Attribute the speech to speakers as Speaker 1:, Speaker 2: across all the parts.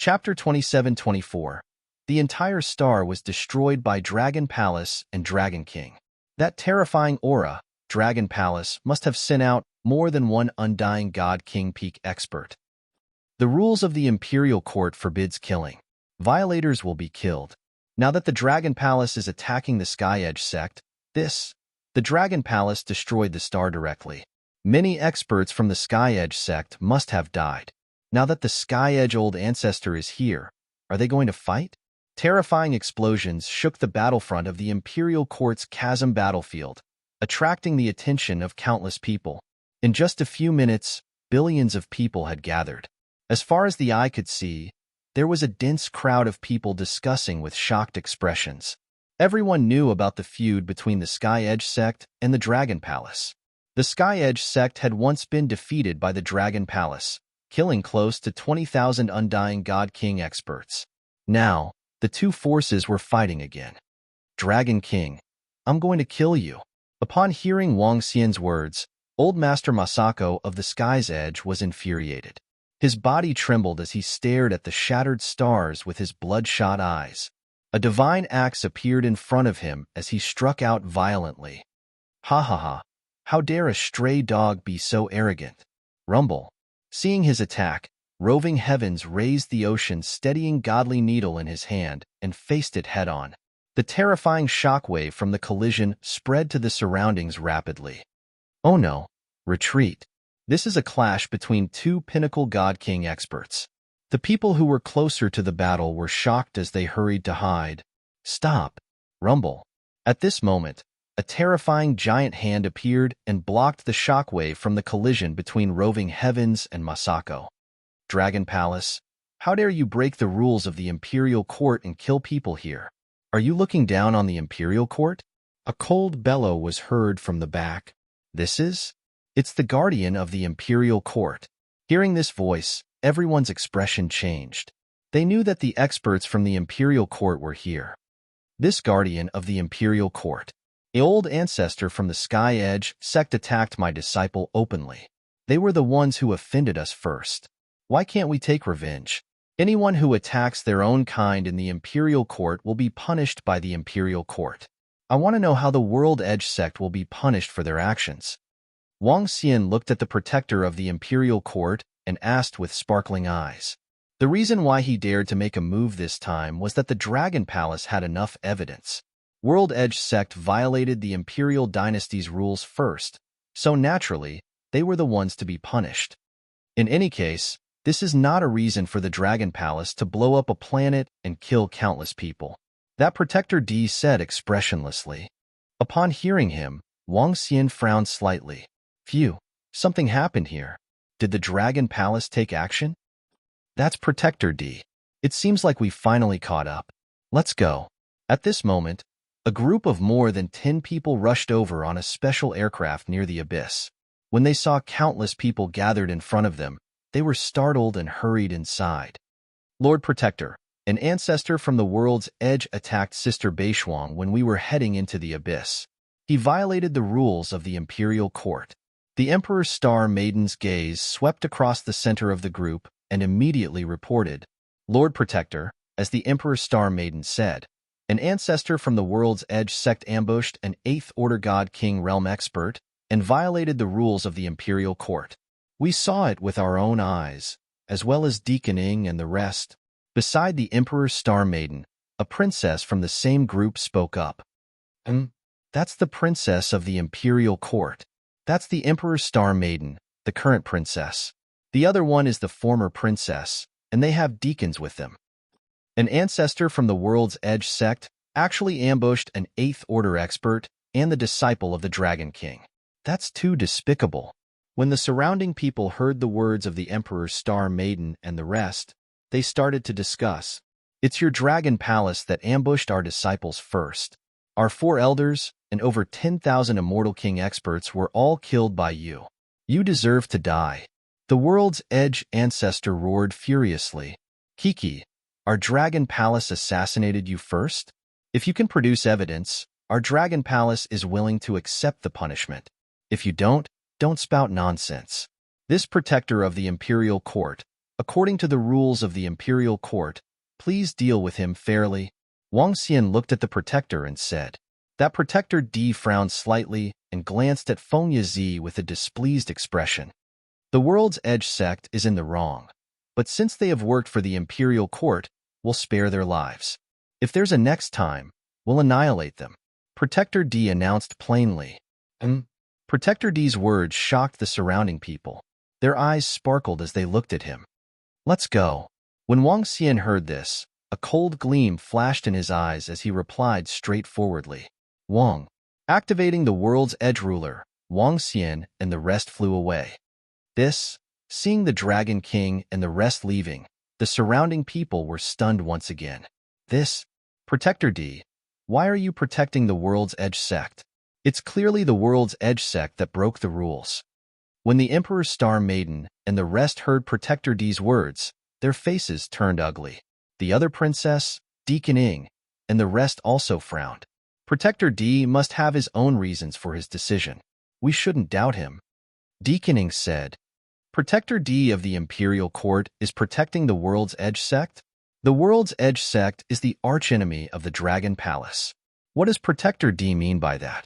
Speaker 1: Chapter 27-24. The entire star was destroyed by Dragon Palace and Dragon King. That terrifying aura, Dragon Palace, must have sent out more than one undying God King peak expert. The rules of the Imperial Court forbids killing. Violators will be killed. Now that the Dragon Palace is attacking the Sky Edge sect, the Dragon Palace destroyed the star directly. Many experts from the Sky Edge sect must have died. Now that the Sky Edge old ancestor is here, are they going to fight? Terrifying explosions shook the battlefront of the Imperial Court's chasm battlefield, attracting the attention of countless people. In just a few minutes, billions of people had gathered. As far as the eye could see, there was a dense crowd of people discussing with shocked expressions. Everyone knew about the feud between the Sky Edge sect and the Dragon Palace. The Sky Edge sect had once been defeated by the Dragon Palace, killing close to 20,000 undying God King experts. Now, the two forces were fighting again. Dragon King, I'm going to kill you. Upon hearing Wang Xian's words, Old Master Masako of the Sky's Edge was infuriated. His body trembled as he stared at the shattered stars with his bloodshot eyes. A divine axe appeared in front of him as he struck out violently. Ha ha ha! How dare a stray dog be so arrogant? Rumble. Seeing his attack, Roving Heavens raised the ocean's steadying godly needle in his hand and faced it head-on. The terrifying shockwave from the collision spread to the surroundings rapidly. Oh no! Retreat! This is a clash between two pinnacle God King experts. The people who were closer to the battle were shocked as they hurried to hide. Stop! Rumble! At this moment, a terrifying giant hand appeared and blocked the shockwave from the collision between Roving Heavens and Masako. Dragon Palace, how dare you break the rules of the Imperial Court and kill people here? Are you looking down on the Imperial Court? A cold bellow was heard from the back. It's the guardian of the Imperial Court. Hearing this voice, everyone's expression changed. They knew that the experts from the Imperial Court were here. This guardian of the Imperial Court, the old ancestor from the Sky Edge sect, attacked my disciple openly. They were the ones who offended us first. Why can't we take revenge? Anyone who attacks their own kind in the Imperial Court will be punished by the Imperial Court. I want to know how the World Edge sect will be punished for their actions. Wang Xian looked at the protector of the Imperial Court and asked with sparkling eyes. The reason why he dared to make a move this time was that the Dragon Palace had enough evidence. World Edge sect violated the Imperial Dynasty's rules first, so naturally, they were the ones to be punished. In any case, this is not a reason for the Dragon Palace to blow up a planet and kill countless people. That Protector D said expressionlessly. Upon hearing him, Wang Xian frowned slightly. Phew, something happened here. Did the Dragon Palace take action? That's Protector D. It seems like we finally caught up. Let's go. At this moment, a group of more than 10 people rushed over on a special aircraft near the abyss. When they saw countless people gathered in front of them, they were startled and hurried inside. Lord Protector, an ancestor from the World's Edge, attacked Sister Beishuang when we were heading into the abyss. He violated the rules of the Imperial Court. The Emperor's Star Maiden's gaze swept across the center of the group and immediately reported, Lord Protector, as the Emperor's Star Maiden said, an ancestor from the World's Edge sect ambushed an 8th Order God King realm expert and violated the rules of the Imperial Court. We saw it with our own eyes, as well as Deaconing and the rest. Beside the Emperor's Star Maiden, a princess from the same group spoke up. That's the princess of the Imperial Court. That's the Emperor's Star Maiden, the current princess. The other one is the former princess, and they have deacons with them. An ancestor from the World's Edge sect actually ambushed an 8th Order expert and the disciple of the Dragon King. That's too despicable. When the surrounding people heard the words of the Emperor's Star Maiden and the rest, they started to discuss. It's your Dragon Palace that ambushed our disciples first. Our 4 elders and over 10,000 Immortal King experts were all killed by you. You deserve to die. The World's Edge ancestor roared furiously. Kiki, our Dragon Palace assassinated you first? If you can produce evidence, our Dragon Palace is willing to accept the punishment. If you don't spout nonsense. This protector of the Imperial Court, According to the rules of the imperial court, please deal with him fairly. Wang Xian looked at the protector and said. That Protector D frowned slightly and glanced at Feng Yazi with a displeased expression. The World's Edge sect is in the wrong, but since they have worked for the imperial court, we'll spare their lives. If there's a next time, we'll annihilate them. Protector D announced plainly. Protector D's words shocked the surrounding people. Their eyes sparkled as they looked at him. Let's go. When Wang Xian heard this, a cold gleam flashed in his eyes as he replied straightforwardly. Wang. Activating the World's Edge ruler, Wang Xian and the rest flew away. Seeing the Dragon King and the rest leaving, the surrounding people were stunned once again. Protector D, why are you protecting the World's Edge sect? It's clearly the World's Edge sect that broke the rules. When the Emperor's Star Maiden and the rest heard Protector D's words, their faces turned ugly. The other princess, Deacon Ing, and the rest also frowned. Protector D must have his own reasons for his decision. We shouldn't doubt him. Deacon Ing said. Protector D of the Imperial Court is protecting the World's Edge sect? The World's Edge sect is the archenemy of the Dragon Palace. What does Protector D mean by that?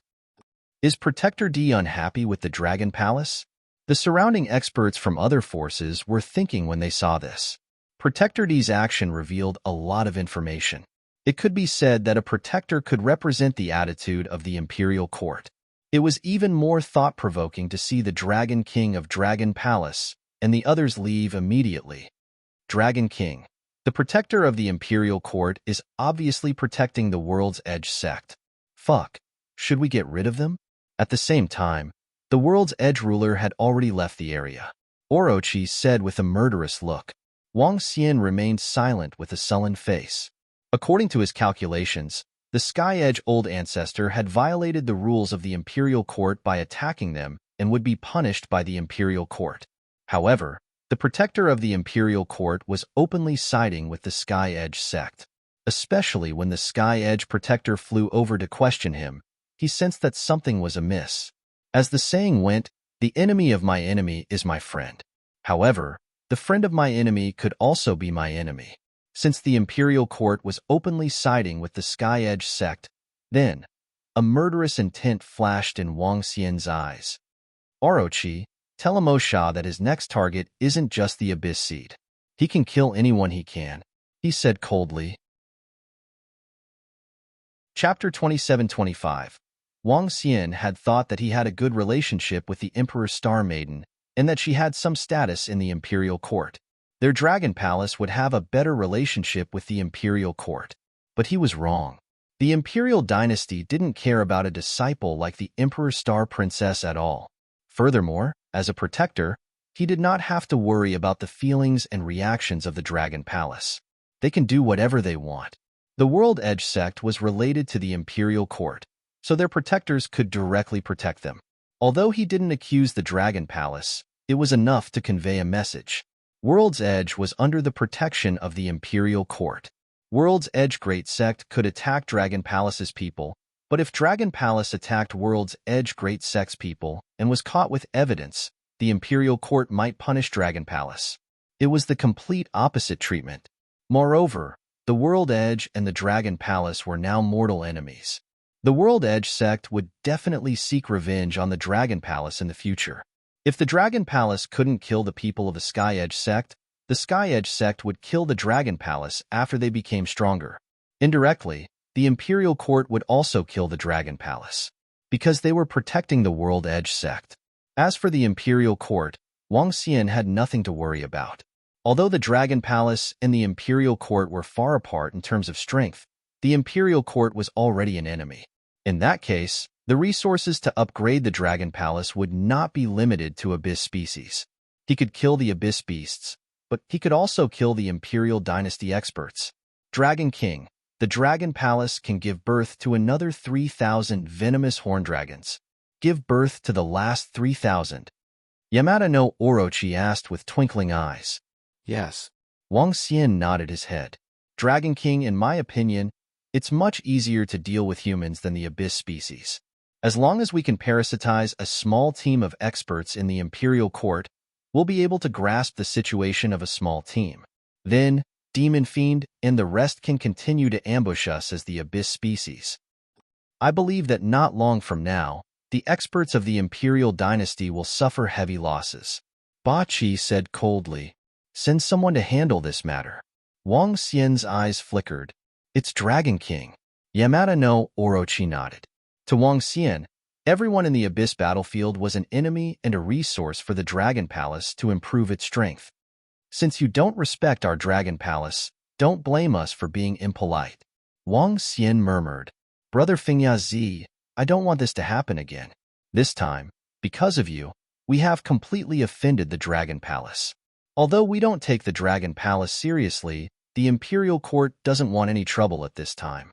Speaker 1: Is Protector D unhappy with the Dragon Palace? The surrounding experts from other forces were thinking when they saw this. Protector D's action revealed a lot of information. It could be said that a protector could represent the attitude of the imperial court. It was even more thought-provoking to see the Dragon King of Dragon Palace and the others leave immediately. Dragon King, the protector of the imperial court, is obviously protecting the World's Edge sect. Fuck, should we get rid of them? At the same time, the World's Edge ruler had already left the area. Orochi said with a murderous look. Wang Xian remained silent with a sullen face. According to his calculations, the Sky Edge Old Ancestor had violated the rules of the Imperial Court by attacking them and would be punished by the Imperial Court. However, the protector of the Imperial Court was openly siding with the Sky Edge sect. Especially when the Sky Edge protector flew over to question him, he sensed that something was amiss. As the saying went, the enemy of my enemy is my friend. However, the friend of my enemy could also be my enemy. Since the Imperial Court was openly siding with the Sky Edge sect, then a murderous intent flashed in Wang Xian's eyes. Orochi, tell Mosha that his next target isn't just the Abyss Seed. He can kill anyone he can, he said coldly. Chapter 27-25. Wang Xian had thought that he had a good relationship with the Emperor's Star Maiden and that she had some status in the Imperial Court. Their Dragon Palace would have a better relationship with the Imperial Court. But he was wrong. The Imperial Dynasty didn't care about a disciple like the Emperor's Star Princess at all. Furthermore, as a protector, he did not have to worry about the feelings and reactions of the Dragon Palace. They can do whatever they want. The World Edge sect was related to the Imperial Court, so their protectors could directly protect them. Although he didn't accuse the Dragon Palace, it was enough to convey a message. World's Edge was under the protection of the Imperial Court. World's Edge Great Sect could attack Dragon Palace's people, but if Dragon Palace attacked World's Edge Great Sect's people and was caught with evidence, the Imperial Court might punish Dragon Palace. It was the complete opposite treatment. Moreover, the World Edge and the Dragon Palace were now mortal enemies. The World Edge sect would definitely seek revenge on the Dragon Palace in the future. If the Dragon Palace couldn't kill the people of the Sky Edge sect, the Sky Edge sect would kill the Dragon Palace after they became stronger. Indirectly, the Imperial Court would also kill the Dragon Palace, because they were protecting the World Edge sect. As for the Imperial Court, Wang Xian had nothing to worry about. Although the Dragon Palace and the Imperial Court were far apart in terms of strength, the Imperial Court was already an enemy. In that case, the resources to upgrade the Dragon Palace would not be limited to Abyss species. He could kill the Abyss beasts, but he could also kill the Imperial Dynasty experts. Dragon King, the Dragon Palace can give birth to another 3,000 venomous horn dragons. Give birth to the last 3,000. Yamada no Orochi asked with twinkling eyes.
Speaker 2: Yes.
Speaker 1: Wang Xian nodded his head. Dragon King, in my opinion, it's much easier to deal with humans than the Abyss species. As long as we can parasitize a small team of experts in the Imperial Court, we'll be able to grasp the situation of a small team. Then, Demon Fiend and the rest can continue to ambush us as the Abyss species. I believe that not long from now, the experts of the Imperial Dynasty will suffer heavy losses. Ba Qi said coldly. Send someone to handle this matter. Wang Xian's eyes flickered. It's Dragon King. Yamada no Orochi nodded. To Wang Xian, everyone in the Abyss battlefield was an enemy and a resource for the Dragon Palace to improve its strength. Since you don't respect our Dragon Palace, don't blame us for being impolite. Wang Xian murmured. Brother Fengyazi, I don't want this to happen again. This time, because of you, we have completely offended the Dragon Palace. Although we don't take the Dragon Palace seriously, the Imperial Court doesn't want any trouble at this time.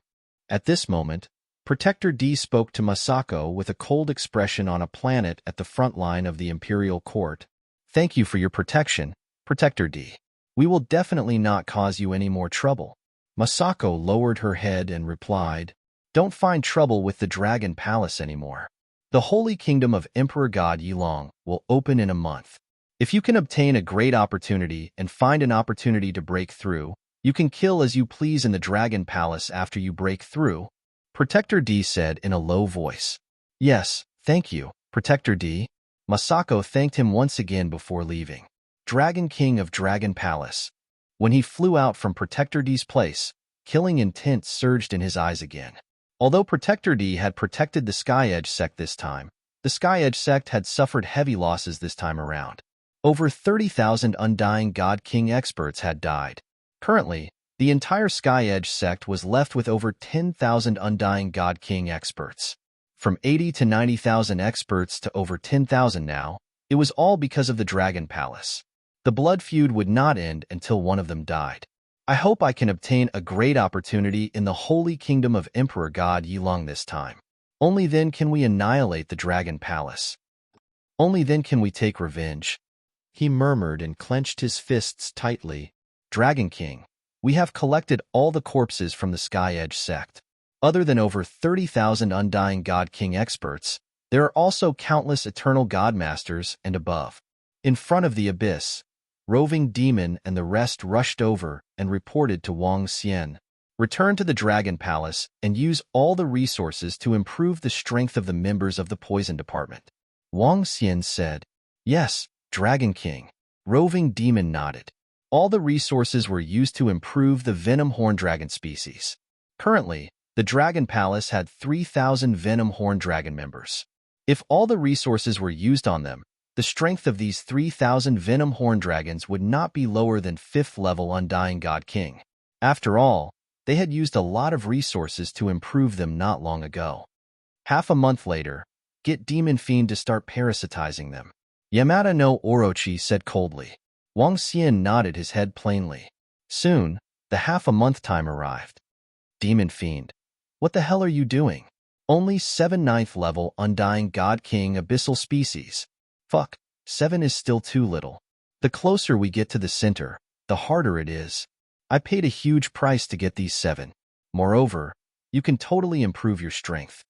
Speaker 1: At this moment, Protector D spoke to Masako with a cold expression on a planet at the front line of the Imperial Court. Thank you for your protection, Protector D. We will definitely not cause you any more trouble. Masako lowered her head and replied, Don't find trouble with the Dragon Palace anymore. The Holy Kingdom of Emperor God Yilong will open in a month. If you can obtain a great opportunity and find an opportunity to break through, you can kill as you please in the Dragon Palace after you break through, Protector D said in a low voice. Yes, thank you, Protector D. Masako thanked him once again before leaving. Dragon King of Dragon Palace. When he flew out from Protector D's place, killing intent surged in his eyes again. Although Protector D had protected the Sky Edge sect this time, the Sky Edge sect had suffered heavy losses this time around. Over 30,000 Undying God King experts had died. Currently, the entire Sky Edge sect was left with over 10,000 Undying God King experts. From 80 to 90,000 experts to over 10,000 now, it was all because of the Dragon Palace. The blood feud would not end until one of them died. I hope I can obtain a great opportunity in the Holy Kingdom of Emperor God Yilong this time. Only then can we annihilate the Dragon Palace. Only then can we take revenge. He murmured and clenched his fists tightly. Dragon King, we have collected all the corpses from the Sky Edge sect. Other than over 30,000 Undying God King experts, there are also countless Eternal God Masters and above. In front of the Abyss, Roving Demon and the rest rushed over and reported to Wang Xian. Return to the Dragon Palace and use all the resources to improve the strength of the members of the Poison Department. Wang Xian said, Yes, Dragon King. Roving Demon nodded. All the resources were used to improve the Venom Horn Dragon species. Currently, the Dragon Palace had 3,000 Venom Horn Dragon members. If all the resources were used on them, the strength of these 3,000 Venom Horn Dragons would not be lower than 5th level Undying God King. After all, they had used a lot of resources to improve them not long ago. Half a month later, get Demon Fiend to start parasitizing them. Yamada no Orochi said coldly. Wang Xian nodded his head plainly. Soon, the half-a-month time arrived. Demon Fiend, what the hell are you doing? Only 7 9th level Undying God King Abyssal Species. Fuck, 7 is still too little. The closer we get to the center, the harder it is. I paid a huge price to get these 7. Moreover, you can totally improve your strength.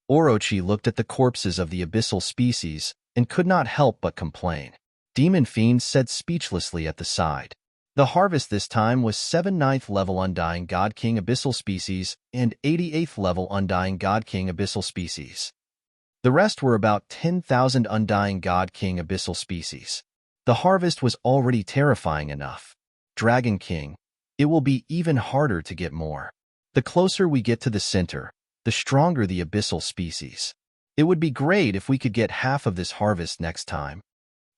Speaker 1: Orochi looked at the corpses of the Abyssal Species and could not help but complain. Demon Fiend said speechlessly at the side. The harvest this time was 7 9th level Undying God King Abyssal Species and 88th level Undying God King Abyssal Species. The rest were about 10,000 Undying God King Abyssal Species. The harvest was already terrifying enough. Dragon King, it will be even harder to get more. The closer we get to the center, the stronger the Abyssal Species. It would be great if we could get half of this harvest next time.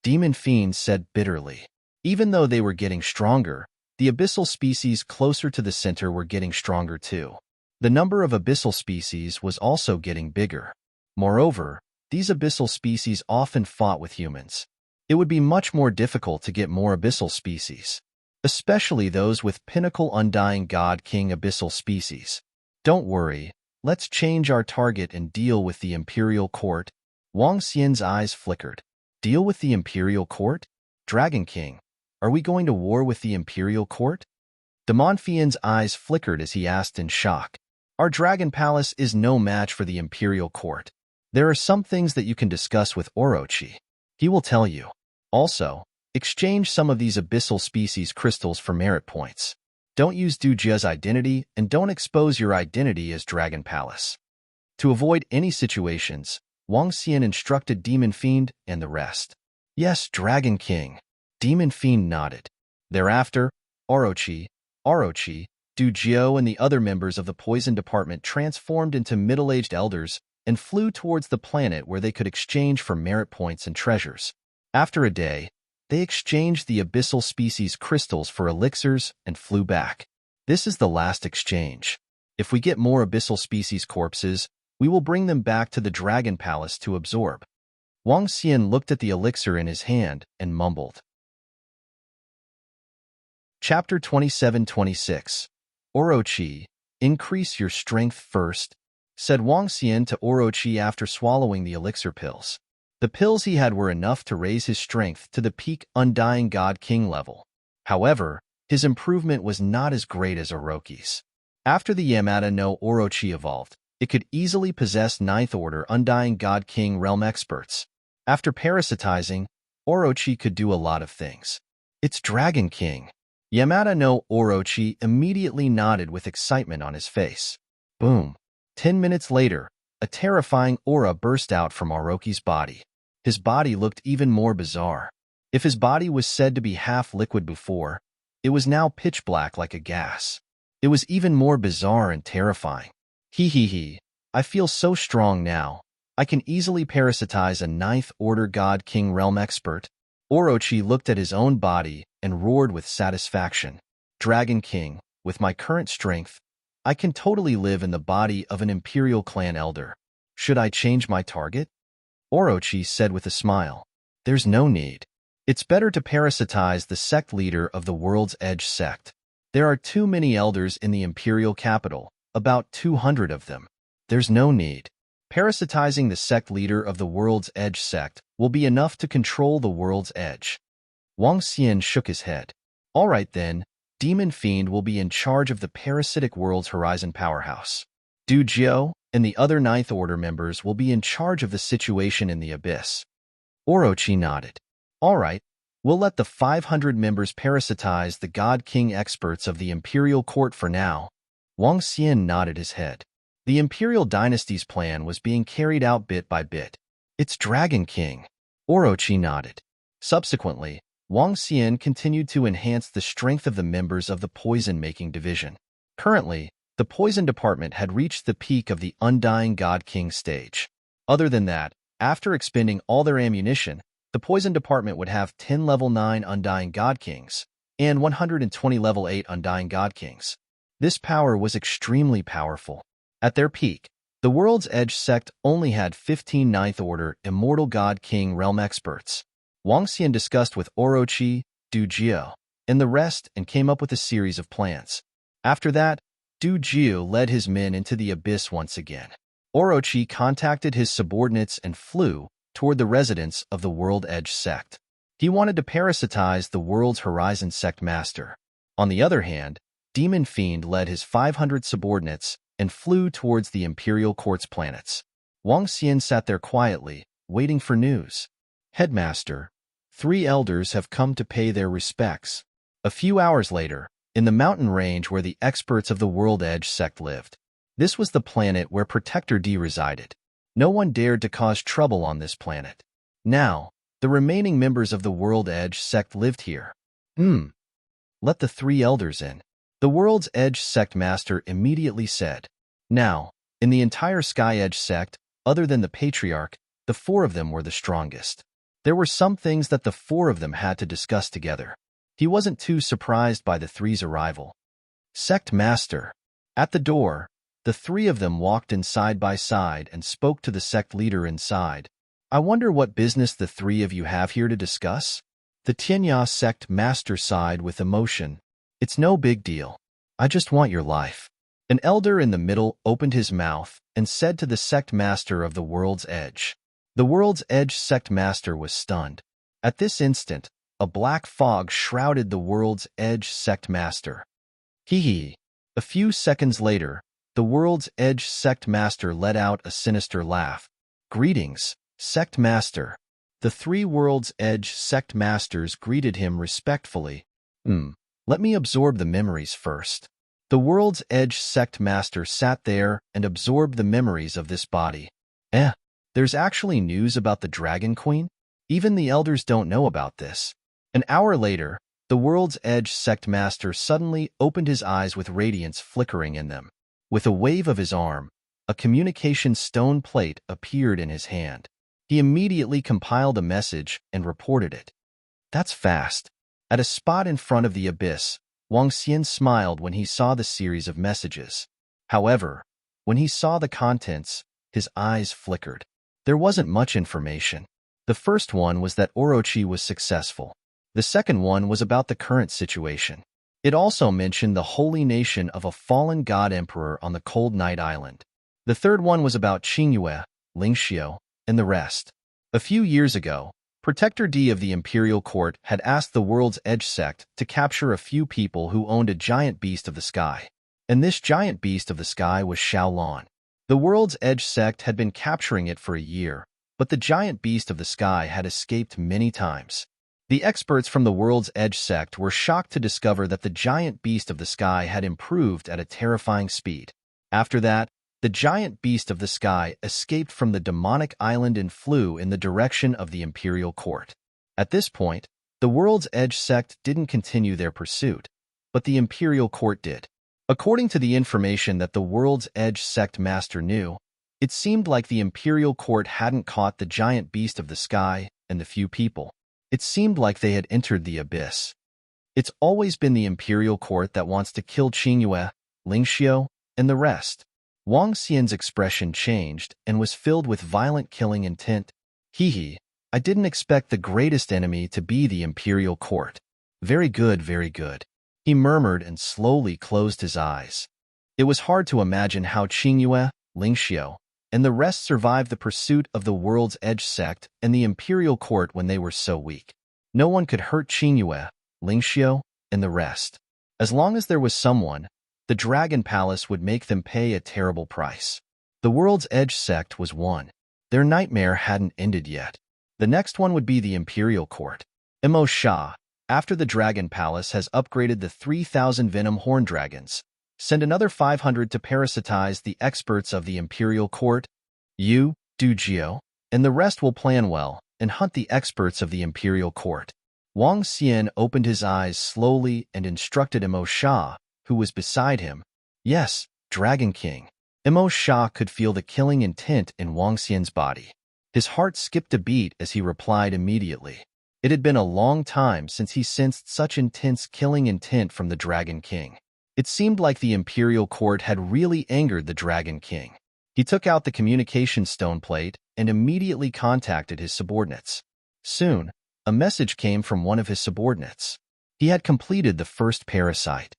Speaker 1: Demon Fiend said bitterly. Even though they were getting stronger, the Abyssal Species closer to the center were getting stronger too. The number of Abyssal Species was also getting bigger. Moreover, these Abyssal Species often fought with humans. It would be much more difficult to get more Abyssal Species, especially those with Pinnacle Undying God King Abyssal Species. Don't worry, let's change our target and deal with the Imperial Court. Wang Xian's eyes flickered. Deal with the Imperial Court? Dragon King, are we going to war with the Imperial Court? Damonfian's eyes flickered as he asked in shock. Our Dragon Palace is no match for the Imperial Court. There are some things that you can discuss with Orochi. He will tell you. Also, Exchange some of these abyssal species crystals for merit points. Don't use Dujia's identity and don't expose your identity as Dragon Palace. To avoid any situations, Wang Xian instructed Demon Fiend and the rest. Yes, Dragon King. Demon Fiend nodded. Thereafter, Orochi, Dujio and the other members of the poison department transformed into middle-aged elders and flew towards the planet where they could exchange for merit points and treasures. After a day, they exchanged the abyssal species crystals for elixirs and flew back. This is the last exchange. If we get more abyssal species corpses, we will bring them back to the Dragon Palace to absorb. Wang Xian looked at the elixir in his hand and mumbled. Chapter 27-26. Orochi, increase your strength first, said Wang Xian to Orochi after swallowing the elixir pills. The pills he had were enough to raise his strength to the peak Undying God King level. However, his improvement was not as great as Orochi's. After the Yamada no Orochi evolved, it could easily possess 9th Order Undying God King realm experts. After parasitizing, Orochi could do a lot of things. It's Dragon King. Yamada no Orochi immediately nodded with excitement on his face. Boom. 10 minutes later, a terrifying aura burst out from Orochi's body. His body looked even more bizarre. If his body was said to be half liquid before, it was now pitch black like a gas. It was even more bizarre and terrifying. He. I feel so strong now. I can easily parasitize a 9th Order God King realm expert. Orochi looked at his own body and roared with satisfaction. Dragon King, with my current strength, I can totally live in the body of an Imperial Clan elder. Should I change my target? Orochi said with a smile. There's no need. It's better to parasitize the sect leader of the World's Edge sect. There are too many elders in the Imperial capital, about 200 of them. There's no need. Parasitizing the sect leader of the World's Edge sect will be enough to control the World's Edge. Wang Xian shook his head. All right then, Demon Fiend will be in charge of the parasitic World's Horizon powerhouse. Dujio and the other 9th Order members will be in charge of the situation in the Abyss. Orochi nodded. All right, we'll let the 500 members parasitize the God King experts of the Imperial Court for now. Wang Xian nodded his head. The Imperial Dynasty's plan was being carried out bit by bit. It's Dragon King. Orochi nodded. Subsequently, Wang Xian continued to enhance the strength of the members of the poison-making division. Currently, the poison department had reached the peak of the Undying God King stage. Other than that, after expending all their ammunition, the poison department would have 10 level 9 Undying God Kings and 120 level 8 Undying God Kings. This power was extremely powerful. At their peak, the World's Edge sect only had 15 9th Order Immortal God King realm experts. Wang Xian discussed with Orochi, Dujio, and the rest and came up with a series of plans. After that, Dujio led his men into the Abyss once again. Orochi contacted his subordinates and flew toward the residence of the World Edge sect. He wanted to parasitize the World's Horizon sect master. On the other hand, Demon Fiend led his 500 subordinates and flew towards the Imperial Court's planets. Wang Xian sat there quietly, waiting for news. Headmaster, 3 elders have come to pay their respects. A few hours later, in the mountain range where the experts of the World Edge sect lived. This was the planet where Protector D resided. No one dared to cause trouble on this planet. Now, the remaining members of the World Edge sect lived here. Let the 3 elders in. The World's Edge sect master immediately said. Now, in the entire Sky Edge sect, other than the Patriarch, the 4 of them were the strongest. There were some things that the 4 of them had to discuss together. He wasn't too surprised by the 3's arrival. Sect Master. At the door, the 3 of them walked in side by side and spoke to the sect leader inside. I wonder what business the 3 of you have here to discuss? The Tianya sect master sighed with emotion. It's no big deal. I just want your life. An elder in the middle opened his mouth and said to the sect master of the World's Edge. The World's Edge sect master was stunned. At this instant, a black fog shrouded the World's Edge sect master. Hee. A few seconds later, the World's Edge sect master let out a sinister laugh. Greetings, sect master. The three World's Edge sect masters greeted him respectfully. Let me absorb the memories first. The World's Edge sect master sat there and absorbed the memories of this body. There's actually news about the Dragon Queen? Even the elders don't know about this. An hour later, the World's Edge sect master suddenly opened his eyes with radiance flickering in them. With a wave of his arm, a communication stone plate appeared in his hand. He immediately compiled a message and reported it. That's fast. At a spot in front of the abyss, Wang Xian smiled when he saw the series of messages. However, when he saw the contents, his eyes flickered. There wasn't much information. The first one was that Orochi was successful. The second one was about the current situation. It also mentioned the holy nation of a fallen god emperor on the Cold Night Island. The third one was about Qingyue, Lingxiu, and the rest. A few years ago, Protector D of the Imperial Court had asked the World's Edge sect to capture a few people who owned a giant beast of the sky. And this giant beast of the sky was Xiaolon. The World's Edge sect had been capturing it for a year, but the giant beast of the sky had escaped many times. The experts from the World's Edge sect were shocked to discover that the giant beast of the sky had improved at a terrifying speed. After that, the giant beast of the sky escaped from the demonic island and flew in the direction of the Imperial Court. At this point, the World's Edge sect didn't continue their pursuit, but the Imperial Court did. According to the information that the World's Edge sect master knew, it seemed like the Imperial Court hadn't caught the giant beast of the sky and the few people. It seemed like they had entered the abyss. It's always been the Imperial Court that wants to kill Qingyue, Lingxiu, and the rest. Wang Xian's expression changed and was filled with violent killing intent. I didn't expect the greatest enemy to be the Imperial Court. Very good, very good. He murmured and slowly closed his eyes. It was hard to imagine how Qingyue, Lingxiu, and the rest survived the pursuit of the World's Edge sect and the Imperial Court when they were so weak. No one could hurt Qingyue, Lingxiu, and the rest. As long as there was someone, the Dragon Palace would make them pay a terrible price. The World's Edge sect was one. Their nightmare hadn't ended yet. The next one would be the Imperial Court. Mo Sha, after the Dragon Palace has upgraded the 3,000 Venom Horn Dragons, send another 500 to parasitize the experts of the Imperial Court. You, Du Jio, and the rest will plan well and hunt the experts of the Imperial Court. Wang Xian opened his eyes slowly and instructed Mo Sha, who was beside him. Yes, Dragon King. Mo Sha could feel the killing intent in Wang Xian's body. His heart skipped a beat as he replied immediately. It had been a long time since he sensed such intense killing intent from the Dragon King. It seemed like the Imperial Court had really angered the Dragon King. He took out the communication stone plate and immediately contacted his subordinates. Soon, a message came from one of his subordinates. He had completed the first parasite.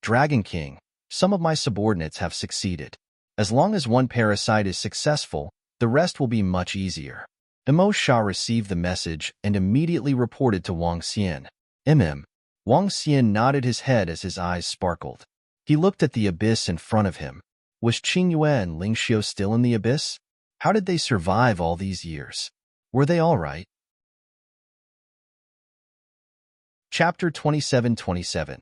Speaker 1: Dragon King, some of my subordinates have succeeded. As long as one parasite is successful, the rest will be much easier. Mo Sha received the message and immediately reported to Wang Xian. Wang Xian nodded his head as his eyes sparkled. He looked at the abyss in front of him. Was Qingyue and Lingxiu still in the abyss? How did they survive all these years? Were they all right? Chapter 27:27.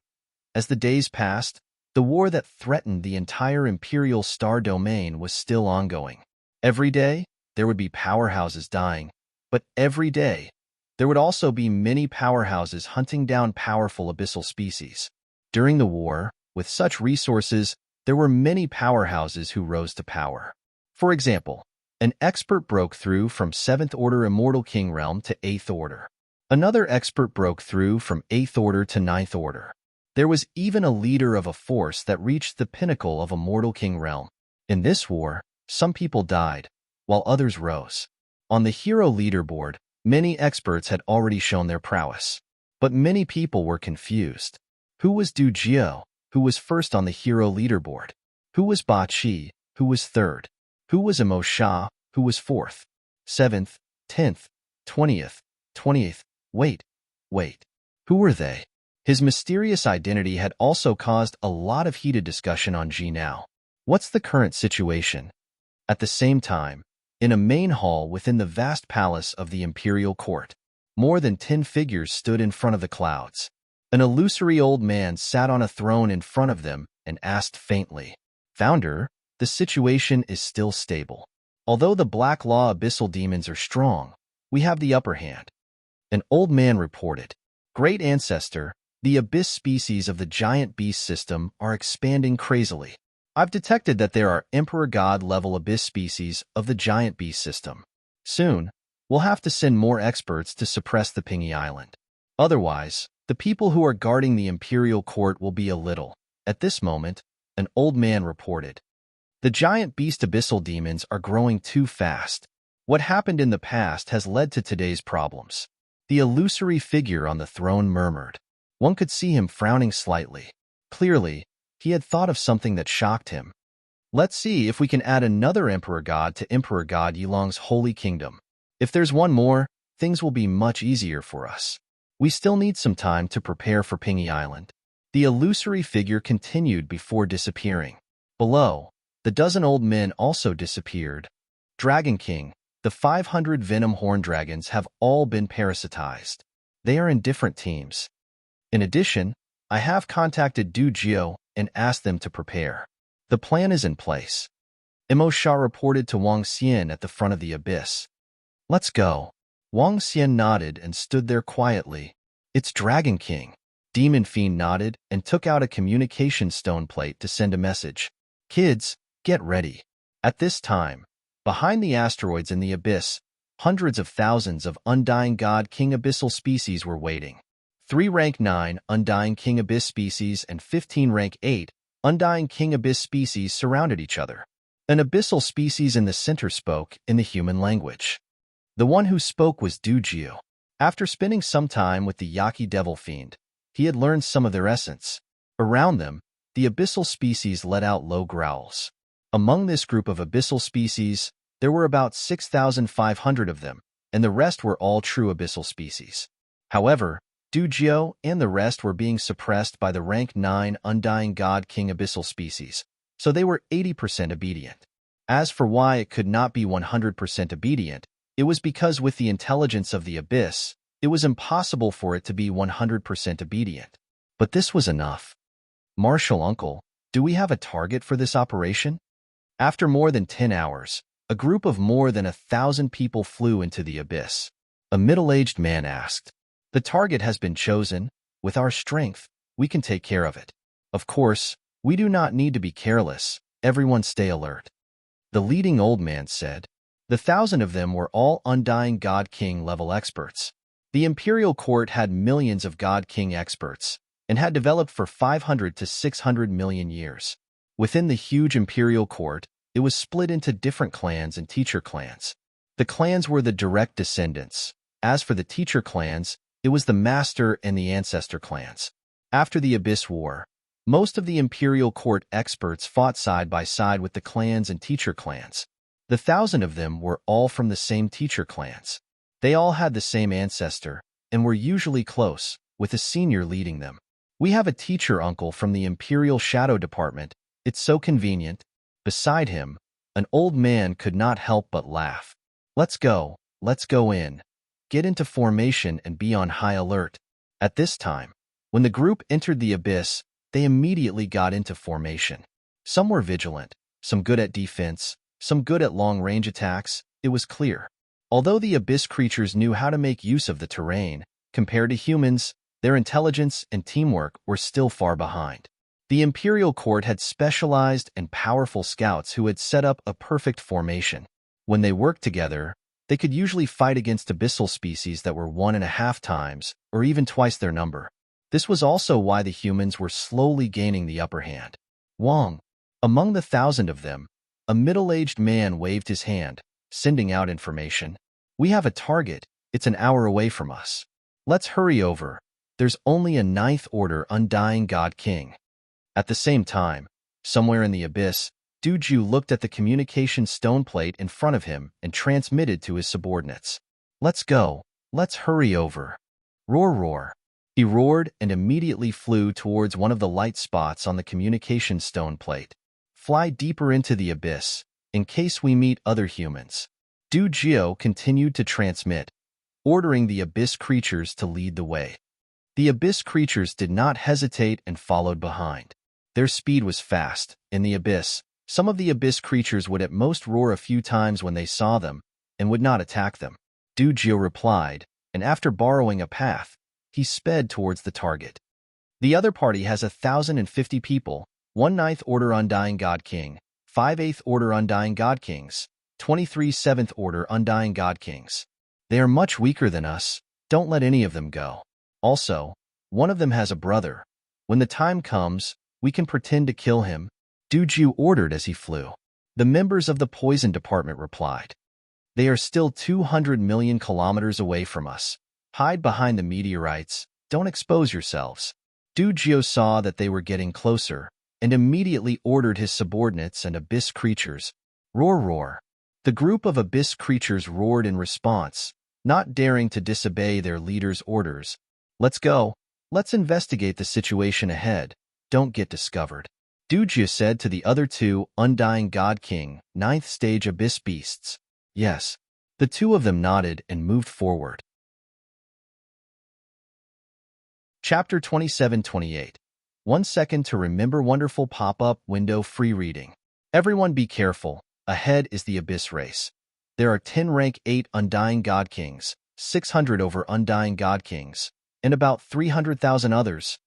Speaker 1: As the days passed, the war that threatened the entire Imperial Star Domain was still ongoing. Every day, there would be powerhouses dying, but every day, there would also be many powerhouses hunting down powerful abyssal species. During the war, with such resources, there were many powerhouses who rose to power. For example, an expert broke through from 7th Order Immortal King Realm to 8th Order. Another expert broke through from 8th Order to 9th Order. There was even a leader of a force that reached the pinnacle of Immortal King Realm. In this war, some people died, while others rose. On the hero leaderboard, many experts had already shown their prowess. But many people were confused. Who was Du Jio, who was first on the hero leaderboard? Who was Ba Qi, who was third? Who was Mo Sha, who was 4th, 7th, 10th, 20th, 28th? Wait. Who were they? His mysterious identity had also caused a lot of heated discussion on G now. What's the current situation? At the same time, In a main hall within the vast palace of the imperial court, more than 10 figures stood in front of the clouds. An illusory old man sat on a throne in front of them and asked faintly, "Founder, the situation is still stable. Although the Black Law abyssal demons are strong, we have the upper hand." An old man reported, "Great Ancestor, the abyss species of the giant beast system are expanding crazily. I've detected that there are Emperor God-level abyss species of the giant beast system. Soon, we'll have to send more experts to suppress the Pingy Island. Otherwise, the people who are guarding the imperial court will be a little." At this moment, an old man reported, "The giant beast abyssal demons are growing too fast. What happened in the past has led to today's problems." The illusory figure on the throne murmured. One could see him frowning slightly. Clearly, he had thought of something that shocked him. "Let's see if we can add another Emperor God to Emperor God Yulong's holy kingdom. If there's one more, things will be much easier for us. We still need some time to prepare for Pingy Island." The illusory figure continued before disappearing. Below, the dozen old men also disappeared. "Dragon King, the 500 venom horn dragons have all been parasitized. They are in different teams. In addition, I have contacted Du Jio and asked them to prepare. The plan is in place." Imo Sha reported to Wang Xian at the front of the abyss. "Let's go." Wang Xian nodded and stood there quietly. "It's Dragon King." Demon Fiend nodded and took out a communication stone plate to send a message. "Kids, get ready." At this time, behind the asteroids in the abyss, hundreds of thousands of Undying God King abyssal species were waiting. 3 rank 9 Undying King abyss species and 15 rank 8 Undying King abyss species surrounded each other. An abyssal species in the center spoke in the human language. The one who spoke was Du Jio. After spending some time with the Yaki Devil Fiend, he had learned some of their essence. Around them, the abyssal species let out low growls. Among this group of abyssal species, there were about 6,500 of them, and the rest were all true abyssal species. However, Du Jio and the rest were being suppressed by the rank 9 Undying God King abyssal species, so they were 80% obedient. As for why it could not be 100% obedient, it was because with the intelligence of the abyss, it was impossible for it to be 100% obedient. But this was enough. "Marshal Uncle, do we have a target for this operation?" After more than 10 hours, a group of more than 1,000 people flew into the abyss. A middle-aged man asked, "The target has been chosen. With our strength, we can take care of it. Of course, we do not need to be careless. Everyone stay alert." The leading old man said. The 1,000 of them were all Undying God King level experts. The imperial court had millions of God King experts and had developed for 500 to 600 million years. Within the huge imperial court, it was split into different clans and teacher clans. The clans were the direct descendants. As for the teacher clans, it was the master and the ancestor clans. After the Abyss War, most of the imperial court experts fought side by side with the clans and teacher clans. The 1,000 of them were all from the same teacher clans. They all had the same ancestor and were usually close, with a senior leading them. "We have a teacher uncle from the Imperial Shadow Department. It's so convenient." Beside him, an old man could not help but laugh. Let's go in. Get into formation and be on high alert." At this time, when the group entered the abyss, they immediately got into formation. Some were vigilant, some good at defense, some good at long-range attacks. It was clear. Although the abyss creatures knew how to make use of the terrain, compared to humans, their intelligence and teamwork were still far behind. The Imperial Court had specialized and powerful scouts who had set up a perfect formation. When they worked together, they could usually fight against abyssal species that were 1.5 times or even twice their number. This was also why the humans were slowly gaining the upper hand. Wang. Among the 1,000 of them, a middle-aged man waved his hand, sending out information. "We have a target. It's an hour away from us. Let's hurry over. There's only a 9th Order Undying God King." At the same time, somewhere in the abyss, Du Ju looked at the communication stone plate in front of him and transmitted to his subordinates. "Let's go. Let's hurry over." Roar, roar. He roared and immediately flew towards one of the light spots on the communication stone plate. "Fly deeper into the abyss, in case we meet other humans." Du Jiu continued to transmit, ordering the abyss creatures to lead the way. The abyss creatures did not hesitate and followed behind. Their speed was fast. In the abyss, some of the abyss creatures would at most roar a few times when they saw them and would not attack them. Du Jiu replied, and after borrowing a path, he sped towards the target. The other party has 1,050 people, 1 9th Order Undying God King, 5 8th Order Undying God Kings, 23 7th Order Undying God Kings. They are much weaker than us. Don't let any of them go. Also, one of them has a brother. When the time comes, we can pretend to kill him, Du Jiu ordered as he flew. The members of the poison department replied. They are still 200 million kilometers away from us. Hide behind the meteorites. Don't expose yourselves. Du Jiu saw that they were getting closer and immediately ordered his subordinates and abyss creatures. Roar, roar. The group of abyss creatures roared in response, not daring to disobey their leader's orders. Let's go. Let's investigate the situation ahead. Don't get discovered. Du Jiu said to the other 2 Undying God King, 9th stage abyss beasts. Yes. The 2 of them nodded and moved forward. Chapter 27-28. 1 second to remember wonderful pop-up window free reading. Everyone be careful. Ahead is the abyss race. There are 10 rank 8 Undying God Kings, 600 over Undying God Kings, and about 300,000 others.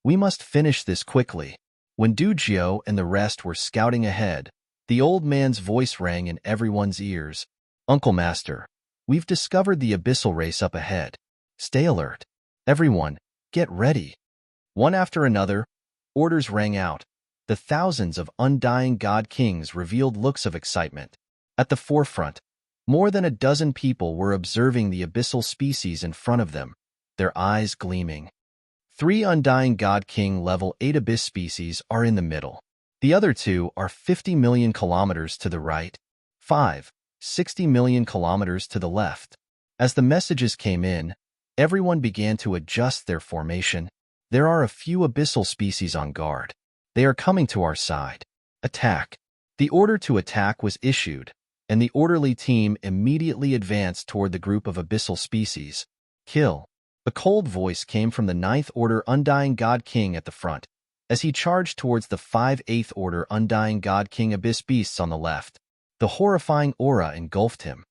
Speaker 1: We must finish this quickly. When Du Jiu and the rest were scouting ahead, the old man's voice rang in everyone's ears. Uncle Master, we've discovered the abyssal race up ahead. Stay alert. Everyone, get ready. One after another, orders rang out. The thousands of Undying God Kings revealed looks of excitement. At the forefront, more than a dozen people were observing the abyssal species in front of them, their eyes gleaming. 3 Undying God King level 8 abyss species are in the middle. The other 2 are 50 million kilometers to the right, 5, 60 million kilometers to the left. As the messages came in, everyone began to adjust their formation. There are a few abyssal species on guard. They are coming to our side. Attack. The order to attack was issued, and the orderly team immediately advanced toward the group of abyssal species. Kill. A cold voice came from the 9th Order Undying God King at the front, as he charged towards the 5 8th Order Undying God King abyss beasts on the left. The horrifying aura engulfed him.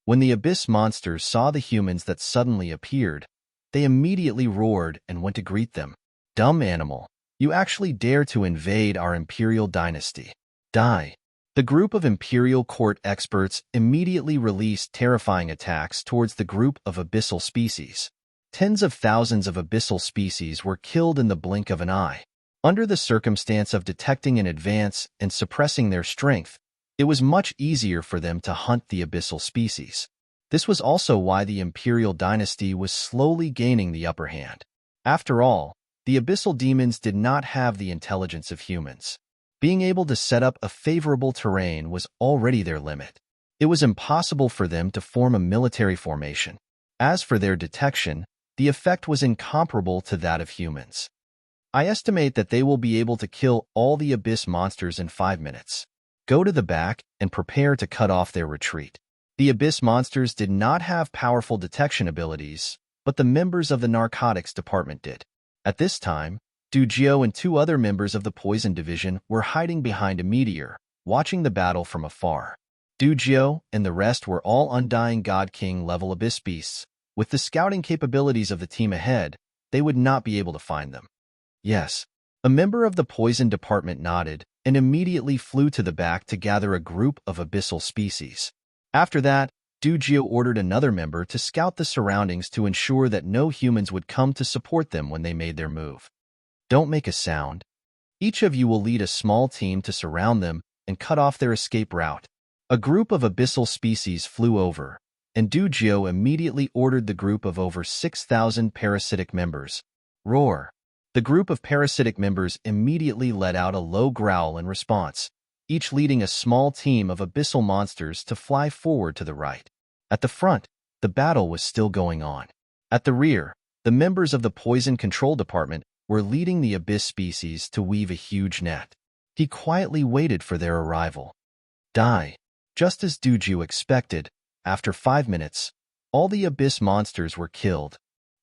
Speaker 1: When the abyss monsters saw the humans that suddenly appeared, they immediately roared and went to greet them. Dumb animal, you actually dare to invade our imperial dynasty. Die. The group of imperial court experts immediately released terrifying attacks towards the group of abyssal species. Tens of thousands of abyssal species were killed in the blink of an eye. Under the circumstance of detecting in advance and suppressing their strength, it was much easier for them to hunt the abyssal species. This was also why the imperial dynasty was slowly gaining the upper hand. After all, the abyssal demons did not have the intelligence of humans. Being able to set up a favorable terrain was already their limit. It was impossible for them to form a military formation. As for their detection, the effect was incomparable to that of humans. I estimate that they will be able to kill all the abyss monsters in 5 minutes. Go to the back and prepare to cut off their retreat. The abyss monsters did not have powerful detection abilities, but the members of the narcotics department did. At this time, Du Jiu and 2 other members of the poison division were hiding behind a meteor, watching the battle from afar. Du Jiu and the rest were all Undying God King level abyss beasts. With the scouting capabilities of the team ahead, they would not be able to find them. Yes. A member of the poison department nodded and immediately flew to the back to gather a group of abyssal species. After that, Du Jiu ordered another member to scout the surroundings to ensure that no humans would come to support them when they made their move. Don't make a sound. Each of you will lead a small team to surround them and cut off their escape route. A group of abyssal species flew over, and Du Jiu immediately ordered the group of over 6,000 parasitic members. Roar. The group of parasitic members immediately let out a low growl in response, each leading a small team of abyssal monsters to fly forward to the right. At the front, the battle was still going on. At the rear, the members of the poison control department were leading the abyss species to weave a huge net. He quietly waited for their arrival. Die. Just as Du Jiu expected, After 5 minutes, all the abyss monsters were killed.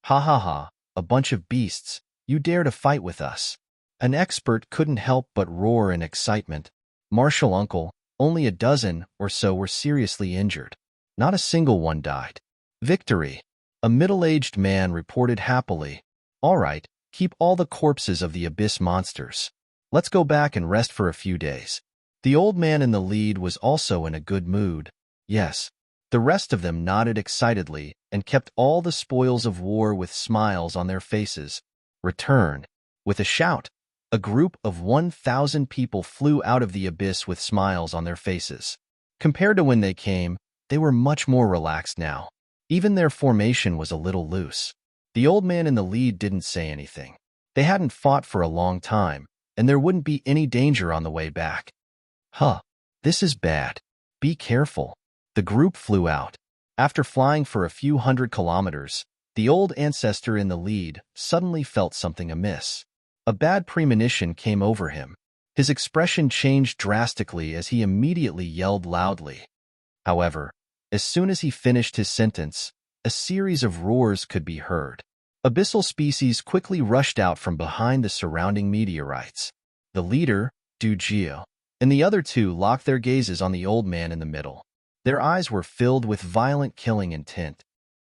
Speaker 1: Ha ha ha, a bunch of beasts, you dare to fight with us. An expert couldn't help but roar in excitement. Martial uncle, only a dozen or so were seriously injured. Not a single one died. Victory. A middle-aged man reported happily. All right, keep all the corpses of the abyss monsters. Let's go back and rest for a few days. The old man in the lead was also in a good mood. Yes. The rest of them nodded excitedly and kept all the spoils of war with smiles on their faces. Return. With a shout, a group of 1,000 people flew out of the abyss with smiles on their faces. Compared to when they came, they were much more relaxed now. Even their formation was a little loose. The old man in the lead didn't say anything. They hadn't fought for a long time, and there wouldn't be any danger on the way back. Huh, this is bad. Be careful. The group flew out. After flying for a few 100 kilometers, the old ancestor in the lead suddenly felt something amiss. A bad premonition came over him. His expression changed drastically as he immediately yelled loudly. However, as soon as he finished his sentence, a series of roars could be heard. Abyssal species quickly rushed out from behind the surrounding meteorites. The leader, Dugio, and the other two locked their gazes on the old man in the middle. Their eyes were filled with violent killing intent.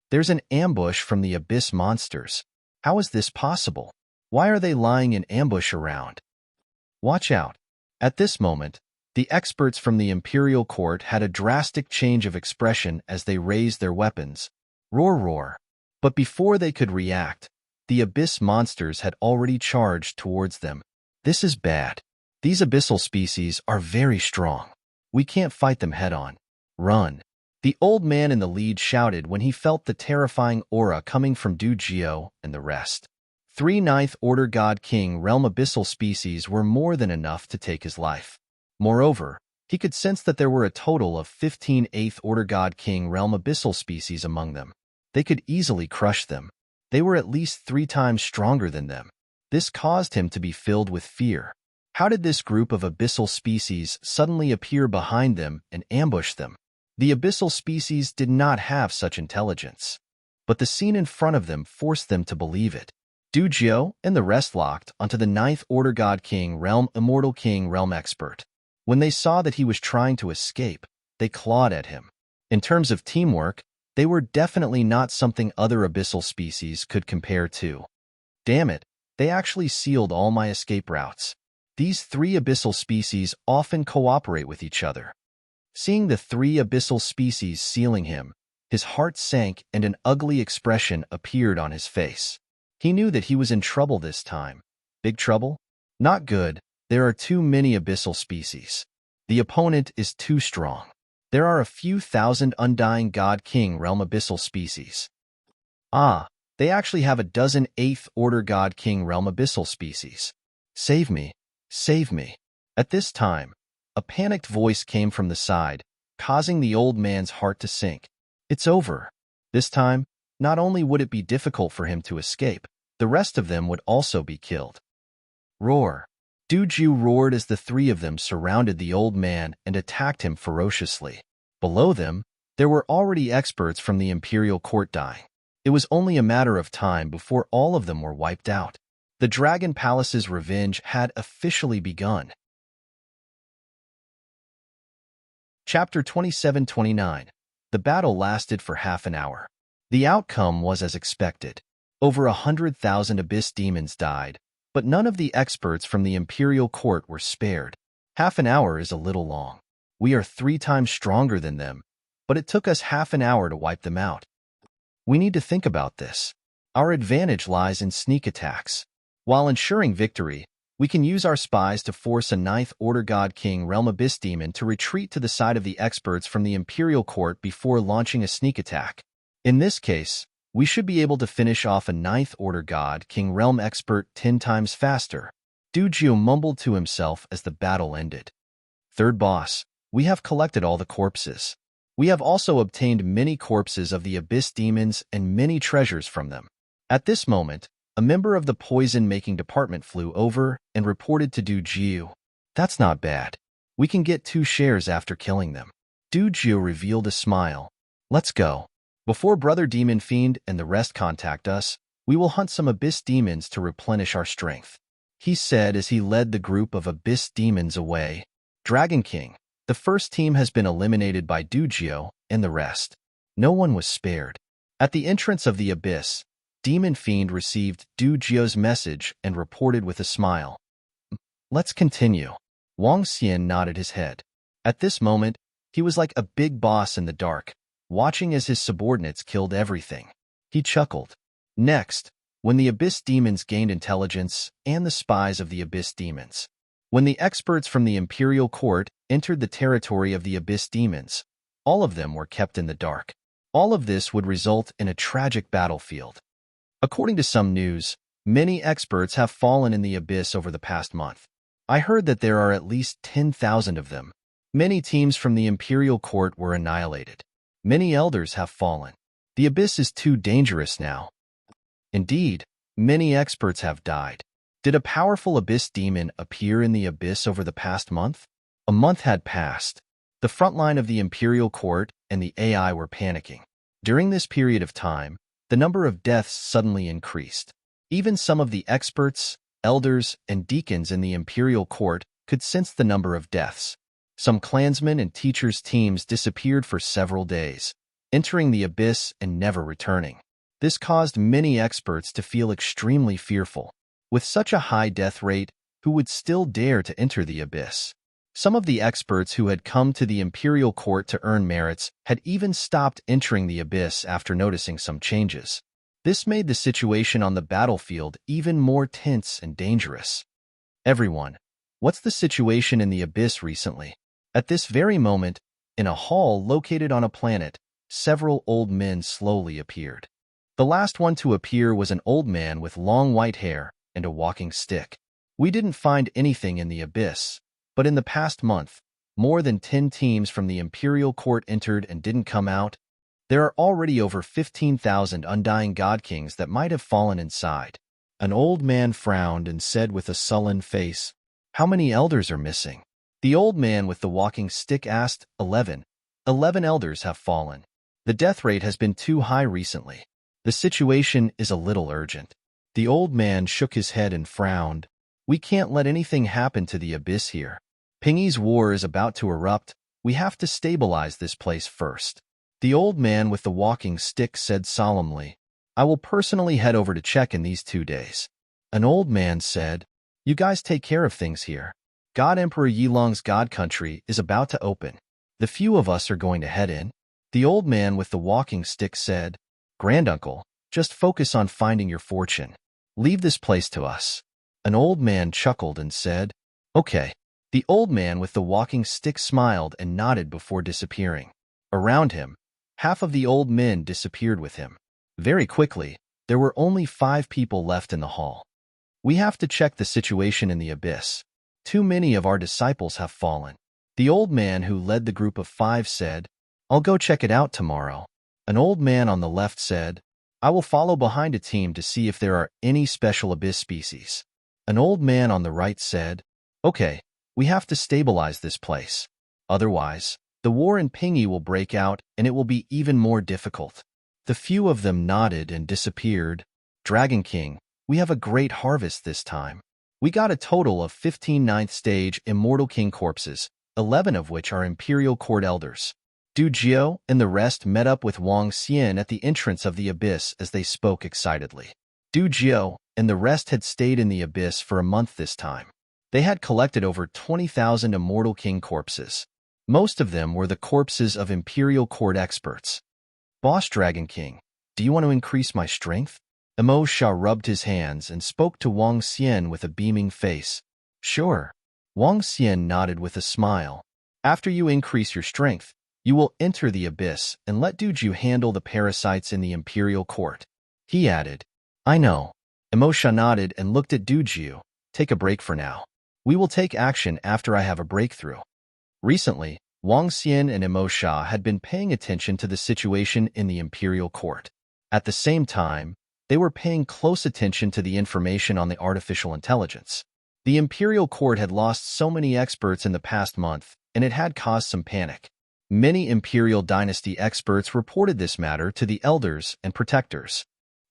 Speaker 1: There's an ambush from the abyss monsters. How is this possible? Why are they lying in ambush around? Watch out. At this moment, the experts from the Imperial Court had a drastic change of expression as they raised their weapons. Roar, roar. But before they could react, the abyss monsters had already charged towards them. This is bad. These abyssal species are very strong. We can't fight them head-on. Run. The old man in the lead shouted when he felt the terrifying aura coming from Dugio and the rest. 3 Ninth Order God King Realm abyssal species were more than enough to take his life. Moreover, he could sense that there were a total of 15 Eighth Order God King Realm abyssal species among them. They could easily crush them. They were at least 3 times stronger than them. This caused him to be filled with fear. How did this group of abyssal species suddenly appear behind them and ambush them? The abyssal species did not have such intelligence. But the scene in front of them forced them to believe it. Dugio and the rest locked onto the 9th Order God King Realm Immortal King Realm Expert. When they saw that he was trying to escape, they clawed at him. In terms of teamwork, they were definitely not something other abyssal species could compare to. Damn it, they actually sealed all my escape routes. These 3 abyssal species often cooperate with each other. Seeing the 3 abyssal species sealing him, his heart sank and an ugly expression appeared on his face. He knew that he was in trouble this time. Big trouble? Not good. There are too many abyssal species. The opponent is too strong. There are a few thousand Undying God King Realm abyssal species. Ah, they actually have a dozen 8th Order God King Realm abyssal species. Save me. Save me. At this time, a panicked voice came from the side, causing the old man's heart to sink. It's over. This time, not only would it be difficult for him to escape, the rest of them would also be killed. Roar. Dugio roared as the 3 of them surrounded the old man and attacked him ferociously. Below them, there were already experts from the Imperial Court dying. It was only a matter of time before all of them were wiped out. The Dragon Palace's revenge had officially begun. Chapter 27-29. The battle lasted for half an hour. The outcome was as expected. Over 100,000 abyss demons died, but none of the experts from the Imperial Court were spared. Half an hour is a little long. We are 3 times stronger than them, but it took us half an hour to wipe them out. We need to think about this. Our advantage lies in sneak attacks. While ensuring victory, we can use our spies to force a 9th Order God King Realm Abyss Demon to retreat to the side of the experts from the Imperial Court before launching a sneak attack. In this case, we should be able to finish off a 9th Order God King Realm Expert 10 times faster. Dugio mumbled to himself as the battle ended. Third boss, we have collected all the corpses. We have also obtained many corpses of the Abyss Demons and many treasures from them. At this moment, a member of the poison-making department flew over and reported to Dugio. That's not bad. We can get 2 shares after killing them. Dugio revealed a smile. Let's go. Before Brother Demon Fiend and the rest contact us, we will hunt some Abyss Demons to replenish our strength," he said as he led the group of Abyss Demons away. Dragon King. The first team has been eliminated by Dugio and the rest. No one was spared. At the entrance of the Abyss, Demon Fiend received Dugio's message and reported with a smile. "Let's continue." Wang Xian nodded his head. At this moment, he was like a big boss in the dark, watching as his subordinates killed everything. He chuckled. Next, when the Abyss Demons gained intelligence and the spies of the Abyss Demons. When the experts from the Imperial Court entered the territory of the Abyss Demons, all of them were kept in the dark. All of this would result in a tragic battlefield. According to some news, many experts have fallen in the Abyss over the past month. I heard that there are at least 10,000 of them. Many teams from the Imperial Court were annihilated. Many elders have fallen. The Abyss is too dangerous now. Indeed, many experts have died. Did a powerful Abyss demon appear in the Abyss over the past month? A month had passed. The front line of the Imperial Court and the AI were panicking. During this period of time, the number of deaths suddenly increased. Even some of the experts, elders, and deacons in the Imperial Court could sense the number of deaths. Some clansmen and teachers' teams disappeared for several days, entering the Abyss and never returning. This caused many experts to feel extremely fearful. With such a high death rate, who would still dare to enter the Abyss? Some of the experts who had come to the Imperial Court to earn merits had even stopped entering the Abyss after noticing some changes. This made the situation on the battlefield even more tense and dangerous. Everyone, what's the situation in the Abyss recently? At this very moment, in a hall located on a planet, several old men slowly appeared. The last one to appear was an old man with long white hair and a walking stick. "We didn't find anything in the Abyss, but in the past month, more than 10 teams from the Imperial Court entered and didn't come out. There are already over 15,000 undying god kings that might have fallen inside." An old man frowned and said with a sullen face, "How many elders are missing?" The old man with the walking stick asked. 11. 11 elders have fallen. The death rate has been too high recently. The situation is a little urgent." The old man shook his head and frowned. "We can't let anything happen to the Abyss here. Pingyi's war is about to erupt. We have to stabilize this place first." The old man with the walking stick said solemnly, "I will personally head over to check in these 2 days." An old man said, "You guys take care of things here. God Emperor Yilong's God Country is about to open. The few of us are going to head in." The old man with the walking stick said, "Granduncle, just focus on finding your fortune. Leave this place to us." An old man chuckled and said, "Okay." The old man with the walking stick smiled and nodded before disappearing. Around him, half of the old men disappeared with him. Very quickly, there were only 5 people left in the hall. "We have to check the situation in the Abyss. Too many of our disciples have fallen." The old man who led the group of 5 said, "I'll go check it out tomorrow." An old man on the left said, "I will follow behind a team to see if there are any special Abyss species." An old man on the right said, "Okay, we have to stabilize this place. Otherwise, the war in Pingyi will break out and it will be even more difficult." The few of them nodded and disappeared. "Dragon King, we have a great harvest this time. We got a total of 15 ninth stage Immortal King corpses, 11 of which are Imperial Court elders." Dugio and the rest met up with Wang Xian at the entrance of the Abyss as they spoke excitedly. Dugio and the rest had stayed in the Abyss for a month this time. They had collected over 20,000 Immortal King corpses. Most of them were the corpses of Imperial Court experts. "Boss Dragon King, do you want to increase my strength?" Emo Sha rubbed his hands and spoke to Wang Xian with a beaming face. "Sure." Wang Xian nodded with a smile. "After you increase your strength, you will enter the Abyss and let Duju handle the parasites in the Imperial Court." He added, "I know." Emosha nodded and looked at Duju. "Take a break for now. We will take action after I have a breakthrough." Recently, Wang Xian and Emosha had been paying attention to the situation in the Imperial Court. At the same time, they were paying close attention to the information on the artificial intelligence. The Imperial Court had lost so many experts in the past month, and it had caused some panic. Many imperial dynasty experts reported this matter to the elders and protectors.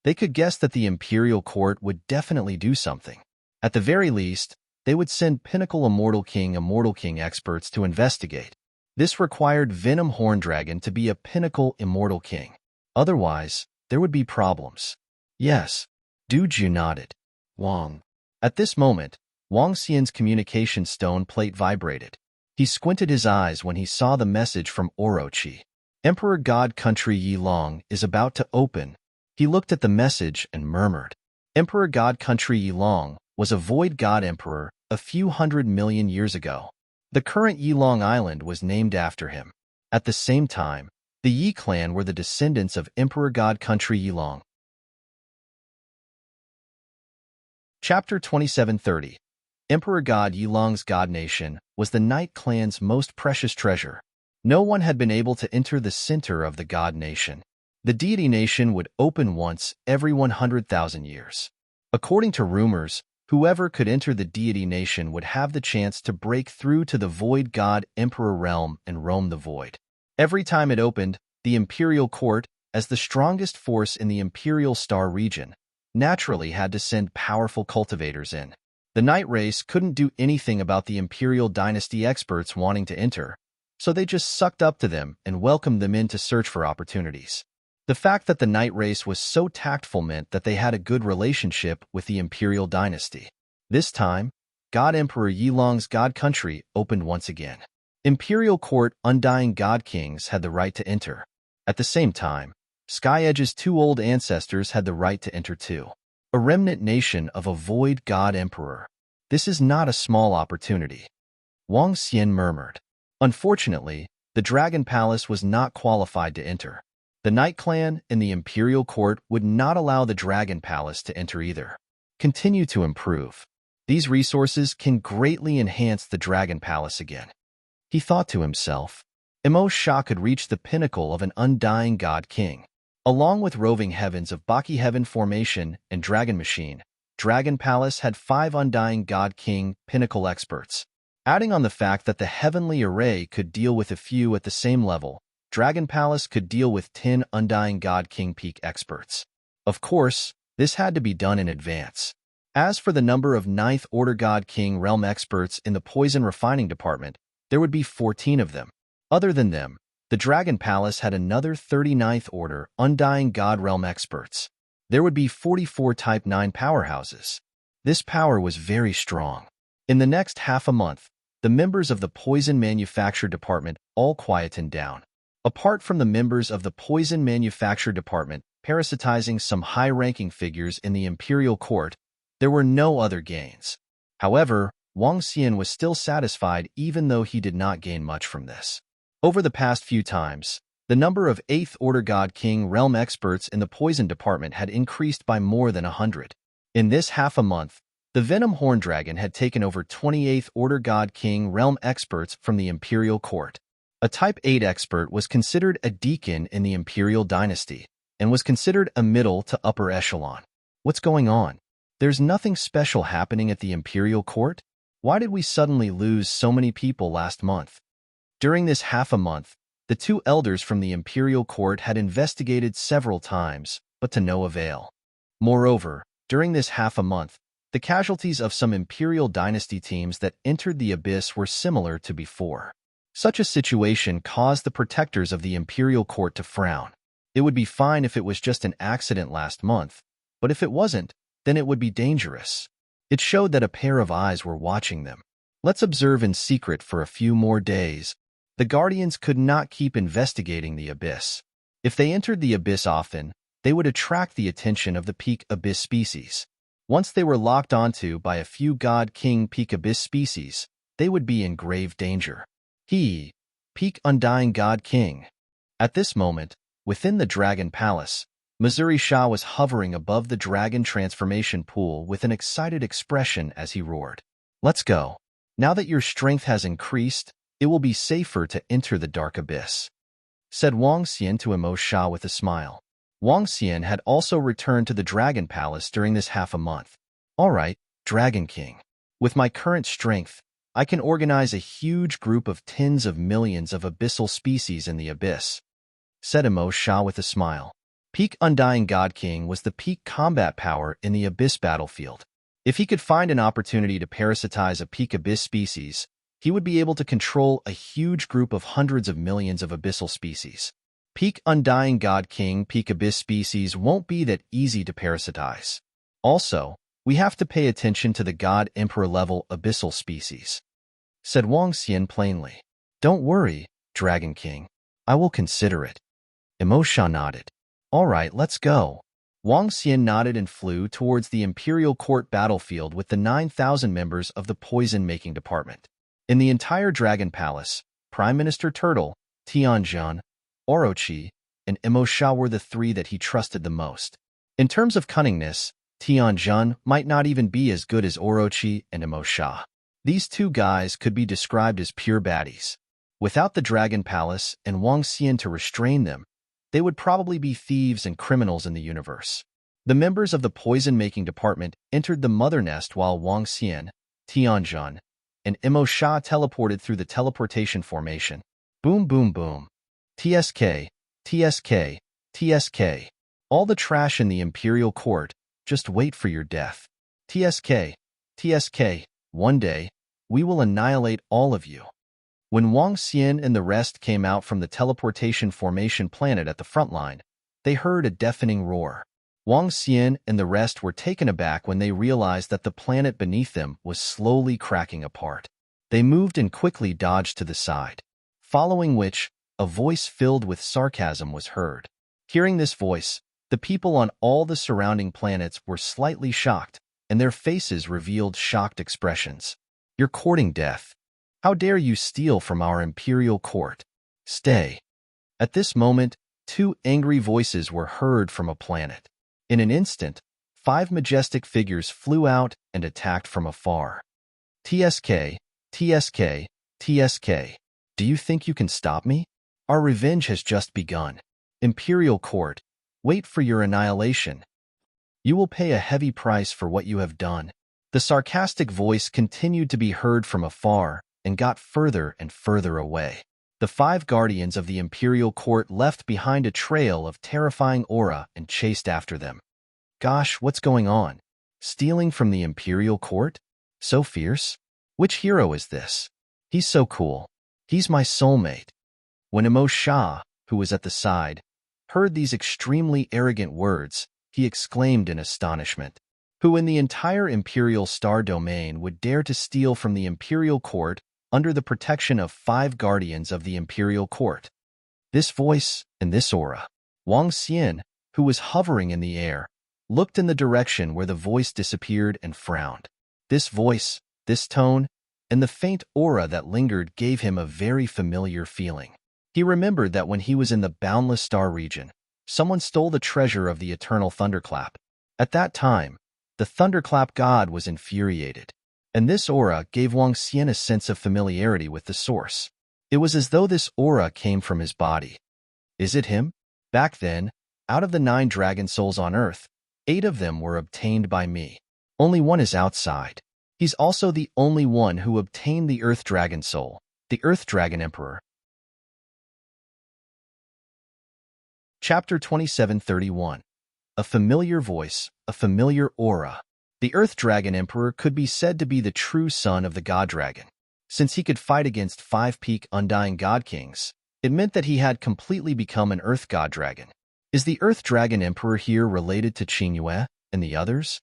Speaker 1: They could guess that the imperial court would definitely do something. At the very least, they would send pinnacle Immortal King experts to investigate. This required Venom Horndragon to be a pinnacle Immortal King. Otherwise, there would be problems. Yes, Duju nodded. Wang. At this moment, Wang Xian's communication stone plate vibrated. He squinted his eyes when he saw the message from Orochi. Emperor God Country Yilong is about to open. He looked at the message and murmured. Emperor God Country Yilong was a void god emperor a few 100 million years ago. The current Yilong Island was named after him. At the same time, the Yi clan were the descendants of Emperor God Country Yilong. Chapter 2730. Emperor God Yilong's God Nation was the Night Clan's most precious treasure. No one had been able to enter the center of the God Nation. The Deity Nation would open once every 100,000 years. According to rumors, whoever could enter the Deity Nation would have the chance to break through to the Void God Emperor realm and roam the void. Every time it opened, the Imperial Court, as the strongest force in the Imperial Star region, naturally had to send powerful cultivators in. The Night Race couldn't do anything about the Imperial Dynasty experts wanting to enter, so they just sucked up to them and welcomed them in to search for opportunities. The fact that the Night Race was so tactful meant that they had a good relationship with the Imperial Dynasty. This time, God Emperor Yilong's God Country opened once again. Imperial Court Undying God Kings had the right to enter. At the same time, Sky Edge's two old ancestors had the right to enter too. A remnant nation of a void god emperor. This is not a small opportunity. Wang Xian murmured. Unfortunately, the Dragon Palace was not qualified to enter. The Night Clan and the Imperial Court would not allow the Dragon Palace to enter either. Continue to improve. These resources can greatly enhance the Dragon Palace again. He thought to himself. Emo Sha could reach the pinnacle of an undying god king. Along with roving heavens of Baki Heaven Formation and Dragon Machine, Dragon Palace had 5 undying god king pinnacle experts. Adding on the fact that the Heavenly Array could deal with a few at the same level, Dragon Palace could deal with 10 undying god king peak experts. Of course, this had to be done in advance. As for the number of 9th Order God King realm experts in the Poison Refining Department, there would be 14 of them. Other than them, the Dragon Palace had another 39th Order Undying God Realm experts. There would be 44 Type 9 powerhouses. This power was very strong. In the next half a month, the members of the Poison Manufacture Department all quietened down. Apart from the members of the Poison Manufacture Department parasitizing some high-ranking figures in the Imperial Court, there were no other gains. However, Wang Xian was still satisfied even though he did not gain much from this. Over the past few times, the number of 8th Order God King realm experts in the Poison Department had increased by more than 100. In this half a month, the Venom Horndragon had taken over 28th Order God King realm experts from the Imperial Court. A Type 8 expert was considered a deacon in the Imperial Dynasty and was considered a middle to upper echelon. What's going on? There's nothing special happening at the Imperial Court? Why did we suddenly lose so many people last month? During this half a month, the 2 elders from the Imperial Court had investigated several times, but to no avail. Moreover, during this half a month, the casualties of some Imperial Dynasty teams that entered the Abyss were similar to before. Such a situation caused the protectors of the Imperial Court to frown. It would be fine if it was just an accident last month, but if it wasn't, then it would be dangerous. It showed that a pair of eyes were watching them. Let's observe in secret for a few more days. The Guardians could not keep investigating the Abyss. If they entered the Abyss often, they would attract the attention of the Peak Abyss species. Once they were locked onto by a few God King Peak Abyss species, they would be in grave danger. Peak Undying God King. At this moment, within the Dragon Palace, Missouri Sha was hovering above the dragon transformation pool with an excited expression as he roared. Let's go. Now that your strength has increased, it will be safer to enter the dark abyss, said Wang Xian to Emo Sha with a smile. Wang Xian had also returned to the Dragon Palace during this half a month. All right, Dragon King. With my current strength, I can organize a huge group of tens of millions of abyssal species in the abyss, said Emo Shah with a smile. Peak Undying God King was the peak combat power in the abyss battlefield. If he could find an opportunity to parasitize a peak abyss species, he would be able to control a huge group of hundreds of millions of abyssal species. Peak Undying God King peak abyss species won't be that easy to parasitize. Also, we have to pay attention to the God Emperor level abyssal species, said Wang Xian plainly. Don't worry, Dragon King. I will consider it. Emo Shah nodded. All right, let's go. Wang Xian nodded and flew towards the Imperial Court battlefield with the 9,000 members of the poison-making department. In the entire Dragon Palace, Prime Minister Turtle, Tianjin, Orochi, and Emo Shah were the three that he trusted the most. In terms of cunningness, Tianjin might not even be as good as Orochi and Emo Shah. These two guys could be described as pure baddies. Without the Dragon Palace and Wang Xian to restrain them, they would probably be thieves and criminals in the universe. The members of the poison-making department entered the mother nest while Wang Xian, Tianjin, and Emo Shah teleported through the teleportation formation. Boom, boom, boom. TSK, TSK, TSK. All the trash in the Imperial Court, just wait for your death. TSK, TSK, one day, we will annihilate all of you. When Wang Xian and the rest came out from the teleportation formation planet at the front line, they heard a deafening roar. Wang Xian and the rest were taken aback when they realized that the planet beneath them was slowly cracking apart. They moved and quickly dodged to the side, following which, a voice filled with sarcasm was heard. Hearing this voice, the people on all the surrounding planets were slightly shocked, and their faces revealed shocked expressions. You're courting death. How dare you steal from our Imperial Court? Stay. At this moment, two angry voices were heard from a planet. In an instant, 5 majestic figures flew out and attacked from afar. TSK, TSK, TSK. Do you think you can stop me? Our revenge has just begun. Imperial Court, wait for your annihilation. You will pay a heavy price for what you have done. The sarcastic voice continued to be heard from afar and got further and further away. The 5 guardians of the Imperial Court left behind a trail of terrifying aura and chased after them. Gosh, what's going on? Stealing from the Imperial Court? So fierce? Which hero is this? He's so cool. He's my soulmate. When Emo Shah, who was at the side, heard these extremely arrogant words, he exclaimed in astonishment. Who in the entire Imperial Star Domain would dare to steal from the Imperial Court under the protection of 5 guardians of the Imperial Court? This voice and this aura. Wang Xian, who was hovering in the air, looked in the direction where the voice disappeared and frowned. This voice, this tone, and the faint aura that lingered gave him a very familiar feeling. He remembered that when he was in the Boundless Star region, someone stole the treasure of the Eternal Thunderclap. At that time, the Thunderclap god was infuriated, and this aura gave Wang Xian a sense of familiarity with the source. It was as though this aura came from his body. Is it him? Back then, out of the 9 dragon souls on Earth, 8 of them were obtained by me. Only one is outside. He's also the only one who obtained the Earth Dragon Soul, the Earth Dragon Emperor. Chapter 2731. A familiar voice, a familiar aura. The Earth Dragon Emperor could be said to be the true son of the God Dragon. Since he could fight against 5 peak Undying God Kings, it meant that he had completely become an Earth God Dragon. Is the Earth Dragon Emperor here related to Qingyue and the others?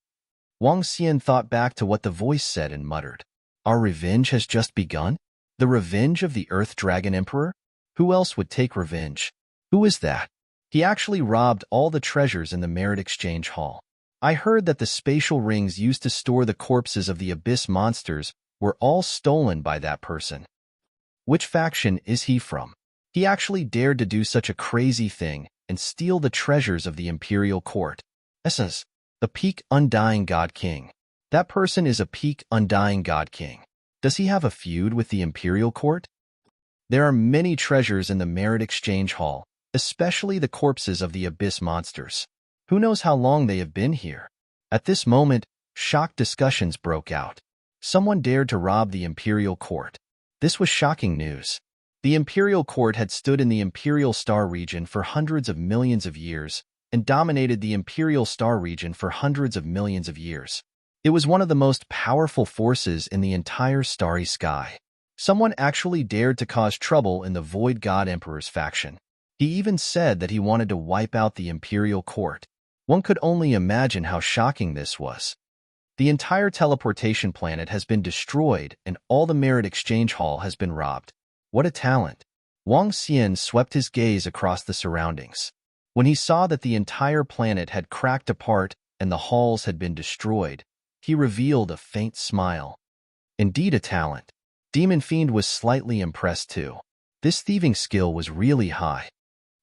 Speaker 1: Wang Xian thought back to what the voice said and muttered. Our revenge has just begun? The revenge of the Earth Dragon Emperor? Who else would take revenge? Who is that? He actually robbed all the treasures in the Merit Exchange Hall. I heard that the spatial rings used to store the corpses of the Abyss monsters were all stolen by that person. Which faction is he from? He actually dared to do such a crazy thing and steal the treasures of the Imperial Court. Essence, the peak Undying God King. That person is a peak Undying God King. Does he have a feud with the Imperial Court? There are many treasures in the Merit Exchange Hall, especially the corpses of the Abyss monsters. Who knows how long they have been here? At this moment, shocked discussions broke out. Someone dared to rob the imperial court. This was shocking news. The imperial court had stood in the imperial star region for hundreds of millions of years and dominated the imperial star region for hundreds of millions of years. It was one of the most powerful forces in the entire starry sky. Someone actually dared to cause trouble in the Void God Emperor's faction. He even said that he wanted to wipe out the imperial court. One could only imagine how shocking this was. The entire teleportation planet has been destroyed and all the merit exchange hall has been robbed. What a talent! Wang Xian swept his gaze across the surroundings. When he saw that the entire planet had cracked apart and the halls had been destroyed, he revealed a faint smile. Indeed a talent. Demon Fiend was slightly impressed too. This thieving skill was really high.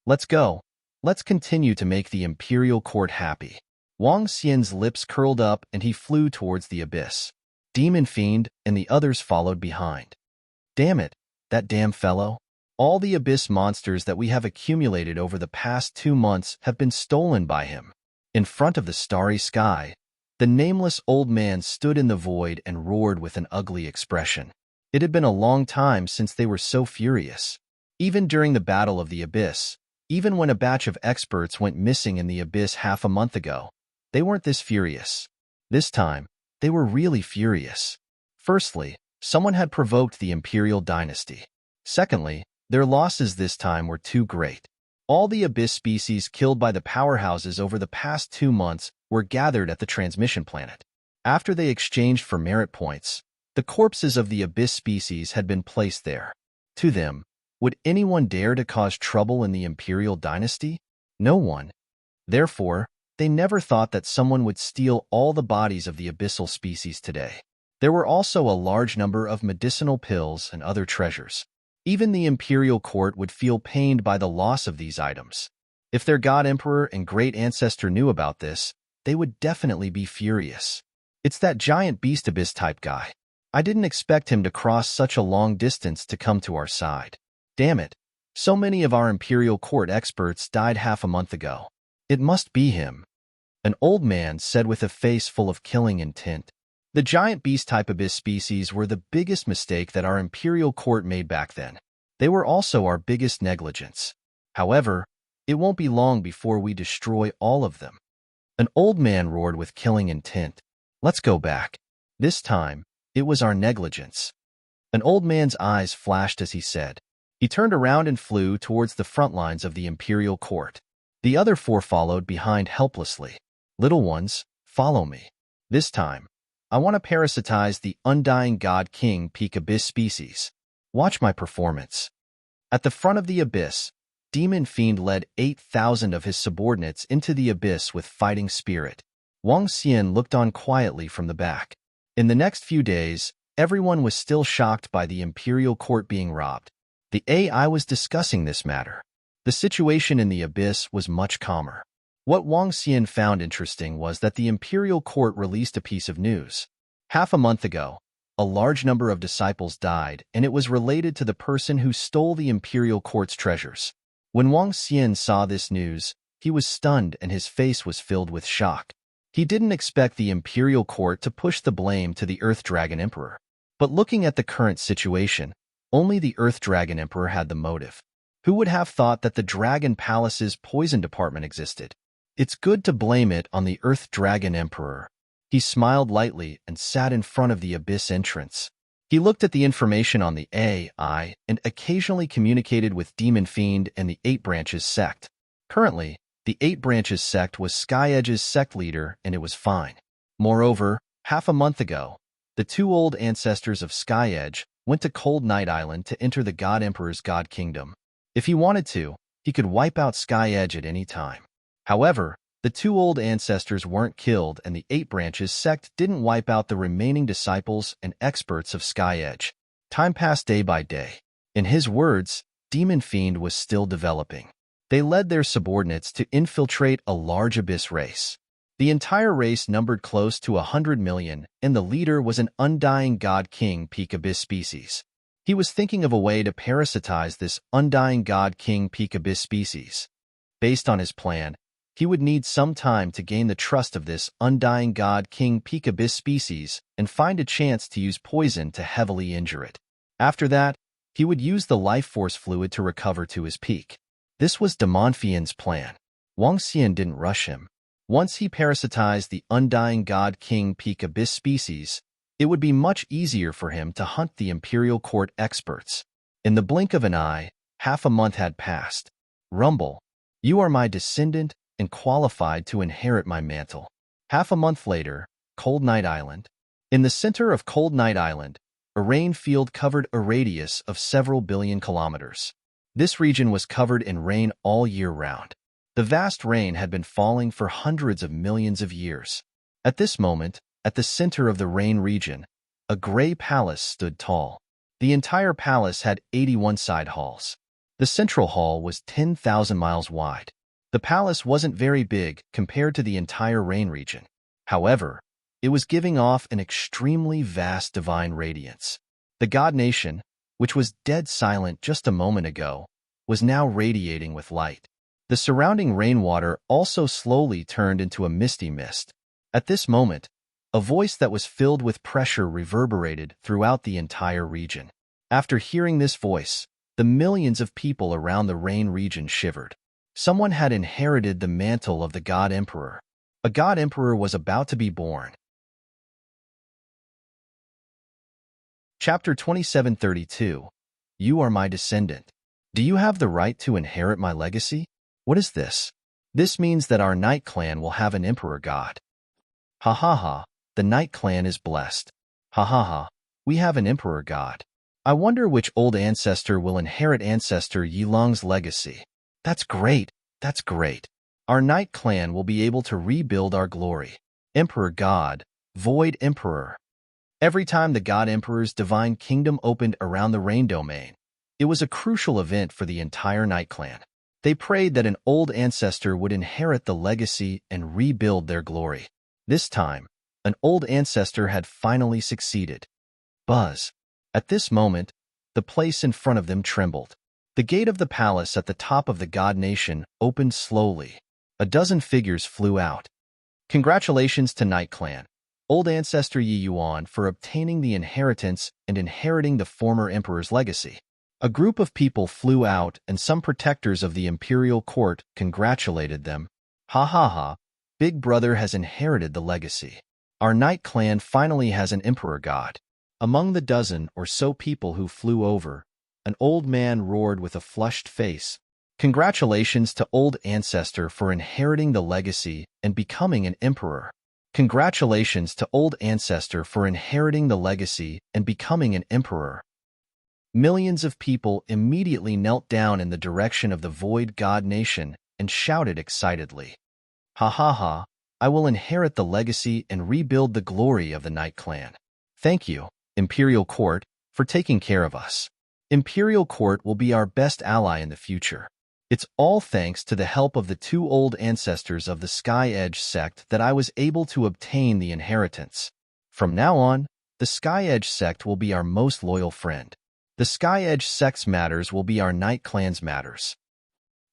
Speaker 1: Let's go. Let's continue to make the imperial court happy. Wang Xian's lips curled up and he flew towards the abyss. Demon Fiend and the others followed behind. Damn it, that damn fellow. All the abyss monsters that we have accumulated over the past 2 months have been stolen by him. In front of the starry sky, the nameless old man stood in the void and roared with an ugly expression. It had been a long time since they were so furious. Even during the Battle of the Abyss, even when a batch of experts went missing in the abyss half a month ago, they weren't this furious. This time, they were really furious. Firstly, someone had provoked the imperial dynasty. Secondly, their losses this time were too great. All the abyss species killed by the powerhouses over the past 2 months were gathered at the transmission planet. After they exchanged for merit points, the corpses of the abyss species had been placed there. To them, would anyone dare to cause trouble in the imperial dynasty? No one. Therefore, they never thought that someone would steal all the bodies of the abyssal species today. There were also a large number of medicinal pills and other treasures. Even the imperial court would feel pained by the loss of these items. If their god emperor and great ancestor knew about this, they would definitely be furious. It's that giant beast abyss type guy. I didn't expect him to cross such a long distance to come to our side. Damn it. So many of our imperial court experts died half a month ago. It must be him. An old man said with a face full of killing intent. The giant beast-type abyss species were the biggest mistake that our imperial court made back then. They were also our biggest negligence. However, it won't be long before we destroy all of them. An old man roared with killing intent. Let's go back. This time, it was our negligence. An old man's eyes flashed as he said. He turned around and flew towards the front lines of the imperial court. The other 4 followed behind helplessly. Little ones, follow me. This time, I want to parasitize the undying god king peak abyss species. Watch my performance. At the front of the abyss, Demon Fiend led 8,000 of his subordinates into the abyss with fighting spirit. Wang Xian looked on quietly from the back. In the next few days, everyone was still shocked by the imperial court being robbed. The AI was discussing this matter. The situation in the abyss was much calmer. What Wang Xian found interesting was that the imperial court released a piece of news. Half a month ago, a large number of disciples died, and it was related to the person who stole the imperial court's treasures. When Wang Xian saw this news, he was stunned and his face was filled with shock. He didn't expect the imperial court to push the blame to the Earth Dragon Emperor. But looking at the current situation, only the Earth Dragon Emperor had the motive. Who would have thought that the Dragon Palace's poison department existed? It's good to blame it on the Earth Dragon Emperor. He smiled lightly and sat in front of the abyss entrance. He looked at the information on the AI and occasionally communicated with Demon Fiend and the 8 Branches sect. Currently, the 8 Branches sect was Sky Edge's sect leader and it was fine. Moreover, half a month ago, the 2 old ancestors of Sky Edge went to Cold Night Island to enter the God Emperor's God Kingdom. If he wanted to, he could wipe out Sky Edge at any time. However, the 2 old ancestors weren't killed and the 8 Branches sect didn't wipe out the remaining disciples and experts of Sky Edge. Time passed day by day. In his words, Demon Fiend was still developing. They led their subordinates to infiltrate a large abyss race. The entire race numbered close to 100 million, and the leader was an undying god king peak abyss species. He was thinking of a way to parasitize this undying god king peak abyss species. Based on his plan, He would need some time to gain the trust of this undying god king peak abyss species and find a chance to use poison to heavily injure it. After that, he would use the life force fluid to recover to his peak. This was de Montfien's plan. Wang Xian didn't rush him. Once he parasitized the undying god king peak abyss species, it would be much easier for him to hunt the imperial court experts. In the blink of an eye, half a month had passed. Rumble, you are my descendant and qualified to inherit my mantle. Half a month later, Cold Night Island. In the center of Cold Night Island, a rain field covered a radius of several billion kilometers. This region was covered in rain all year round. The vast rain had been falling for hundreds of millions of years. At this moment, at the center of the rain region, a gray palace stood tall. The entire palace had 81 side halls. The central hall was 10,000 miles wide. The palace wasn't very big compared to the entire rain region. However, it was giving off an extremely vast divine radiance. The god nation, which was dead silent just a moment ago, was now radiating with light. The surrounding rainwater also slowly turned into a misty mist. At this moment, a voice that was filled with pressure reverberated throughout the entire region. After hearing this voice, the millions of people around the rain region shivered. Someone had inherited the mantle of the God Emperor. A God Emperor was about to be born. Chapter 2732. You are my descendant. Do you have the right to inherit my legacy? What is this? This means that our Night Clan will have an Emperor God. Ha ha ha, the Night Clan is blessed. Ha ha ha, we have an Emperor God. I wonder which old ancestor will inherit Ancestor Yilong's legacy. That's great, that's great. Our Night Clan will be able to rebuild our glory. Emperor God, Void Emperor. Every time the God Emperor's divine kingdom opened around the Rain Domain, it was a crucial event for the entire Night Clan. They prayed that an old ancestor would inherit the legacy and rebuild their glory. This time, an old ancestor had finally succeeded. Buzz. At this moment, the place in front of them trembled. The gate of the palace at the top of the God Nation opened slowly. A dozen figures flew out. Congratulations to Night Clan, old ancestor Yi Yuan, for obtaining the inheritance and inheriting the former emperor's legacy. A group of people flew out and some protectors of the imperial court congratulated them. Ha ha ha, Big Brother has inherited the legacy. Our Night Clan finally has an emperor god. Among the dozen or so people who flew over, an old man roared with a flushed face. Congratulations to old ancestor for inheriting the legacy and becoming an emperor. Congratulations to old ancestor for inheriting the legacy and becoming an emperor. Millions of people immediately knelt down in the direction of the Void God Nation and shouted excitedly. Ha ha ha, I will inherit the legacy and rebuild the glory of the Night Clan. Thank you, Imperial Court, for taking care of us. Imperial Court will be our best ally in the future. It's all thanks to the help of the two old ancestors of the Sky Edge sect that I was able to obtain the inheritance. From now on, the Sky Edge sect will be our most loyal friend. The Sky Edge sect's matters will be our Night Clan's matters.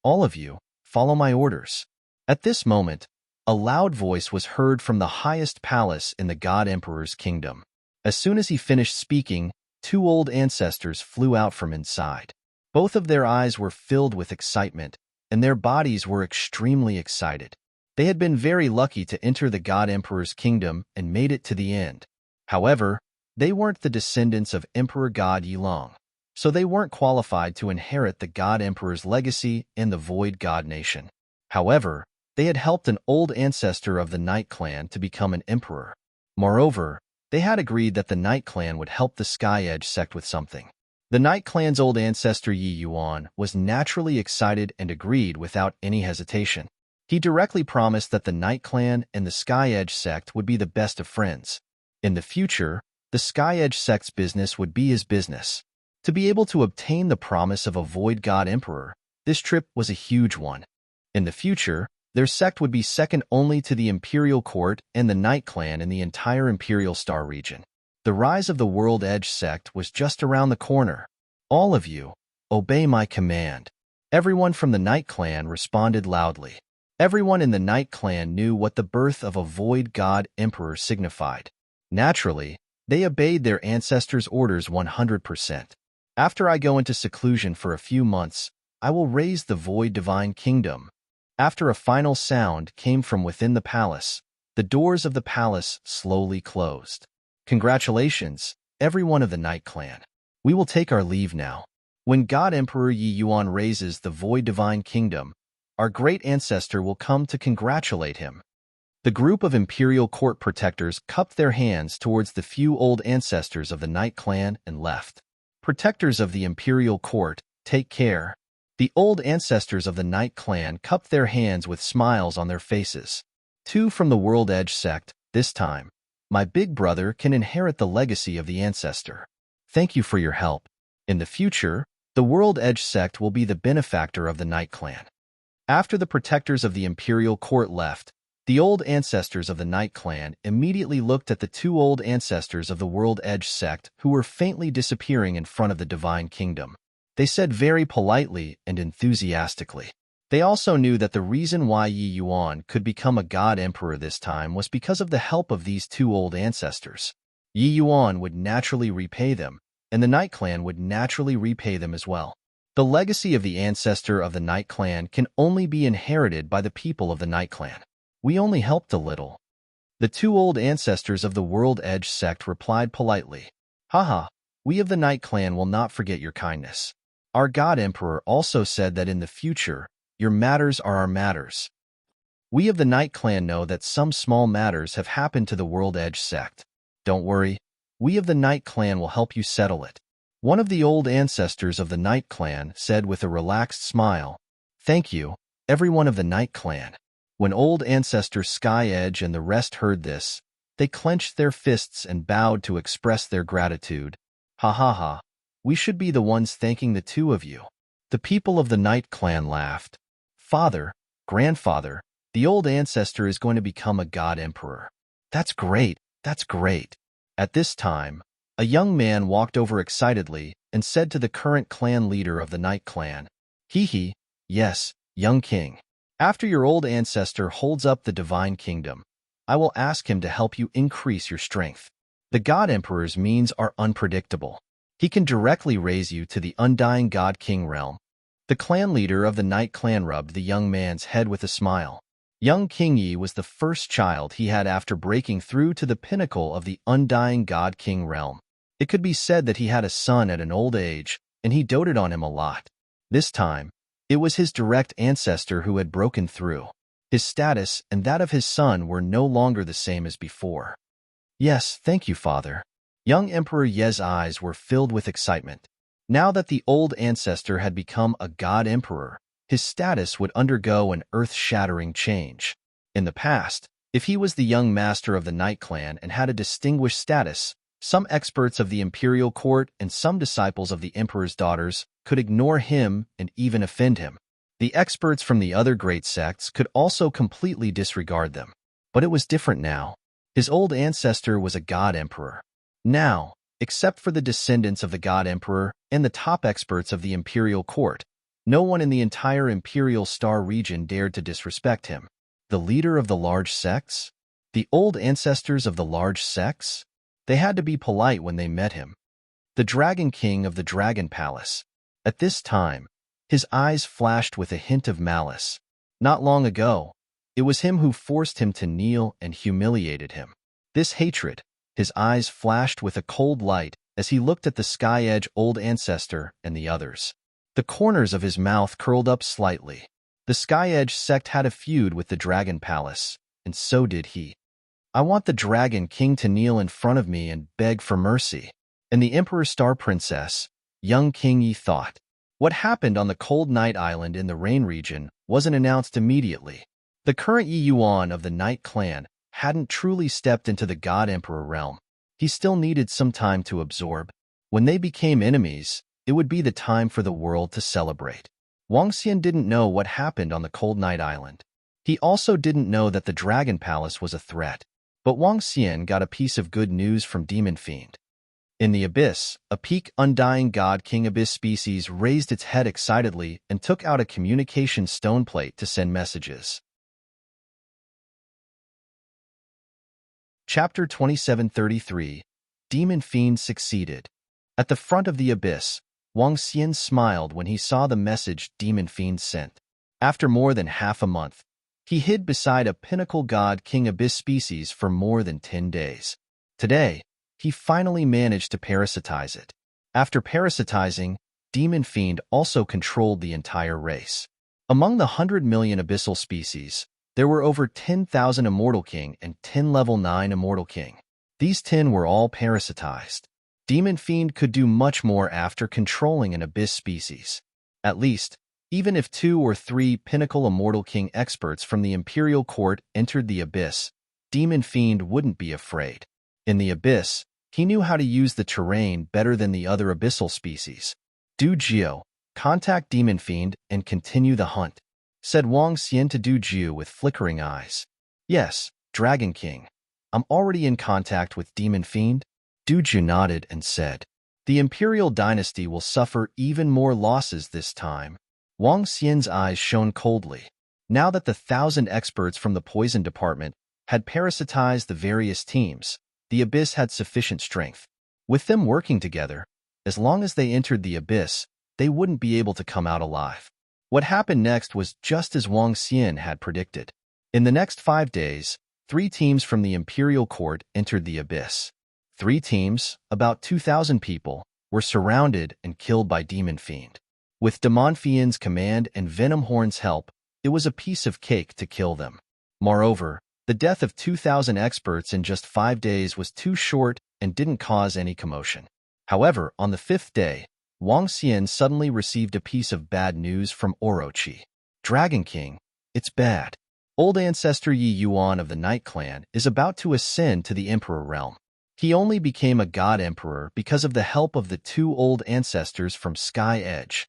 Speaker 1: All of you, follow my orders. At this moment, a loud voice was heard from the highest palace in the God Emperor's kingdom. As soon as he finished speaking, two old ancestors flew out from inside. Both of their eyes were filled with excitement, and their bodies were extremely excited. They had been very lucky to enter the God Emperor's kingdom and made it to the end. However, they weren't the descendants of Emperor God Yilong, so they weren't qualified to inherit the God Emperor's legacy in the Void God Nation. However, they had helped an old ancestor of the Night Clan to become an emperor. Moreover, they had agreed that the Night Clan would help the Sky Edge sect with something. The Night Clan's old ancestor Yi Yuan was naturally excited and agreed without any hesitation. He directly promised that the Night Clan and the Sky Edge sect would be the best of friends. In the future, the Sky Edge sect's business would be his business. To be able to obtain the promise of a Void God Emperor, this trip was a huge one. In the future, their sect would be second only to the Imperial Court and the Night Clan in the entire Imperial Star region. The rise of the World Edge sect was just around the corner. All of you, obey my command. Everyone from the Night Clan responded loudly. Everyone in the Night Clan knew what the birth of a void god emperor signified. Naturally, they obeyed their ancestors' orders 100%. After I go into seclusion for a few months, I will raise the void divine kingdom. After a final sound came from within the palace, the doors of the palace slowly closed. Congratulations, everyone of the Night Clan. We will take our leave now. When God Emperor Yi Yuan raises the void divine kingdom, our great ancestor will come to congratulate him. The group of imperial court protectors cupped their hands towards the few old ancestors of the Night Clan and left. Protectors of the imperial court, take care. The old ancestors of the Night Clan cupped their hands with smiles on their faces. Two from the World Edge sect, this time. My big brother can inherit the legacy of the ancestor. Thank you for your help. In the future, the World Edge sect will be the benefactor of the Night Clan. After the protectors of the imperial court left, the old ancestors of the Night Clan immediately looked at the two old ancestors of the World Edge sect who were faintly disappearing in front of the Divine Kingdom. They said very politely and enthusiastically. They also knew that the reason why Yi Yuan could become a god emperor this time was because of the help of these two old ancestors. Yi Yuan would naturally repay them, and the Night Clan would naturally repay them as well. The legacy of the ancestor of the Night Clan can only be inherited by the people of the Night Clan. We only helped a little. The two old ancestors of the World Edge sect replied politely. Haha, we of the Night Clan will not forget your kindness. Our God Emperor also said that in the future, your matters are our matters. We of the Night Clan know that some small matters have happened to the World Edge sect. Don't worry, we of the Night Clan will help you settle it. One of the old ancestors of the Night Clan said with a relaxed smile. Thank you, everyone of the Night Clan. When old ancestor Sky Edge and the rest heard this, they clenched their fists and bowed to express their gratitude. Ha ha ha, we should be the ones thanking the two of you. The people of the Night Clan laughed. Father, grandfather, the old ancestor is going to become a god emperor. That's great, that's great. At this time, a young man walked over excitedly and said to the current clan leader of the Night Clan, Hee, yes, young king. After your old ancestor holds up the divine kingdom, I will ask him to help you increase your strength. The God Emperor's means are unpredictable. He can directly raise you to the undying God King realm. The clan leader of the Night Clan rubbed the young man's head with a smile. Young King Yi was the first child he had after breaking through to the pinnacle of the undying God King realm. It could be said that he had a son at an old age, and he doted on him a lot. This time, it was his direct ancestor who had broken through. His status and that of his son were no longer the same as before. Yes, thank you, father. Young Emperor Ye's eyes were filled with excitement. Now that the old ancestor had become a god emperor, his status would undergo an earth-shattering change. In the past, if he was the young master of the Night Clan and had a distinguished status, some experts of the imperial court and some disciples of the emperor's daughters could ignore him and even offend him. The experts from the other great sects could also completely disregard them. But it was different now. His old ancestor was a god emperor. Now, except for the descendants of the god emperor and the top experts of the imperial court, no one in the entire imperial star region dared to disrespect him. The leader of the large sects? The old ancestors of the large sects? They had to be polite when they met him. The Dragon King of the Dragon Palace. At this time, his eyes flashed with a hint of malice. Not long ago, it was him who forced him to kneel and humiliated him. This hatred, his eyes flashed with a cold light as he looked at the Sky Edge old ancestor and the others. The corners of his mouth curled up slightly. The Sky Edge sect had a feud with the Dragon Palace, and so did he. I want the Dragon King to kneel in front of me and beg for mercy. And the Emperor Star Princess, young King Yi thought. What happened on the Cold Night Island in the Rain region wasn't announced immediately. The current Yi Yuan of the Night Clan hadn't truly stepped into the God Emperor realm. He still needed some time to absorb. When they became enemies, it would be the time for the world to celebrate. Wang Xian didn't know what happened on the Cold Night Island. He also didn't know that the Dragon Palace was a threat. But Wang Xian got a piece of good news from Demon Fiend. In the abyss, a peak undying god king abyss species raised its head excitedly and took out a communication stone plate to send messages. Chapter 2733, Demon Fiend Succeeded. At the front of the abyss, Wang Xian smiled when he saw the message Demon Fiend sent. After more than half a month, he hid beside a pinnacle god king abyss species for more than 10 days. Today, he finally managed to parasitize it. After parasitizing, Demon Fiend also controlled the entire race. Among the 100 million abyssal species, there were over 10,000 Immortal King and 10 Level 9 Immortal King. These 10 were all parasitized. Demon Fiend could do much more after controlling an abyss species. At least, even if 2 or 3 pinnacle Immortal King experts from the Imperial Court entered the abyss, Demon Fiend wouldn't be afraid. In the abyss, he knew how to use the terrain better than the other abyssal species. Du Jiu, contact Demon Fiend and continue the hunt, said Wang Xian to Du Jiu with flickering eyes. Yes, Dragon King. I'm already in contact with Demon Fiend. Du Jiu nodded and said, the Imperial Dynasty will suffer even more losses this time. Wang Xian's eyes shone coldly. Now that the 1,000 experts from the poison department had parasitized the various teams, the abyss had sufficient strength. With them working together, as long as they entered the abyss, they wouldn't be able to come out alive. What happened next was just as Wang Xian had predicted. In the next 5 days, 3 teams from the Imperial Court entered the abyss. 3 teams, about 2,000 people, were surrounded and killed by Demon Fiend. With Damonfian's command and Venomhorn's help, it was a piece of cake to kill them. Moreover, the death of 2,000 experts in just 5 days was too short and didn't cause any commotion. However, on the 5th day, Wang Xian suddenly received a piece of bad news from Orochi. Dragon King, it's bad. Old ancestor Yi Yuan of the Night Clan is about to ascend to the Emperor realm. He only became a god emperor because of the help of the 2 old ancestors from Sky Edge.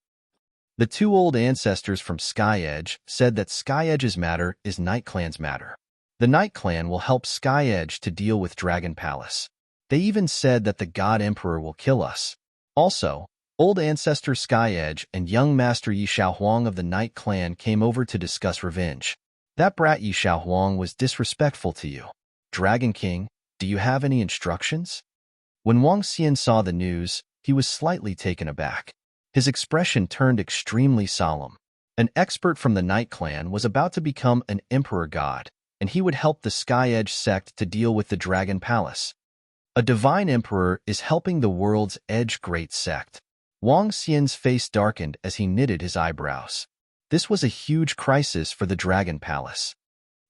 Speaker 1: The 2 old ancestors from Sky Edge said that Sky Edge's matter is Night Clan's matter. The Night Clan will help Sky Edge to deal with Dragon Palace. They even said that the God Emperor will kill us. Also, old ancestor Sky Edge and young master Yi Xiaohuang of the Night Clan came over to discuss revenge. That brat Yi Xiaohuang was disrespectful to you. Dragon King, do you have any instructions? When Wang Xian saw the news, he was slightly taken aback. His expression turned extremely solemn. An expert from the Night Clan was about to become an Emperor God, and he would help the Sky Edge sect to deal with the Dragon Palace. A divine emperor is helping the world's Edge Great sect. Wang Xian's face darkened as he knitted his eyebrows. This was a huge crisis for the Dragon Palace.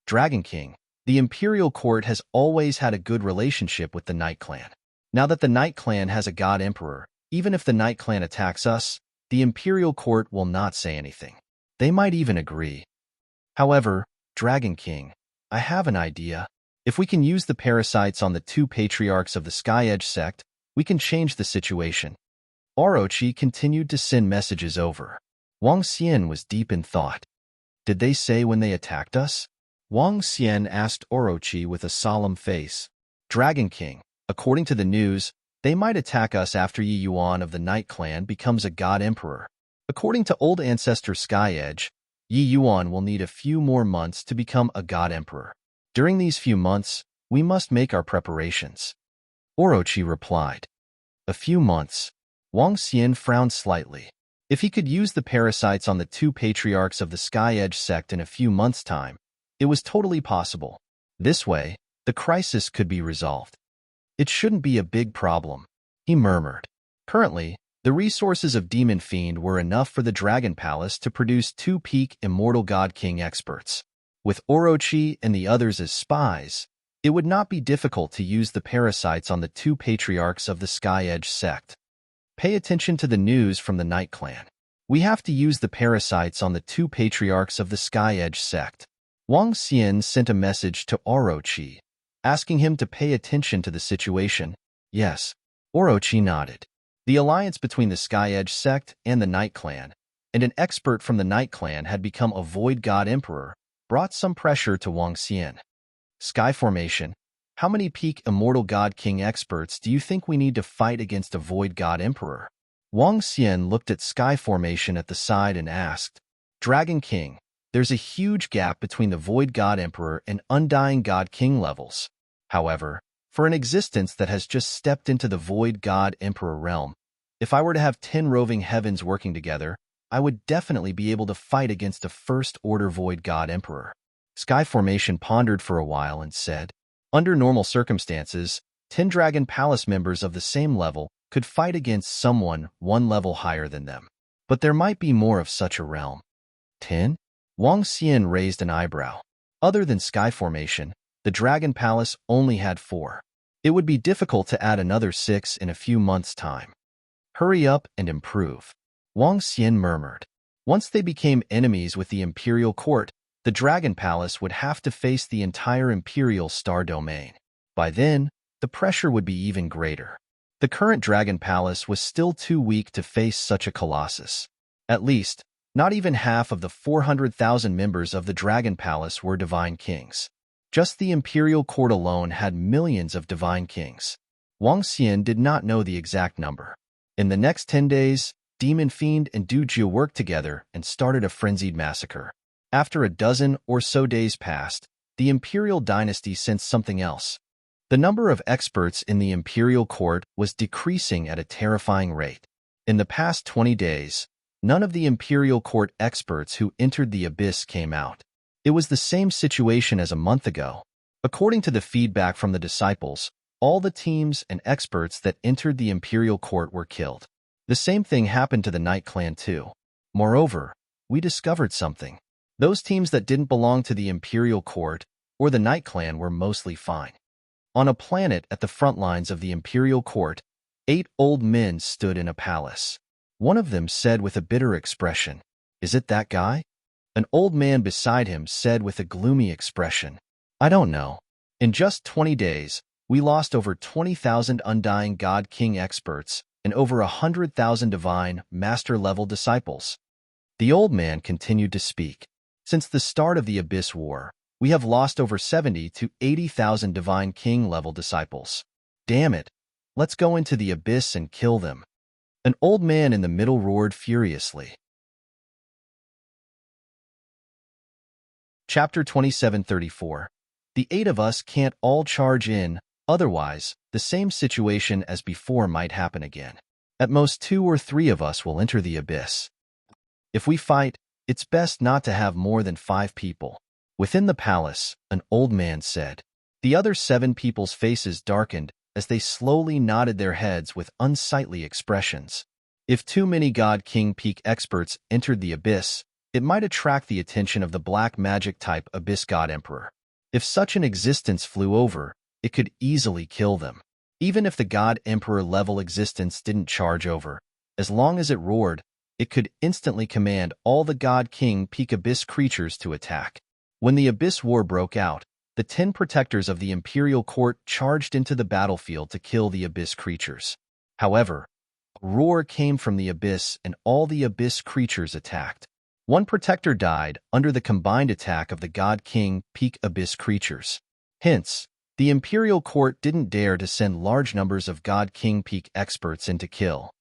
Speaker 1: Dragon King, the Imperial Court has always had a good relationship with the Night Clan. Now that the Night Clan has a god emperor, even if the Night Clan attacks us, the Imperial Court will not say anything. They might even agree. However, Dragon King, I have an idea. If we can use the parasites on the 2 patriarchs of the Sky Edge sect, we can change the situation. Orochi continued to send messages over. Wang Xian was deep in thought. Did they say when they attacked us? Wang Xian asked Orochi with a solemn face. Dragon King, according to the news, they might attack us after Yi Yuan of the Night Clan becomes a god emperor. According to old ancestor Sky Edge, Yi Yuan will need a few more months to become a god emperor. During these few months, we must make our preparations. Orochi replied. A few months. Wang Xian frowned slightly. If he could use the parasites on the 2 patriarchs of the Sky Edge sect in a few months' time, it was totally possible. This way, the crisis could be resolved. It shouldn't be a big problem, he murmured. Currently, the resources of Demon Fiend were enough for the Dragon Palace to produce 2 peak Immortal God King experts. With Orochi and the others as spies, it would not be difficult to use the parasites on the 2 patriarchs of the Sky Edge sect. Pay attention to the news from the Night Clan. We have to use the parasites on the 2 patriarchs of the Sky Edge sect. Wang Xian sent a message to Orochi, asking him to pay attention to the situation. Yes, Orochi nodded. The alliance between the Sky Edge sect and the Night Clan, and an expert from the Night Clan had become a Void God Emperor, brought some pressure to Wang Xian. Sky Formation, how many peak Immortal God King experts do you think we need to fight against a Void God Emperor? Wang Xian looked at Sky Formation at the side and asked, Dragon King, there's a huge gap between the Void God Emperor and Undying God King levels. However, for an existence that has just stepped into the Void God Emperor realm, if I were to have 10 roving heavens working together, I would definitely be able to fight against a First-Order Void God Emperor. Sky Formation pondered for a while and said, under normal circumstances, 10 Dragon Palace members of the same level could fight against someone one level higher than them. But there might be more of such a realm. 10? Wang Xian raised an eyebrow. Other than Sky Formation, the Dragon Palace only had 4. It would be difficult to add another 6 in a few months' time. Hurry up and improve, Wang Xian murmured. Once they became enemies with the Imperial Court, the Dragon Palace would have to face the entire Imperial Star Domain. By then, the pressure would be even greater. The current Dragon Palace was still too weak to face such a colossus. At least, not even half of the 400,000 members of the Dragon Palace were Divine Kings. Just the Imperial Court alone had millions of Divine Kings. Wang Xian did not know the exact number. In the next 10 days, Demon Fiend and Du Jiu worked together and started a frenzied massacre. After a dozen or so days passed, the Imperial Dynasty sensed something else. The number of experts in the Imperial Court was decreasing at a terrifying rate. In the past 20 days, none of the Imperial Court experts who entered the Abyss came out. It was the same situation as a month ago. According to the feedback from the disciples, all the teams and experts that entered the Imperial Court were killed. The same thing happened to the Night Clan too. Moreover, we discovered something. Those teams that didn't belong to the Imperial Court or the Night Clan were mostly fine. On a planet at the front lines of the Imperial Court, 8 old men stood in a palace. One of them said with a bitter expression, "Is it that guy?" An old man beside him said with a gloomy expression, "I don't know. In just 20 days, we lost over 20,000 Undying God King experts and over 100,000 Divine Master-level disciples." The old man continued to speak. "Since the start of the Abyss War, we have lost over 70 to 80,000 Divine King-level disciples. Damn it, let's go into the Abyss and kill them." An old man in the middle roared furiously. Chapter 2734. The 8 of us can't all charge in, otherwise, the same situation as before might happen again. At most 2 or 3 of us will enter the Abyss. If we fight, it's best not to have more than 5 people. Within the palace, an old man said. The other 7 people's faces darkened as they slowly nodded their heads with unsightly expressions. If too many God King Peak experts entered the Abyss, it might attract the attention of the black magic type Abyss God Emperor. If such an existence flew over, it could easily kill them. Even if the God Emperor level existence didn't charge over, as long as it roared, it could instantly command all the God King Peak Abyss creatures to attack. When the Abyss War broke out, the 10 protectors of the Imperial Court charged into the battlefield to kill the Abyss creatures. However, a roar came from the Abyss and all the Abyss creatures attacked. One protector died under the combined attack of the God King Peak Abyss creatures. Hence, the Imperial Court didn't dare to send large numbers of God King Peak experts in to kill.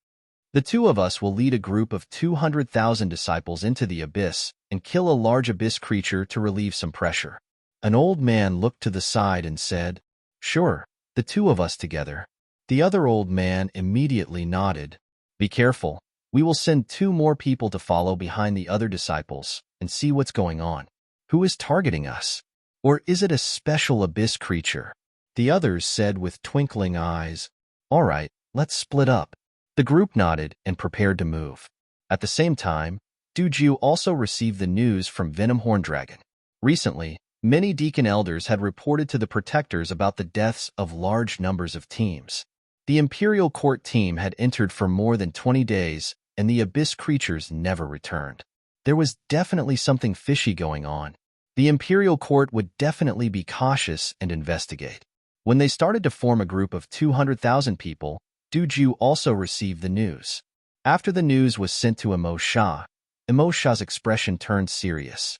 Speaker 1: The 2 of us will lead a group of 200,000 disciples into the Abyss and kill a large Abyss creature to relieve some pressure. An old man looked to the side and said, "Sure, the 2 of us together." The other old man immediately nodded. "Be careful. We will send 2 more people to follow behind the other disciples and see what's going on. Who is targeting us? Or is it a special Abyss creature?" The others said with twinkling eyes, "All right, let's split up." The group nodded and prepared to move. At the same time, Du Jiu also received the news from Venom Horn Dragon. Recently, many Deacon Elders had reported to the Protectors about the deaths of large numbers of teams. The Imperial Court team had entered for more than 20 days, and the Abyss creatures never returned. There was definitely something fishy going on. The Imperial Court would definitely be cautious and investigate. When they started to form a group of 200,000 people, Du Jiu also received the news. After the news was sent to Emo Shah, Emo Shah's expression turned serious.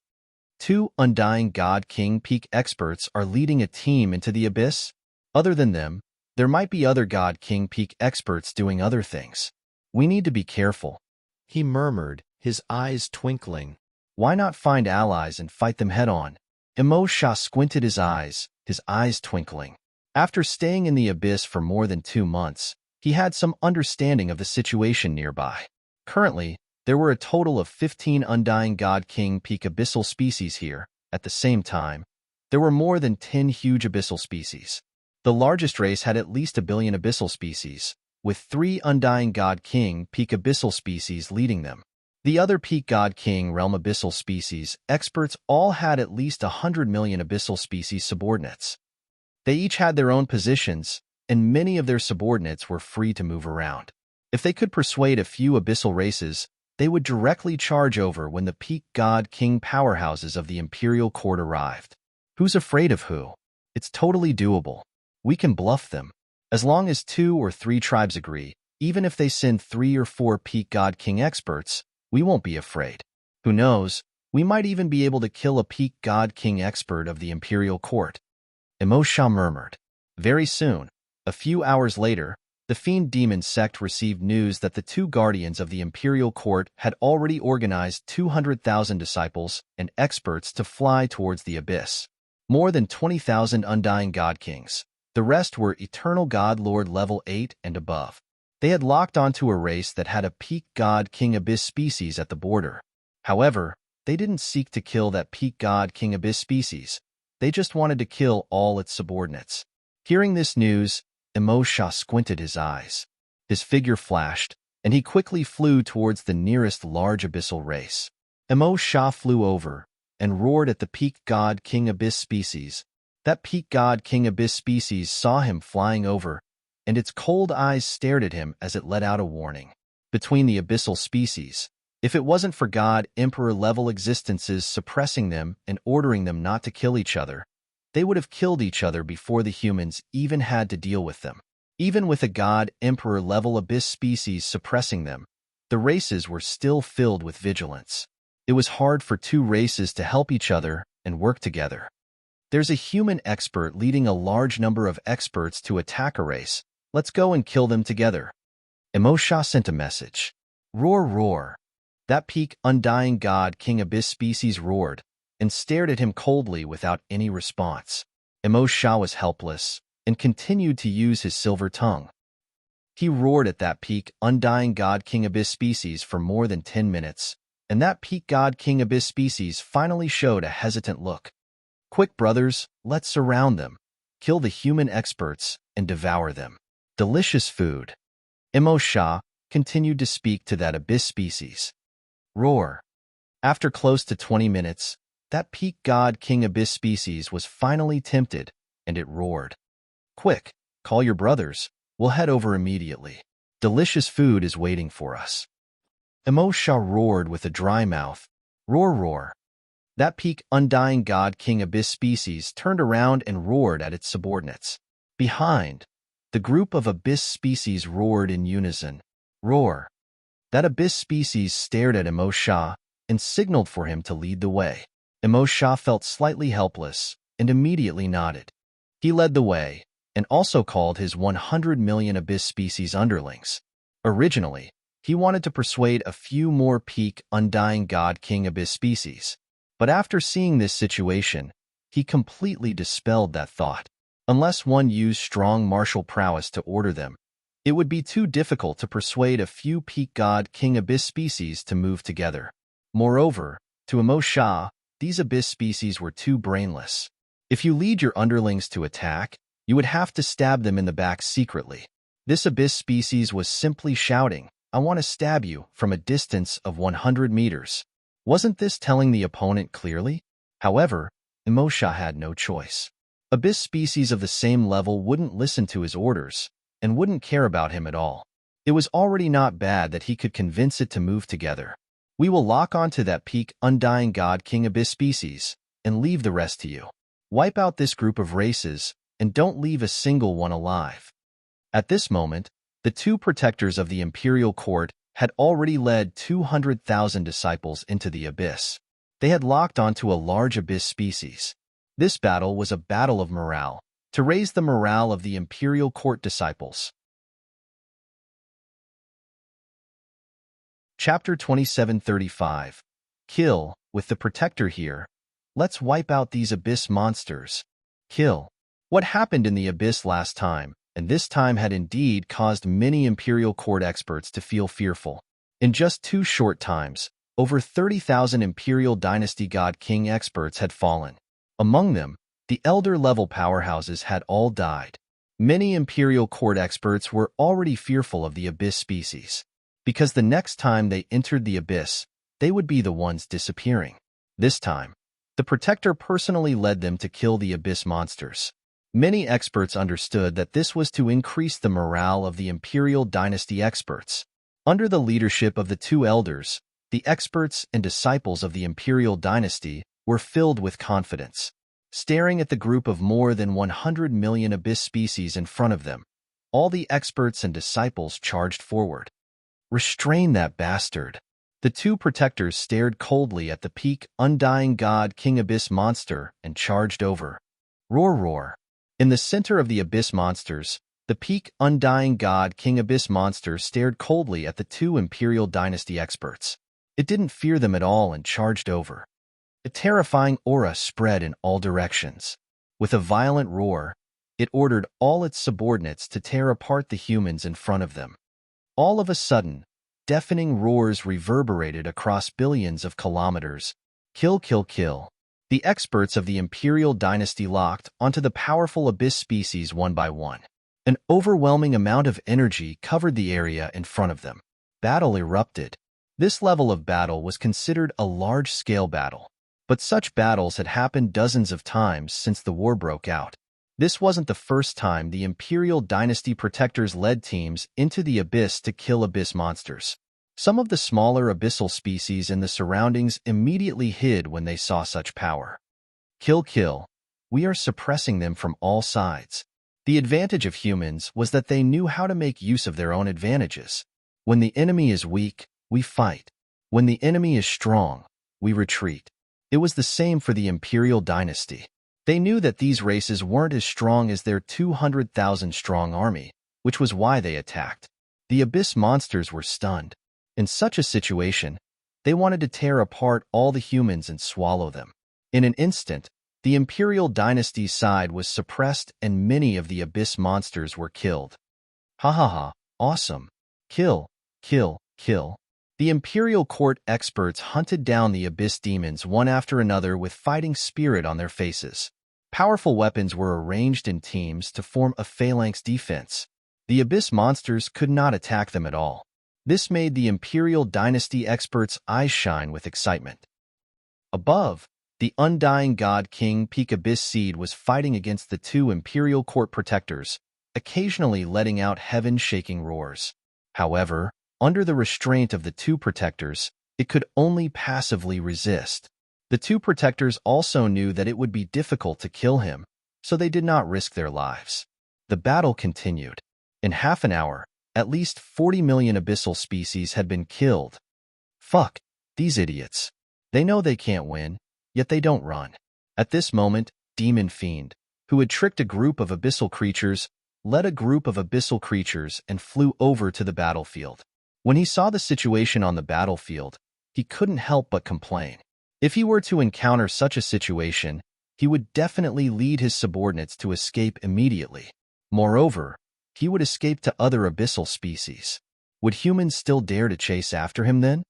Speaker 1: 2 Undying God King Peak experts are leading a team into the Abyss? Other than them, there might be other God King Peak experts doing other things. We need to be careful, he murmured, his eyes twinkling. Why not find allies and fight them head-on? Emo Shah squinted his eyes twinkling. After staying in the abyss for more than 2 months, he had some understanding of the situation nearby. Currently, there were a total of 15 Undying God King peak abyssal species here. At the same time, there were more than 10 huge abyssal species. The largest race had at least 1 billion abyssal species, with 3 Undying God King peak abyssal species leading them. The other peak God King realm abyssal species experts all had at least 100 million abyssal species subordinates. They each had their own positions, and many of their subordinates were free to move around. If they could persuade a few abyssal races, they would directly charge over when the peak God King powerhouses of the Imperial Court arrived. Who's afraid of who? It's totally doable. We can bluff them. As long as 2 or 3 tribes agree, even if they send 3 or 4 peak God King experts, we won't be afraid. Who knows, we might even be able to kill a peak God King expert of the Imperial Court. Emosha murmured. Very soon, a few hours later, the Fiend Demon sect received news that the 2 guardians of the Imperial Court had already organized 200,000 disciples and experts to fly towards the abyss. More than 20,000 Undying God Kings. The rest were Eternal God Lord level 8 and above. They had locked onto a race that had a peak God King Abyss species at the border. However, they didn't seek to kill that peak God King Abyss species. They just wanted to kill all its subordinates. Hearing this news, Emosha squinted his eyes. His figure flashed, and he quickly flew towards the nearest large abyssal race. Emosha flew over and roared at the peak God King Abyss species. That peak God King Abyss species saw him flying over, and its cold eyes stared at him as it let out a warning. Between the abyssal species, if it wasn't for God Emperor-level existences suppressing them and ordering them not to kill each other, they would have killed each other before the humans even had to deal with them. Even with a God Emperor-level abyss species suppressing them, the races were still filled with vigilance. It was hard for 2 races to help each other and work together. There's a human expert leading a large number of experts to attack a race. Let's go and kill them together. Emosha sent a message. Roar, roar. That peak Undying God King Abyss species roared and stared at him coldly without any response. Emosha was helpless and continued to use his silver tongue. He roared at that peak Undying God King Abyss species for more than 10 minutes, and that peak God King Abyss species finally showed a hesitant look. Quick, brothers, let's surround them, kill the human experts, and devour them. Delicious food. Emosha continued to speak to that abyss species. Roar. After close to 20 minutes, that peak God King Abyss species was finally tempted, and it roared. Quick, call your brothers. We'll head over immediately. Delicious food is waiting for us. Emosha roared with a dry mouth. Roar, roar. That peak Undying God King Abyss species turned around and roared at its subordinates. Behind, the group of abyss species roared in unison. Roar. That abyss species stared at Emosha and signaled for him to lead the way. Emosha felt slightly helpless and immediately nodded. He led the way and also called his 100 million abyss species underlings. Originally, he wanted to persuade a few more peak Undying God King Abyss species. But after seeing this situation, he completely dispelled that thought. Unless one used strong martial prowess to order them, it would be too difficult to persuade a few peak God King Abyss species to move together. Moreover, to Emosha, these abyss species were too brainless. If you lead your underlings to attack, you would have to stab them in the back secretly. This abyss species was simply shouting, "I want to stab you," from a distance of 100 meters. Wasn't this telling the opponent clearly? However, Emosha had no choice. Abyss species of the same level wouldn't listen to his orders and wouldn't care about him at all. It was already not bad that he could convince it to move together. We will lock onto that peak Undying God King Abyss species and leave the rest to you. Wipe out this group of races and don't leave a single one alive. At this moment, the 2 protectors of the Imperial Court had already led 200,000 disciples into the abyss. They had locked onto a large abyss species. This battle was a battle of morale, to raise the morale of the Imperial Court disciples. Chapter 2735. Kill, with the protector here. Let's wipe out these abyss monsters. Kill. What happened in the abyss last time, and this time had indeed caused many Imperial Court experts to feel fearful. In just 2 short times, over 30,000 Imperial Dynasty God King experts had fallen. Among them, the elder-level powerhouses had all died. Many Imperial Court experts were already fearful of the Abyss species, because the next time they entered the Abyss, they would be the ones disappearing. This time, the Protector personally led them to kill the Abyss monsters. Many experts understood that this was to increase the morale of the Imperial Dynasty experts. Under the leadership of the 2 elders, the experts and disciples of the Imperial Dynasty were filled with confidence. Staring at the group of more than 100 million Abyss species in front of them, all the experts and disciples charged forward. Restrain that bastard. The 2 protectors stared coldly at the peak Undying God King Abyss monster and charged over. Roar, roar. In the center of the Abyss monsters, the peak Undying God King Abyss monster stared coldly at the 2 Imperial Dynasty experts. It didn't fear them at all and charged over. A terrifying aura spread in all directions. With a violent roar, it ordered all its subordinates to tear apart the humans in front of them. All of a sudden, deafening roars reverberated across billions of kilometers. Kill, kill, kill. The experts of the Imperial Dynasty locked onto the powerful Abyss species one by one. An overwhelming amount of energy covered the area in front of them. Battle erupted. This level of battle was considered a large-scale battle. But such battles had happened dozens of times since the war broke out. This wasn't the first time the Imperial Dynasty protectors led teams into the Abyss to kill Abyss monsters. Some of the smaller abyssal species in the surroundings immediately hid when they saw such power. Kill, kill. We are suppressing them from all sides. The advantage of humans was that they knew how to make use of their own advantages. When the enemy is weak, we fight. When the enemy is strong, we retreat. It was the same for the Imperial Dynasty. They knew that these races weren't as strong as their 200,000-strong army, which was why they attacked. The Abyss monsters were stunned. In such a situation, they wanted to tear apart all the humans and swallow them. In an instant, the Imperial Dynasty's side was suppressed and many of the Abyss monsters were killed. Ha ha ha, awesome. Kill, kill, kill. The Imperial Court experts hunted down the Abyss demons one after another with fighting spirit on their faces. Powerful weapons were arranged in teams to form a phalanx defense. The Abyss monsters could not attack them at all. This made the Imperial Dynasty experts' eyes shine with excitement. Above, the Undying God King Peak Abyss Seed was fighting against the 2 Imperial Court protectors, occasionally letting out heaven-shaking roars. However, under the restraint of the 2 protectors, it could only passively resist. The 2 protectors also knew that it would be difficult to kill him, so they did not risk their lives. The battle continued. In half an hour, at least 40 million abyssal species had been killed. Fuck, these idiots. They know they can't win, yet they don't run. At this moment, Demon Fiend, who had tricked a group of abyssal creatures, led a group of abyssal creatures and flew over to the battlefield. When he saw the situation on the battlefield, he couldn't help but complain. If he were to encounter such a situation, he would definitely lead his subordinates to escape immediately. Moreover, he would escape to other abyssal species. Would humans still dare to chase after him then?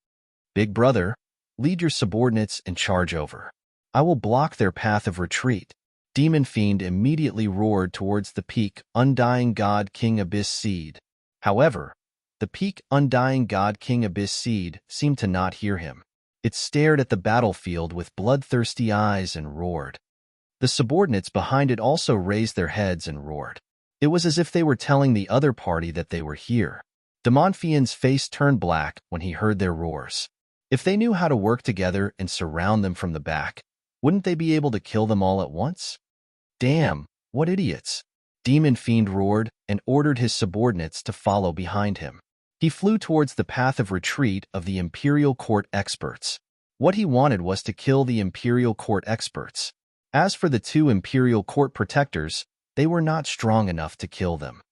Speaker 1: Big brother, lead your subordinates and charge over. I will block their path of retreat. Demon Fiend immediately roared towards the peak Undying God King Abyss Seed. However, the peak Undying God King Abyss Seed seemed to not hear him. It stared at the battlefield with bloodthirsty eyes and roared. The subordinates behind it also raised their heads and roared. It was as if they were telling the other party that they were here. Demonfian's face turned black when he heard their roars. If they knew how to work together and surround them from the back, wouldn't they be able to kill them all at once? Damn, what idiots! Demon Fiend roared and ordered his subordinates to follow behind him. He flew towards the path of retreat of the Imperial Court experts. What he wanted was to kill the Imperial Court experts. As for the 2 Imperial Court protectors, they were not strong enough to kill them.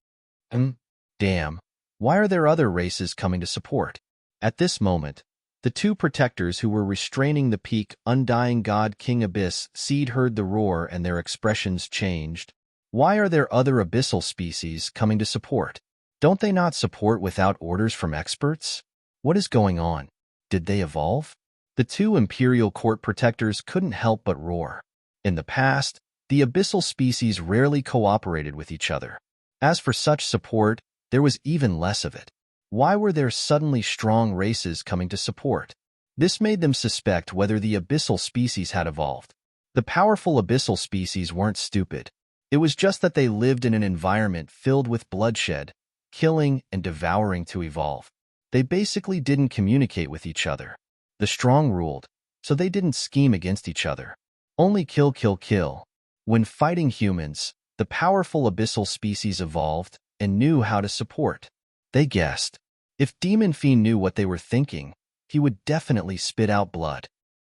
Speaker 1: Damn, why are there other races coming to support? At this moment, the 2 protectors who were restraining the peak Undying God King Abyss Seed heard the roar and their expressions changed. Why are there other abyssal species coming to support? Don't they not support without orders from experts? What is going on? Did they evolve? The two Imperial Court protectors couldn't help but roar. In the past, the abyssal species rarely cooperated with each other. As for such support, there was even less of it. Why were there suddenly strong races coming to support? This made them suspect whether the abyssal species had evolved. The powerful abyssal species weren't stupid. It was just that they lived in an environment filled with bloodshed, killing and devouring to evolve. They basically didn't communicate with each other. The strong ruled, so they didn't scheme against each other. Only kill, kill, kill. When fighting humans, the powerful abyssal species evolved and knew how to support. They guessed. If Demon Fiend knew what they were thinking, he would definitely spit out blood.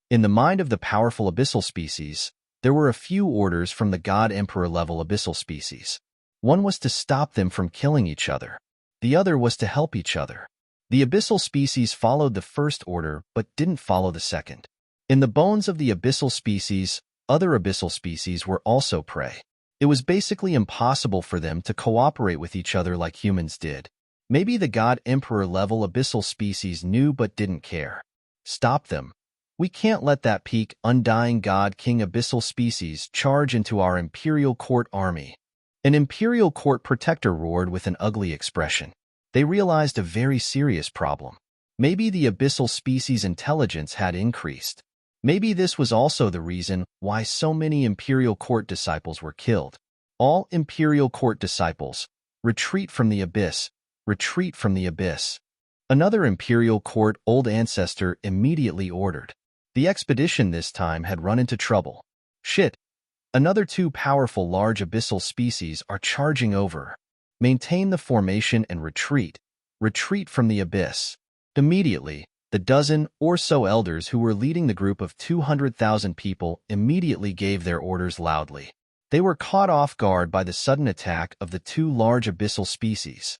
Speaker 1: In the mind of the powerful abyssal species, there were a few orders from the God Emperor level abyssal species. One was to stop them from killing each other. The other was to help each other. The abyssal species followed the first order but didn't follow the second. In the bones of the abyssal species, other abyssal species were also prey. It was basically impossible for them to cooperate with each other like humans did. Maybe the God Emperor level abyssal species knew but didn't care. Stop them. We can't let that peak undying God King abyssal species charge into our Imperial Court army. An Imperial Court protector roared with an ugly expression. They realized a very serious problem. Maybe the abyssal species' intelligence had increased. Maybe this was also the reason why so many Imperial Court disciples were killed. All Imperial Court disciples, retreat from the abyss, retreat from the abyss. Another Imperial Court old ancestor immediately ordered. The expedition this time had run into trouble. Shit. Another two powerful large abyssal species are charging over. Maintain the formation and retreat. Retreat from the abyss. Immediately, the dozen or so elders who were leading the group of 200,000 people immediately gave their orders loudly. They were caught off guard by the sudden attack of the two large abyssal species.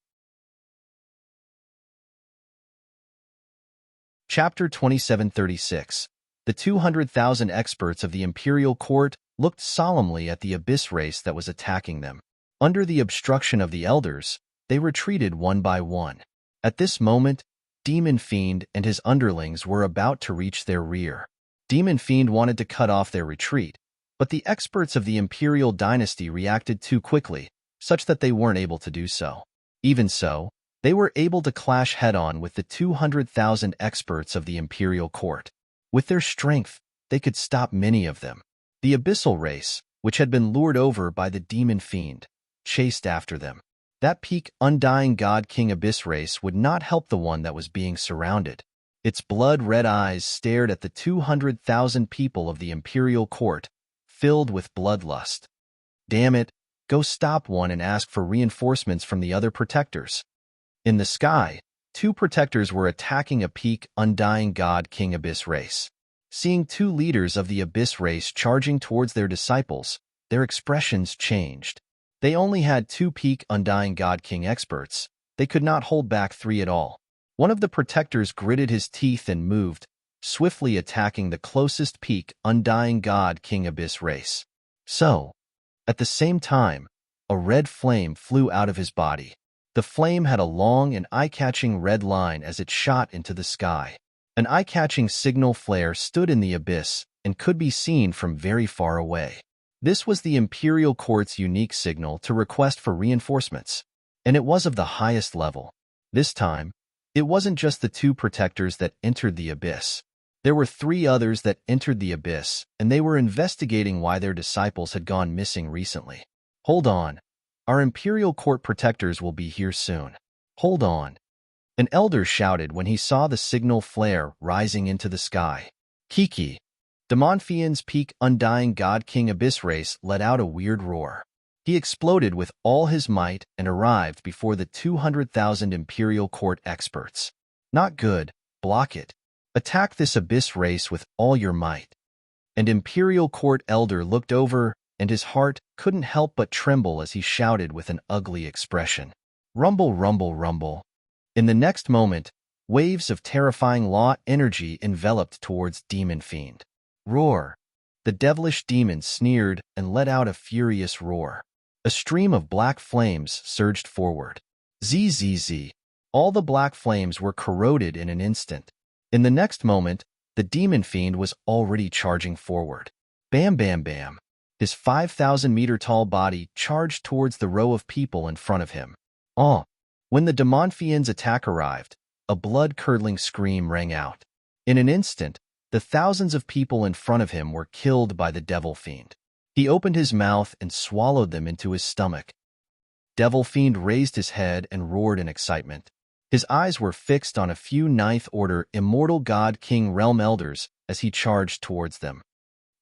Speaker 1: Chapter 2736. The 200,000 experts of the Imperial Court looked solemnly at the abyss race that was attacking them. Under the obstruction of the elders, they retreated one by one. At this moment, Demon Fiend and his underlings were about to reach their rear. Demon Fiend wanted to cut off their retreat, but the experts of the Imperial dynasty reacted too quickly, such that they weren't able to do so. Even so, they were able to clash head-on with the 200,000 experts of the Imperial Court. With their strength, they could stop many of them. The abyssal race, which had been lured over by the Demon Fiend, chased after them. That peak undying God King abyss race would not help the one that was being surrounded. Its blood-red eyes stared at the 200,000 people of the Imperial Court, filled with bloodlust. Damn it, go stop one and ask for reinforcements from the other protectors. In the sky, two protectors were attacking a peak undying God King abyss race. Seeing two leaders of the abyss race charging towards their disciples, their expressions changed. They only had two peak undying God King experts. They could not hold back three at all. One of the protectors gritted his teeth and moved, swiftly attacking the closest peak undying God King abyss race. So, at the same time, a red flame flew out of his body. The flame had a long and eye-catching red line as it shot into the sky. An eye-catching signal flare stood in the abyss and could be seen from very far away. This was the Imperial Court's unique signal to request for reinforcements, and it was of the highest level. This time, it wasn't just the two protectors that entered the abyss. There were three others that entered the abyss, and they were investigating why their disciples had gone missing recently. Hold on. Our Imperial Court protectors will be here soon. Hold on. An elder shouted when he saw the signal flare rising into the sky. Kiki. Demonfian's peak undying God King abyss race let out a weird roar. He exploded with all his might and arrived before the 200,000 Imperial Court experts. Not good. Block it. Attack this abyss race with all your might. And Imperial Court elder looked over, and his heart couldn't help but tremble as he shouted with an ugly expression. Rumble, rumble, rumble. In the next moment, waves of terrifying law energy enveloped towards Demon Fiend. Roar. The devilish demon sneered and let out a furious roar. A stream of black flames surged forward. Zzz. All the black flames were corroded in an instant. In the next moment, the demon fiend was already charging forward. Bam, bam, bam. His 5,000-meter-tall body charged towards the row of people in front of him. Oh! When the demon fiend's attack arrived, a blood-curdling scream rang out. In an instant, the thousands of people in front of him were killed by the devil fiend. He opened his mouth and swallowed them into his stomach. Devil fiend raised his head and roared in excitement. His eyes were fixed on a few ninth-order immortal god king realm elders as he charged towards them.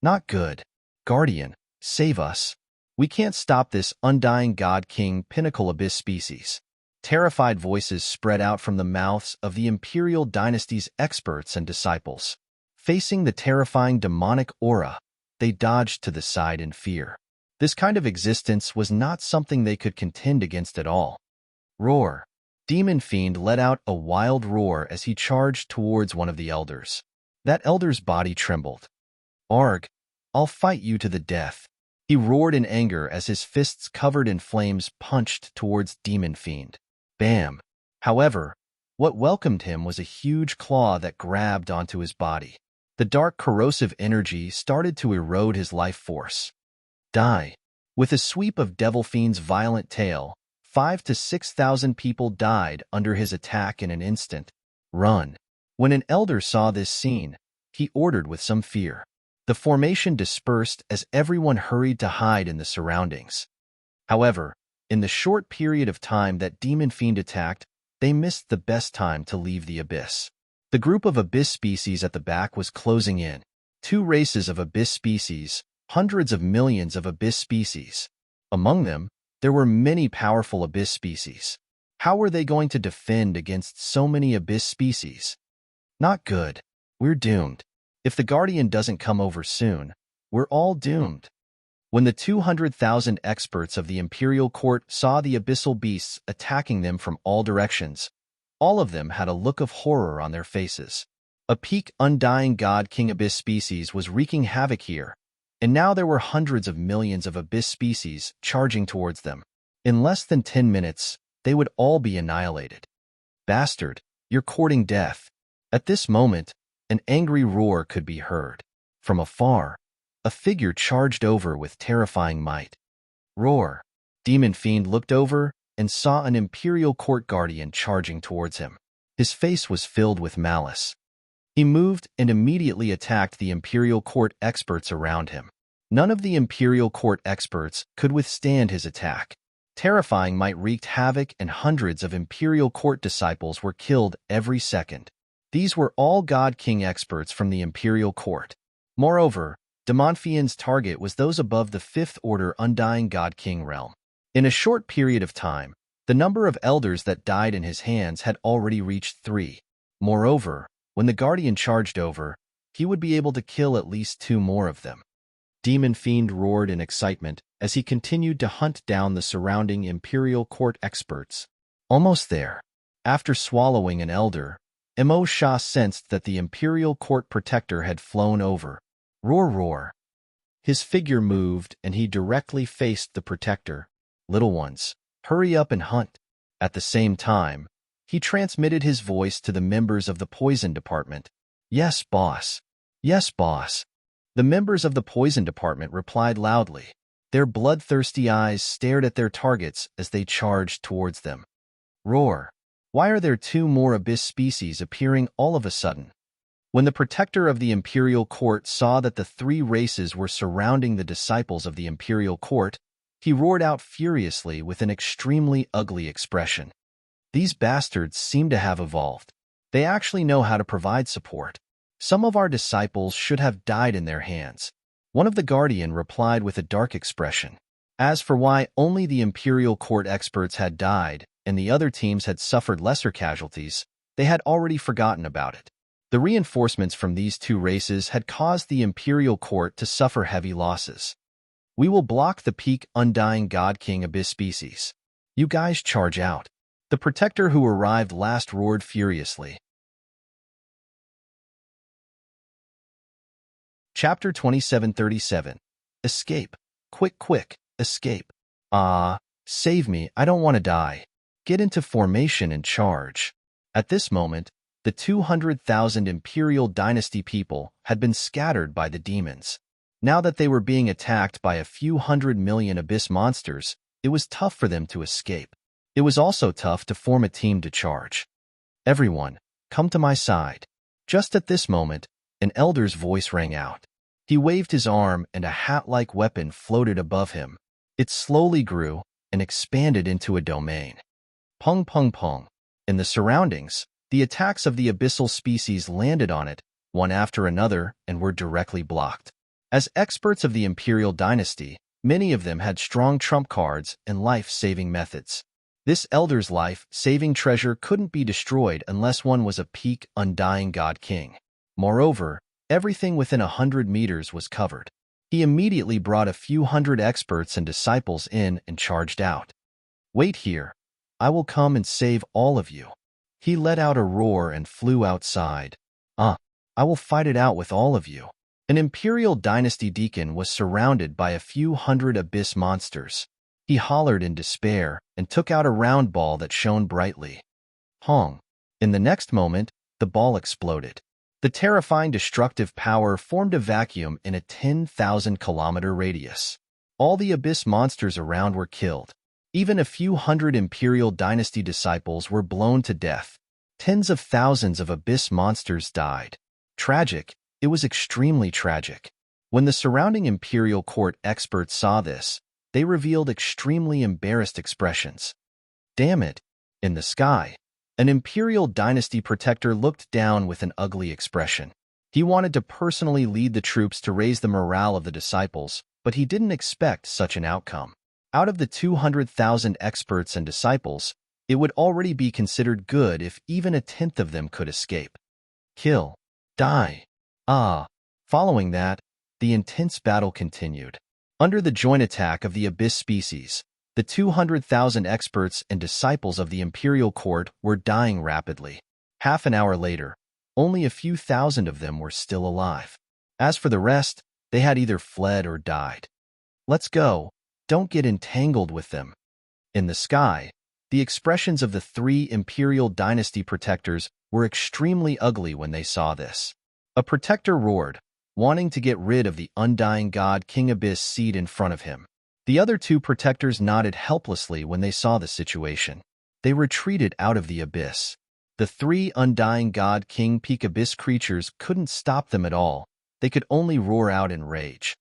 Speaker 1: Not good. Guardian, save us. We can't stop this undying god king pinnacle abyss species. Terrified voices spread out from the mouths of the imperial dynasty's experts and disciples. Facing the terrifying demonic aura, they dodged to the side in fear. This kind of existence was not something they could contend against at all. Roar. Demon Fiend let out a wild roar as he charged towards one of the elders. That elder's body trembled. Arg, I'll fight you to the death. He roared in anger as his fists covered in flames punched towards Demon Fiend. Bam! However, what welcomed him was a huge claw that grabbed onto his body. The dark corrosive energy started to erode his life force. Die. With a sweep of Devil Fiend's violent tail, 5,000 to 6,000 people died under his attack in an instant. Run. When an elder saw this scene, he ordered with some fear. The formation dispersed as everyone hurried to hide in the surroundings. However, in the short period of time that Demon Fiend attacked, they missed the best time to leave the abyss. The group of abyss species at the back was closing in. 2 races of abyss species, hundreds of millions of abyss species. Among them, there were many powerful abyss species. How were they going to defend against so many abyss species? Not good. We're doomed. If the Guardian doesn't come over soon, we're all doomed. When the 200,000 experts of the Imperial Court saw the abyssal beasts attacking them from all directions, all of them had a look of horror on their faces. A peak undying god king abyss species was wreaking havoc here, and now there were hundreds of millions of abyss species charging towards them. In less than 10 minutes, they would all be annihilated. Bastard, you're courting death. At this moment, an angry roar could be heard. From afar, a figure charged over with terrifying might. Roar. Demon Fiend looked over and saw an Imperial Court Guardian charging towards him. His face was filled with malice. He moved and immediately attacked the Imperial Court experts around him. None of the Imperial Court experts could withstand his attack. Terrifying might wreaked havoc and hundreds of Imperial Court disciples were killed every second. These were all God King experts from the Imperial Court. Moreover, Demon Fiend's target was those above the 5th Order Undying God King realm. In a short period of time, the number of elders that died in his hands had already reached 3. Moreover, when the Guardian charged over, he would be able to kill at least 2 more of them. Demon Fiend roared in excitement as he continued to hunt down the surrounding Imperial Court experts. Almost there. After swallowing an elder, Mo Sha sensed that the Imperial Court Protector had flown over. Roar, roar. His figure moved and he directly faced the Protector. Little ones, hurry up and hunt. At the same time, he transmitted his voice to the members of the Poison Department. Yes, boss. Yes, boss. The members of the Poison Department replied loudly. Their bloodthirsty eyes stared at their targets as they charged towards them. Roar. Why are there 2 more abyss species appearing all of a sudden? When the Protector of the Imperial Court saw that the 3 races were surrounding the disciples of the Imperial Court, he roared out furiously with an extremely ugly expression. These bastards seem to have evolved. They actually know how to provide support. Some of our disciples should have died in their hands. One of the Guardian replied with a dark expression. As for why only the Imperial Court experts had died and the other teams had suffered lesser casualties, they had already forgotten about it. The reinforcements from these 2 races had caused the Imperial Court to suffer heavy losses. We will block the peak Undying God King Abyss species. You guys charge out. The Protector who arrived last roared furiously. Chapter 2737. Escape. Quick, quick, escape. Ah, save me, I don't want to die. Get into formation and charge. At this moment, the 200,000 Imperial Dynasty people had been scattered by the demons. Now that they were being attacked by a few 100 million abyss monsters, it was tough for them to escape. It was also tough to form a team to charge. Everyone, come to my side. Just at this moment, an elder's voice rang out. He waved his arm and a hat-like weapon floated above him. It slowly grew and expanded into a domain. Pung pung pung. In the surroundings, the attacks of the abyssal species landed on it, one after another, and were directly blocked. As experts of the Imperial Dynasty, many of them had strong trump cards and life-saving methods. This elder's life-saving treasure couldn't be destroyed unless one was a peak, undying god king. Moreover, everything within 100 meters was covered. He immediately brought a few hundred experts and disciples in and charged out. Wait here. I will come and save all of you. He let out a roar and flew outside. I will fight it out with all of you. An Imperial Dynasty deacon was surrounded by a few hundred abyss monsters. He hollered in despair and took out a round ball that shone brightly. Pong! In the next moment, the ball exploded. The terrifying destructive power formed a vacuum in a 10,000-kilometer radius. All the abyss monsters around were killed. Even a few hundred Imperial Dynasty disciples were blown to death. Tens of thousands of abyss monsters died. Tragic, it was extremely tragic. When the surrounding Imperial Court experts saw this, they revealed extremely embarrassed expressions. Damn it! In the sky, an Imperial Dynasty protector looked down with an ugly expression. He wanted to personally lead the troops to raise the morale of the disciples, but he didn't expect such an outcome. Out of the 200,000 experts and disciples, it would already be considered good if even a tenth of them could escape. Kill. Die. Following that, the intense battle continued. Under the joint attack of the abyss species, the 200,000 experts and disciples of the Imperial Court were dying rapidly. Half an hour later, only a few thousand of them were still alive. As for the rest, they had either fled or died. Let's go. Don't get entangled with them. In the sky, the expressions of the 3 Imperial Dynasty protectors were extremely ugly when they saw this. A protector roared, wanting to get rid of the undying god King Abyss seed in front of him. The other 2 protectors nodded helplessly when they saw the situation. They retreated out of the abyss. The 3 undying god King Peak Abyss creatures couldn't stop them at all. They could only roar out in rage.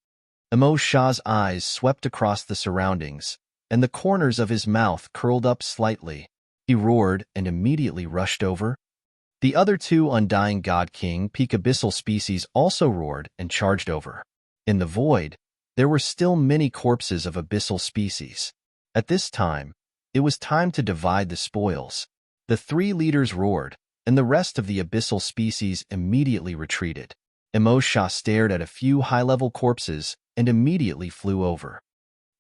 Speaker 1: Emo Shah's eyes swept across the surroundings, and the corners of his mouth curled up slightly. He roared and immediately rushed over. The other 2 undying god king Peak Abyssal species also roared and charged over. In the void, there were still many corpses of abyssal species. At this time, it was time to divide the spoils. The 3 leaders roared, and the rest of the abyssal species immediately retreated. Emo Shah stared at a few high-level corpses and immediately flew over.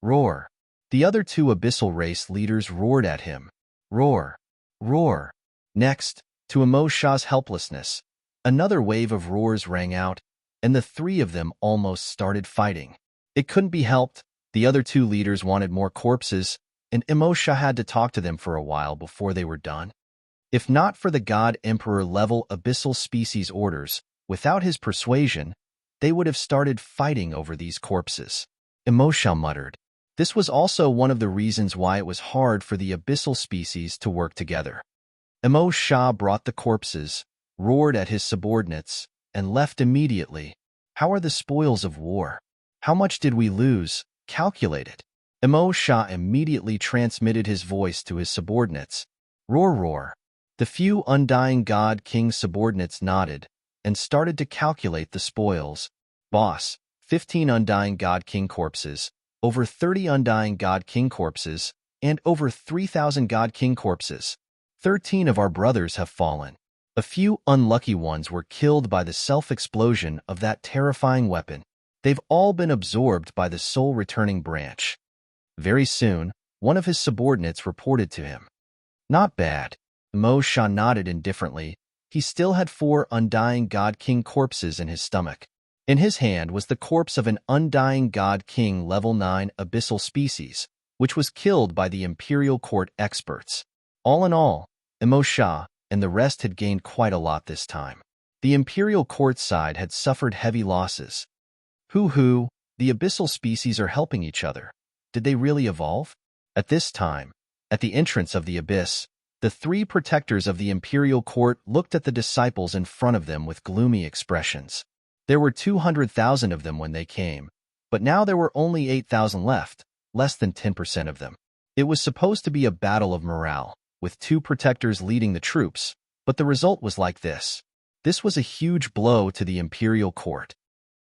Speaker 1: Roar. The other 2 abyssal race leaders roared at him. Roar. Roar. Next, to Emo Shah's helplessness, another wave of roars rang out, and the 3 of them almost started fighting. It couldn't be helped. The other 2 leaders wanted more corpses, and Emo Shah had to talk to them for a while before they were done. If not for the God Emperor-level abyssal species orders, without his persuasion, they would have started fighting over these corpses. Emo Shah muttered. This was also one of the reasons why it was hard for the abyssal species to work together. Emo Shah brought the corpses, roared at his subordinates, and left immediately. How are the spoils of war? How much did we lose? Calculate it. Emo Shah immediately transmitted his voice to his subordinates. Roar, roar. The few undying god king subordinates nodded and started to calculate the spoils. Boss, 15 undying god king corpses, over 30 undying god king corpses, and over 3,000 god king corpses. 13 of our brothers have fallen. A few unlucky ones were killed by the self-explosion of that terrifying weapon. They've all been absorbed by the soul-returning branch. Very soon, one of his subordinates reported to him. Not bad. Emo Shah nodded indifferently. He still had 4 undying god king corpses in his stomach. In his hand was the corpse of an undying god king level 9 abyssal species, which was killed by the Imperial Court experts. All in all, Emo Shah and the rest had gained quite a lot this time. The Imperial Court side had suffered heavy losses. Hoo-hoo, the abyssal species are helping each other. Did they really evolve? At this time, at the entrance of the abyss, the three protectors of the Imperial Court looked at the disciples in front of them with gloomy expressions. There were 200,000 of them when they came, but now there were only 8,000 left, less than 10% of them. It was supposed to be a battle of morale, with two protectors leading the troops, but the result was like this. This was a huge blow to the Imperial Court.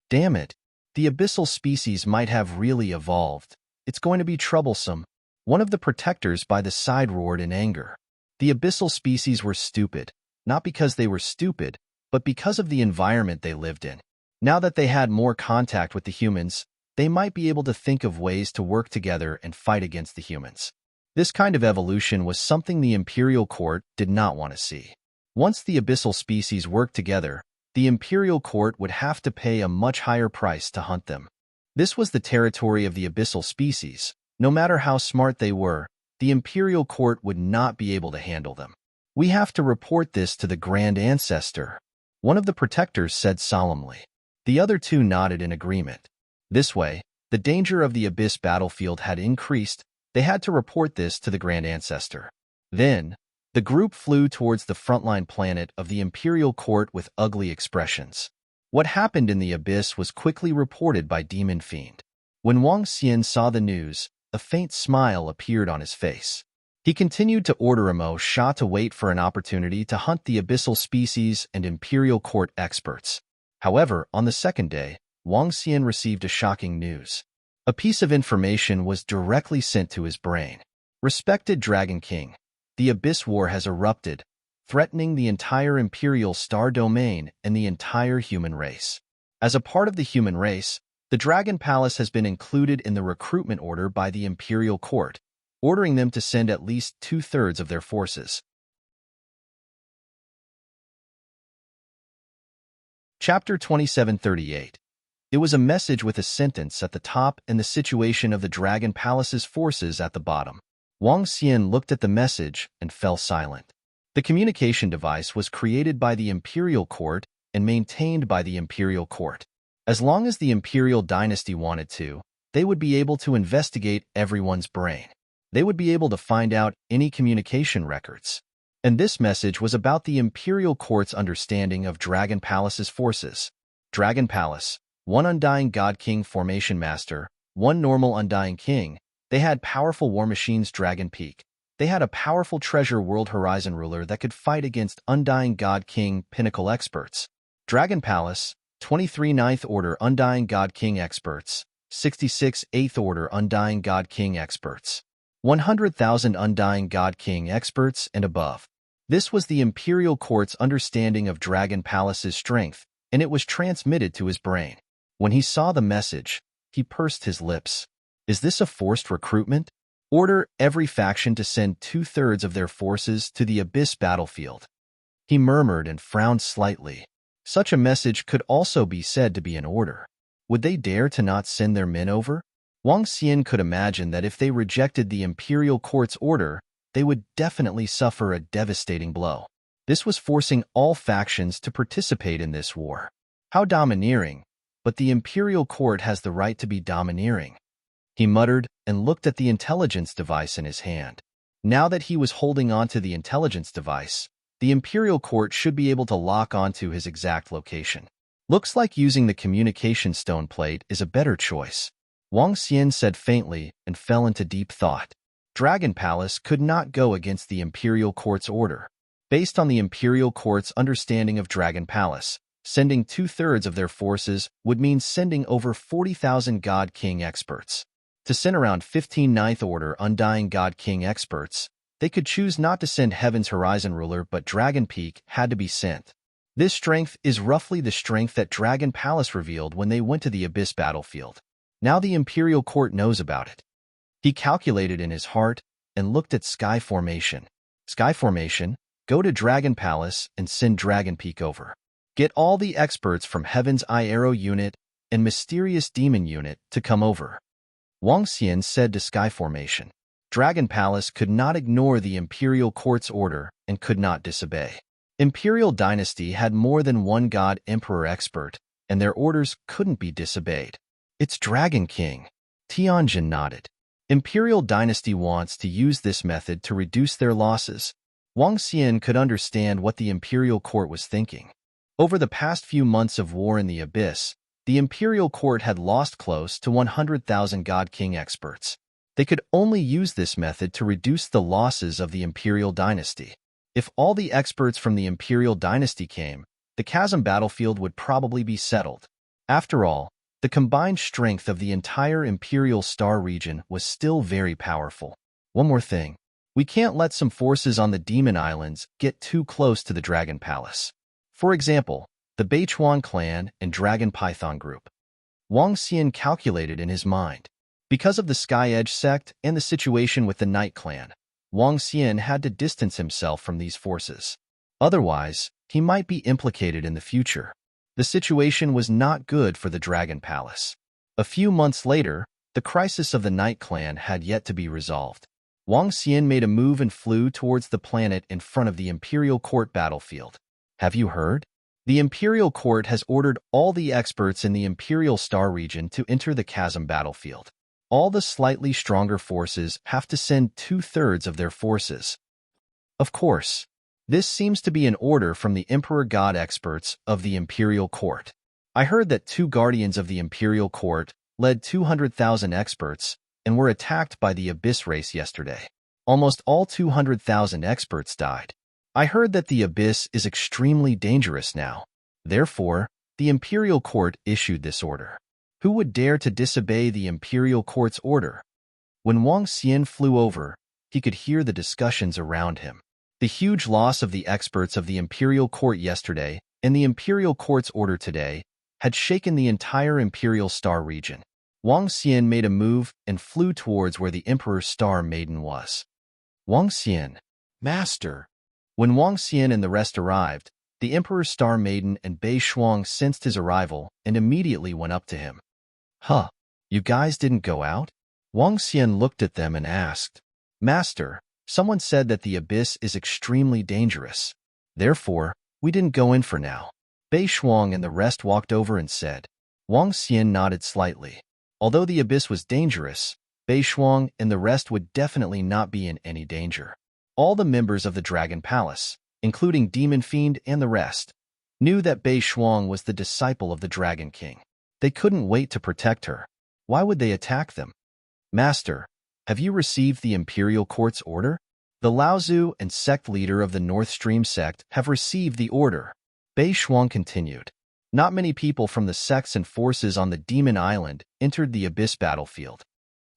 Speaker 1: Damn it, the abyssal species might have really evolved. It's going to be troublesome. One of the protectors by the side roared in anger. The abyssal species were stupid, not because they were stupid, but because of the environment they lived in. Now that they had more contact with the humans, they might be able to think of ways to work together and fight against the humans. This kind of evolution was something the Imperial Court did not want to see. Once the abyssal species worked together, the Imperial Court would have to pay a much higher price to hunt them. This was the territory of the abyssal species. No matter how smart they were, the Imperial Court would not be able to handle them. We have to report this to the Grand Ancestor, one of the protectors said solemnly. The other two nodded in agreement. This way, the danger of the abyss battlefield had increased. They had to report this to the Grand Ancestor. Then, the group flew towards the frontline planet of the Imperial Court with ugly expressions. What happened in the abyss was quickly reported by Demon Fiend. When Wang Xian saw the news, a faint smile appeared on his face. He continued to order Emo Shah to wait for an opportunity to hunt the abyssal species and Imperial Court experts. However, on the second day, Wang Xian received a shocking news. A piece of information was directly sent to his brain. Respected Dragon King, the Abyss War has erupted, threatening the entire Imperial Star Domain and the entire human race. As a part of the human race, the Dragon Palace has been included in the recruitment order by the Imperial Court, ordering them to send at least 2/3 of their forces. Chapter 2738. It was a message with a sentence at the top and the situation of the Dragon Palace's forces at the bottom. Wang Xian looked at the message and fell silent. The communication device was created by the Imperial Court and maintained by the Imperial Court. As long as the Imperial Dynasty wanted to, they would be able to investigate everyone's brain. They would be able to find out any communication records. And this message was about the Imperial Court's understanding of Dragon Palace's forces. Dragon Palace, 1 Undying God King Formation Master, 1 Normal Undying King. They had powerful war machines Dragon Peak. They had a powerful treasure world Horizon Ruler that could fight against Undying God King Pinnacle Experts. Dragon Palace, 23 Ninth Order Undying God King Experts, 66 8th Order Undying God King Experts, 100,000 Undying God King Experts and above. This was the Imperial Court's understanding of Dragon Palace's strength, and it was transmitted to his brain. When he saw the message, he pursed his lips. Is this a forced recruitment? Order every faction to send 2/3 of their forces to the Abyss battlefield. He murmured and frowned slightly. Such a message could also be said to be an order. Would they dare to not send their men over? Wang Xian could imagine that if they rejected the Imperial Court's order, they would definitely suffer a devastating blow. This was forcing all factions to participate in this war. How domineering, but the Imperial Court has the right to be domineering. He muttered and looked at the intelligence device in his hand. Now that he was holding onto the intelligence device, the Imperial Court should be able to lock onto his exact location. Looks like using the communication stone plate is a better choice. Wang Xian said faintly and fell into deep thought. Dragon Palace could not go against the Imperial Court's order. Based on the Imperial Court's understanding of Dragon Palace, sending 2/3 of their forces would mean sending over 40,000 God King experts. To send around 15 Ninth Order Undying God King experts, they could choose not to send Heaven's Horizon Ruler, but Dragon Peak had to be sent. This strength is roughly the strength that Dragon Palace revealed when they went to the Abyss battlefield. Now the Imperial Court knows about it. He calculated in his heart and looked at Sky Formation. Sky Formation, go to Dragon Palace and send Dragon Peak over. Get all the experts from Heaven's Eye Arrow Unit and Mysterious Demon Unit to come over. Wang Xian said to Sky Formation. Dragon Palace could not ignore the Imperial Court's order and could not disobey. Imperial Dynasty had more than one God Emperor expert, and their orders couldn't be disobeyed. It's Dragon King. Tianjin nodded. Imperial Dynasty wants to use this method to reduce their losses. Wang Xian could understand what the Imperial Court was thinking. Over the past few months of war in the Abyss, the Imperial Court had lost close to 100,000 God King experts. They could only use this method to reduce the losses of the Imperial Dynasty. If all the experts from the Imperial Dynasty came, the chasm battlefield would probably be settled. After all, the combined strength of the entire Imperial Star region was still very powerful. One more thing. We can't let some forces on the Demon Islands get too close to the Dragon Palace. For example, the Beichuan clan and Dragon Python group. Wang Xian calculated in his mind. Because of the Sky Edge sect and the situation with the Night Clan, Wang Xian had to distance himself from these forces. Otherwise, he might be implicated in the future. The situation was not good for the Dragon Palace. A few months later, the crisis of the Night Clan had yet to be resolved. Wang Xian made a move and flew towards the planet in front of the Imperial Court battlefield. Have you heard? The Imperial Court has ordered all the experts in the Imperial Star region to enter the chasm battlefield. All the slightly stronger forces have to send 2/3 of their forces. Of course, this seems to be an order from the Emperor God experts of the Imperial Court. I heard that 2 guardians of the Imperial Court led 200,000 experts and were attacked by the Abyss race yesterday. Almost all 200,000 experts died. I heard that the Abyss is extremely dangerous now. Therefore, the Imperial Court issued this order. Who would dare to disobey the Imperial Court's order? When Wang Xian flew over, he could hear the discussions around him. The huge loss of the experts of the Imperial Court yesterday and the Imperial Court's order today had shaken the entire Imperial Star region. Wang Xian made a move and flew towards where the Emperor Star Maiden was. Wang Xian, Master. When Wang Xian and the rest arrived, the Emperor Star Maiden and Bei Shuang sensed his arrival and immediately went up to him. Huh, you guys didn't go out? Wang Xian looked at them and asked. Master, someone said that the Abyss is extremely dangerous. Therefore, we didn't go in for now. Bei Shuang and the rest walked over and said. Wang Xian nodded slightly. Although the Abyss was dangerous, Bei Shuang and the rest would definitely not be in any danger. All the members of the Dragon Palace, including Demon Fiend and the rest, knew that Bei Shuang was the disciple of the Dragon King. They couldn't wait to protect her. Why would they attack them? Master, have you received the Imperial Court's order? The Laozu and sect leader of the North Stream sect have received the order. Bei Shuang continued. Not many people from the sects and forces on the Demon Island entered the Abyss battlefield.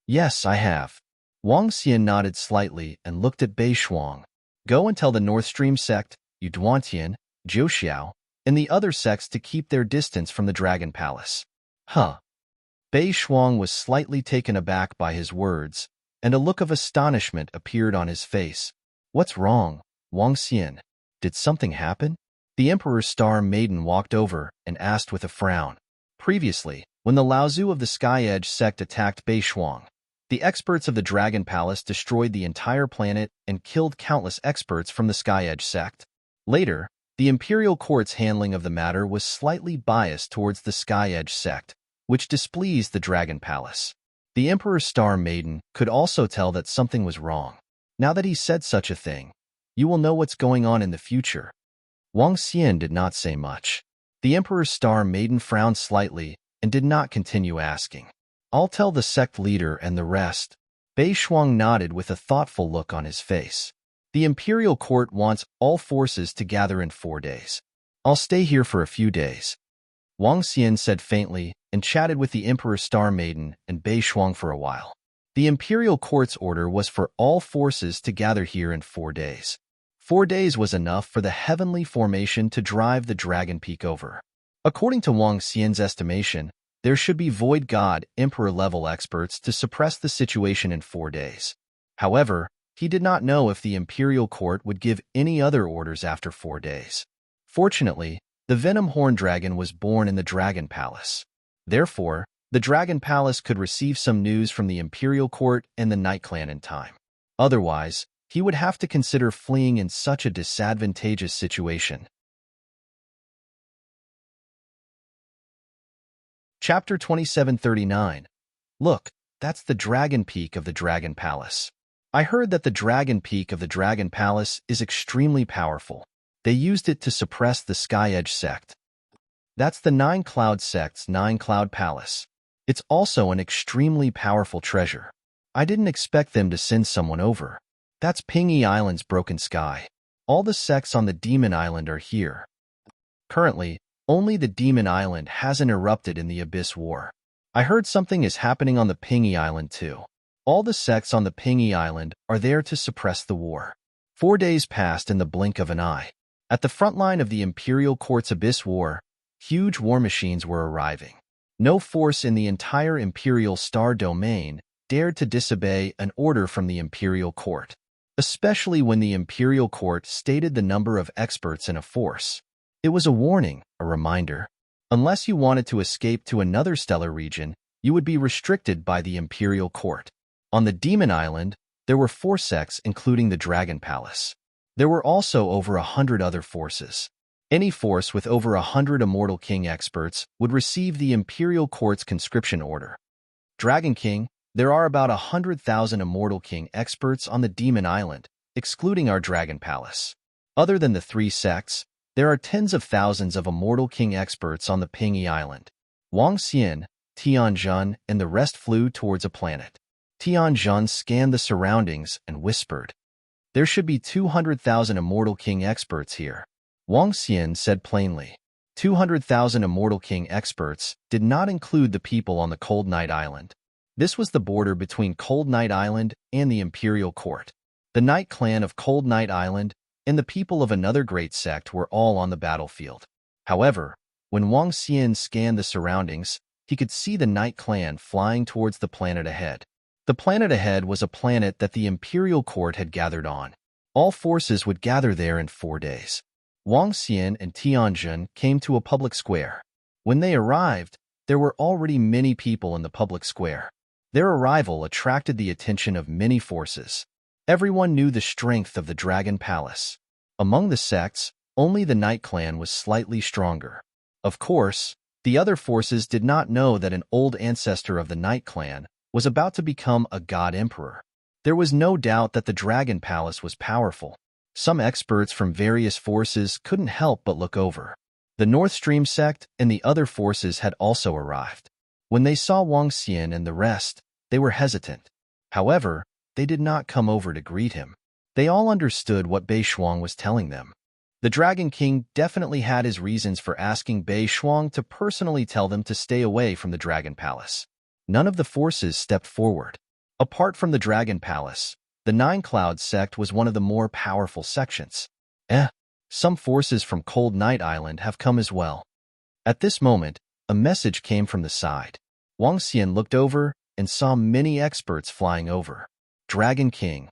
Speaker 1: Yes, I have. Wang Xian nodded slightly and looked at Bei Shuang. Go and tell the North Stream sect, Yu Duantian, Zhou Xiao, and the other sects to keep their distance from the Dragon Palace. Huh. Bei Shuang was slightly taken aback by his words, and a look of astonishment appeared on his face. What's wrong, Wang Xian? Did something happen? The Emperor Star Maiden walked over and asked with a frown. Previously, when the Laozu of the Sky Edge sect attacked Bei Shuang, the experts of the Dragon Palace destroyed the entire planet and killed countless experts from the Sky Edge sect. Later, the Imperial Court's handling of the matter was slightly biased towards the Sky Edge sect, which displeased the Dragon Palace. The Emperor Star Maiden could also tell that something was wrong. Now that he said such a thing, you will know what's going on in the future. Wang Xian did not say much. The Emperor Star Maiden frowned slightly and did not continue asking. I'll tell the sect leader and the rest. Bei Shuang nodded with a thoughtful look on his face. The Imperial Court wants all forces to gather in 4 days. I'll stay here for a few days. Wang Xian said faintly and chatted with the Emperor Star Maiden and Bei Shuang for a while. The Imperial Court's order was for all forces to gather here in 4 days. 4 days was enough for the heavenly formation to drive the Dragon Peak over. According to Wang Xian's estimation, there should be Void God Emperor-level experts to suppress the situation in 4 days. However, he did not know if the Imperial Court would give any other orders after 4 days. Fortunately, the Venom Horn Dragon was born in the Dragon Palace. Therefore, The Dragon Palace could receive some news from the Imperial Court and the Night Clan in time. Otherwise, he would have to consider fleeing in such a disadvantageous situation. Chapter 2739. Look, that's the Dragon Peak of the Dragon Palace. I heard that the Dragon Peak of the Dragon Palace is extremely powerful. They used it to suppress the Sky Edge sect. That's the Nine Cloud sect's Nine Cloud Palace. It's also an extremely powerful treasure. I didn't expect them to send someone over. That's Pingy Island's broken sky. All the sects on the Demon Island are here. Currently, only the Demon Island hasn't erupted in the Abyss War. I heard something is happening on the Pingy Island too. All the sects on the Pingy Island are there to suppress the war. 4 days passed in the blink of an eye. At the front line of the Imperial Court's Abyss War, huge war machines were arriving. No force in the entire Imperial Star Domain dared to disobey an order from the Imperial Court, especially when the Imperial Court stated the number of experts in a force. It was a warning, a reminder. Unless you wanted to escape to another stellar region, you would be restricted by the Imperial Court. On the Demon Island, there were 4 sects including the Dragon Palace. There were also over 100 other forces. Any force with over 100 Immortal King experts would receive the Imperial Court's conscription order. Dragon King, there are about 100,000 Immortal King experts on the Demon Island, excluding our Dragon Palace. Other than the 3 sects, there are tens of thousands of Immortal King experts on the Pingy Island. Wang Xian, Tianjun, and the rest flew towards a planet. Tianjun scanned the surroundings and whispered, "There should be 200,000 Immortal King experts here." Wang Xian said plainly. 200,000 Immortal King experts did not include the people on the Cold Night Island. This was the border between Cold Night Island and the Imperial Court. The Night Clan of Cold Night Island and the people of another great sect were all on the battlefield. However, when Wang Xian scanned the surroundings, he could see the Night Clan flying towards the planet ahead. The planet ahead was a planet that the Imperial Court had gathered on. All forces would gather there in 4 days. Wang Xian and Tianjun came to a public square. When they arrived, there were already many people in the public square. Their arrival attracted the attention of many forces. Everyone knew the strength of the Dragon Palace. Among the sects, only the Night Clan was slightly stronger. Of course, the other forces did not know that an old ancestor of the Night Clan was about to become a god emperor. There was no doubt that the Dragon Palace was powerful. Some experts from various forces couldn't help but look over. The North Stream sect and the other forces had also arrived. When they saw Wang Xian and the rest, they were hesitant. However, they did not come over to greet him. They all understood what Bei Shuang was telling them. The Dragon King definitely had his reasons for asking Bei Shuang to personally tell them to stay away from the Dragon Palace. None of the forces stepped forward. Apart from the Dragon Palace, the Nine Cloud sect was one of the more powerful sections. Some forces from Cold Night Island have come as well. At this moment, a message came from the side. Wang Xian looked over and saw many experts flying over. Dragon King,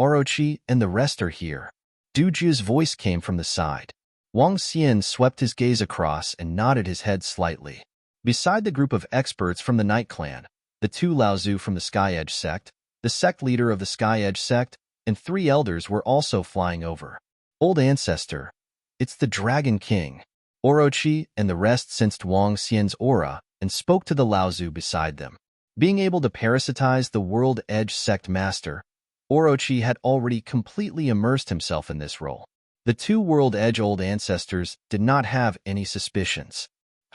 Speaker 1: Orochi, and the rest are here. Du Jia's voice came from the side. Wang Xian swept his gaze across and nodded his head slightly. Beside the group of experts from the Night Clan, the 2 Laozu from the Sky Edge sect, the sect leader of the Sky Edge sect, and 3 elders were also flying over. Old Ancestor, it's the Dragon King. Orochi and the rest sensed Wang Xian's aura and spoke to the Laozu beside them. Being able to parasitize the World Edge sect master, Orochi had already completely immersed himself in this role. The 2 World Edge Old Ancestors did not have any suspicions.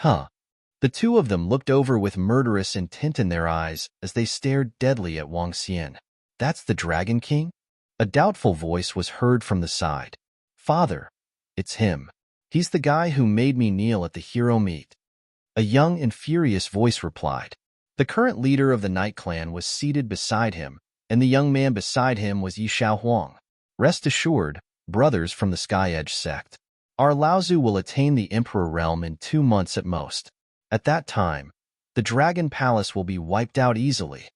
Speaker 1: The 2 of them looked over with murderous intent in their eyes as they stared deadly at Wang Xian. That's the Dragon King? A doubtful voice was heard from the side. Father, it's him. He's the guy who made me kneel at the hero meet. A young and furious voice replied. The current leader of the Night Clan was seated beside him, and the young man beside him was Yishao Huang. Rest assured, brothers from the Sky Edge sect. Our Laozu will attain the Emperor realm in 2 months at most. At that time, the Dragon Palace will be wiped out easily.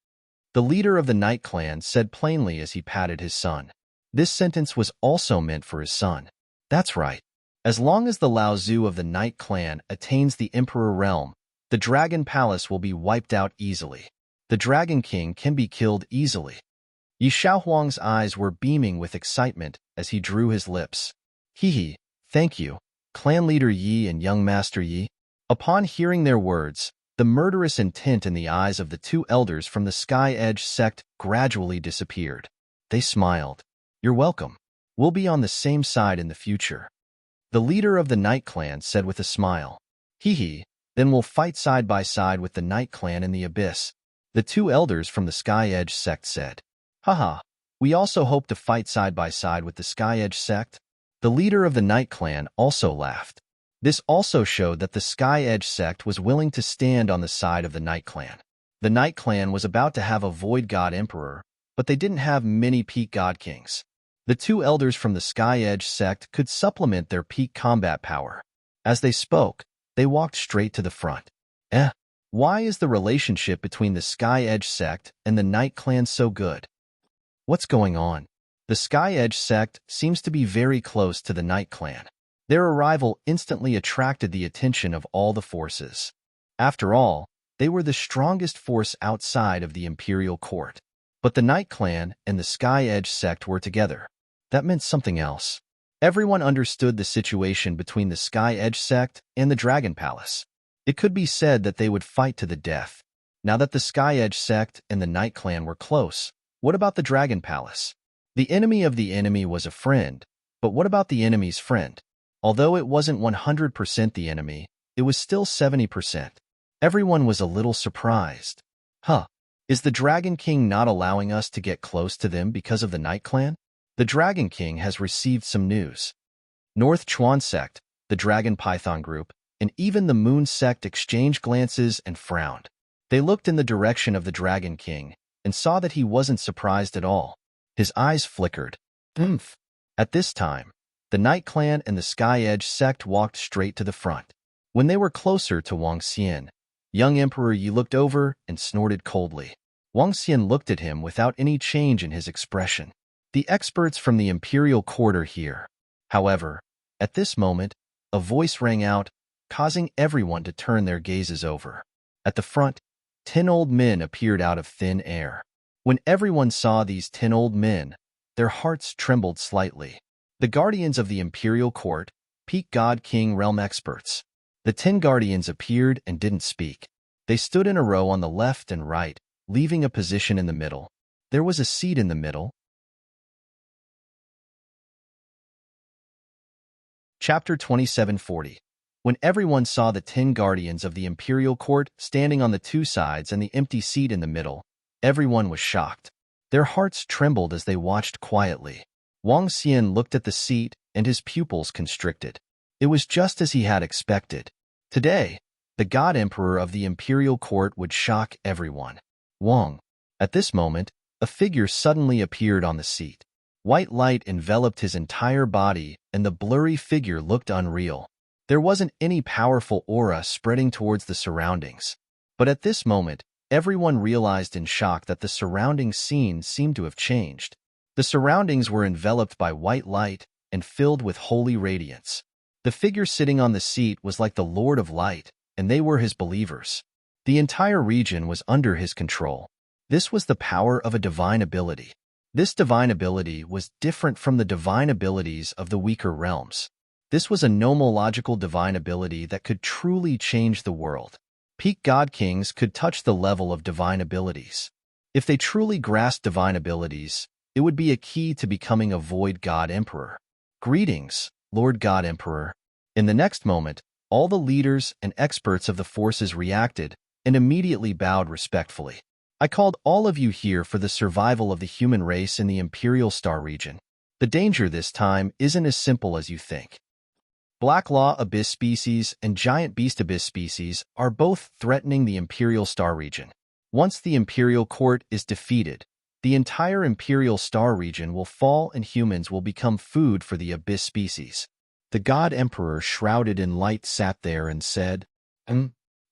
Speaker 1: The leader of the Night Clan said plainly as he patted his son. This sentence was also meant for his son. That's right. As long as the Laozu of the Night Clan attains the Emperor realm, The Dragon Palace will be wiped out easily. The Dragon King can be killed easily. Yi Xiaohuang's eyes were beaming with excitement as he drew his lips. Hee, thank you, Clan Leader Yi and Young Master Yi. Upon hearing their words, the murderous intent in the eyes of the two elders from the Sky Edge sect gradually disappeared. They smiled. You're welcome. We'll be on the same side in the future. The leader of the Night Clan said with a smile. Hee, then we'll fight side by side with the Night Clan in the Abyss. The two elders from the Sky Edge sect said. Haha, we also hope to fight side by side with the Sky Edge sect. The leader of the Night Clan also laughed. This also showed that the Sky Edge sect was willing to stand on the side of the Night Clan. The Night Clan was about to have a Void God Emperor, but they didn't have many Peak God Kings. The two elders from the Sky Edge sect could supplement their peak combat power. As they spoke, they walked straight to the front. Why is the relationship between the Sky Edge sect and the Night Clan so good? What's going on? The Sky Edge sect seems to be very close to the Night Clan. Their arrival instantly attracted the attention of all the forces. After all, they were the strongest force outside of the Imperial Court. But the Night Clan and the Sky Edge sect were together. That meant something else. Everyone understood the situation between the Sky Edge sect and the Dragon Palace. It could be said that they would fight to the death. Now that the Sky Edge sect and the Night Clan were close, what about the Dragon Palace? The enemy of the enemy was a friend, but what about the enemy's friend? Although it wasn't 100% the enemy, it was still 70%. Everyone was a little surprised. Is the Dragon King not allowing us to get close to them because of the Night Clan? The Dragon King has received some news. North Chuan sect, the Dragon Python group, and even the Moon sect exchanged glances and frowned. They looked in the direction of the Dragon King and saw that he wasn't surprised at all. His eyes flickered. At this time, the Night Clan and the Sky Edge sect walked straight to the front. When they were closer to Wang Xian, young Emperor Yi looked over and snorted coldly. Wang Xian looked at him without any change in his expression. The experts from the Imperial Court are here. However, at this moment, a voice rang out, causing everyone to turn their gazes over. At the front, 10 old men appeared out of thin air. When everyone saw these 10 old men, their hearts trembled slightly. The guardians of the Imperial Court, Peak God King realm experts. The 10 guardians appeared and didn't speak. They stood in a row on the left and right, leaving a position in the middle. There was a seat in the middle. Chapter 2740. When everyone saw the 10 guardians of the Imperial Court standing on the two sides and the empty seat in the middle, everyone was shocked. Their hearts trembled as they watched quietly. Wang Xian looked at the seat and his pupils constricted. It was just as he had expected. Today, the God Emperor of the Imperial Court would shock everyone. Wang. At this moment, a figure suddenly appeared on the seat. White light enveloped his entire body, and the blurry figure looked unreal. There wasn't any powerful aura spreading towards the surroundings. But at this moment, everyone realized in shock that the surrounding scene seemed to have changed. The surroundings were enveloped by white light and filled with holy radiance. The figure sitting on the seat was like the Lord of Light, and they were his believers. The entire region was under his control. This was the power of a divine ability. This divine ability was different from the divine abilities of the weaker realms. This was a nomological divine ability that could truly change the world. Peak God Kings could touch the level of divine abilities. If they truly grasped divine abilities, it would be a key to becoming a Void God Emperor. Greetings, Lord God Emperor. In the next moment, all the leaders and experts of the forces reacted and immediately bowed respectfully. I called all of you here for the survival of the human race in the Imperial Star region. The danger this time isn't as simple as you think. Black Law Abyss species and Giant Beast Abyss species are both threatening the Imperial Star region. Once the Imperial Court is defeated, the entire Imperial Star region will fall and humans will become food for the Abyss species. The God Emperor shrouded in light sat there and said,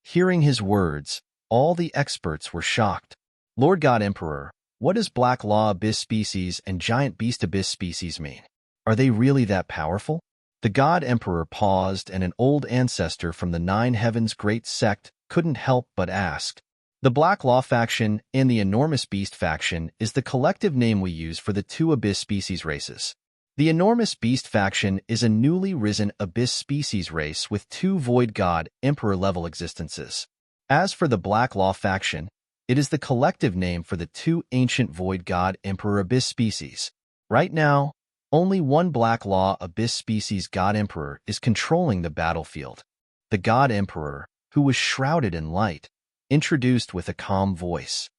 Speaker 1: Hearing his words, all the experts were shocked. Lord God Emperor, what does Black Law Abyss species and Giant Beast Abyss species mean? Are they really that powerful? The God Emperor paused and an old ancestor from the Nine Heavens Great Sect couldn't help but ask. The Black Law faction and the Enormous Beast faction is the collective name we use for the two Abyss species races. The Enormous Beast faction is a newly risen Abyss species race with two Void God Emperor-level existences. As for the Black Law faction, it is the collective name for the two ancient Void God Emperor Abyss species. Right now, only one Black Law Abyss species God Emperor is controlling the battlefield. The God Emperor, who was shrouded in light, introduced with a calm voice.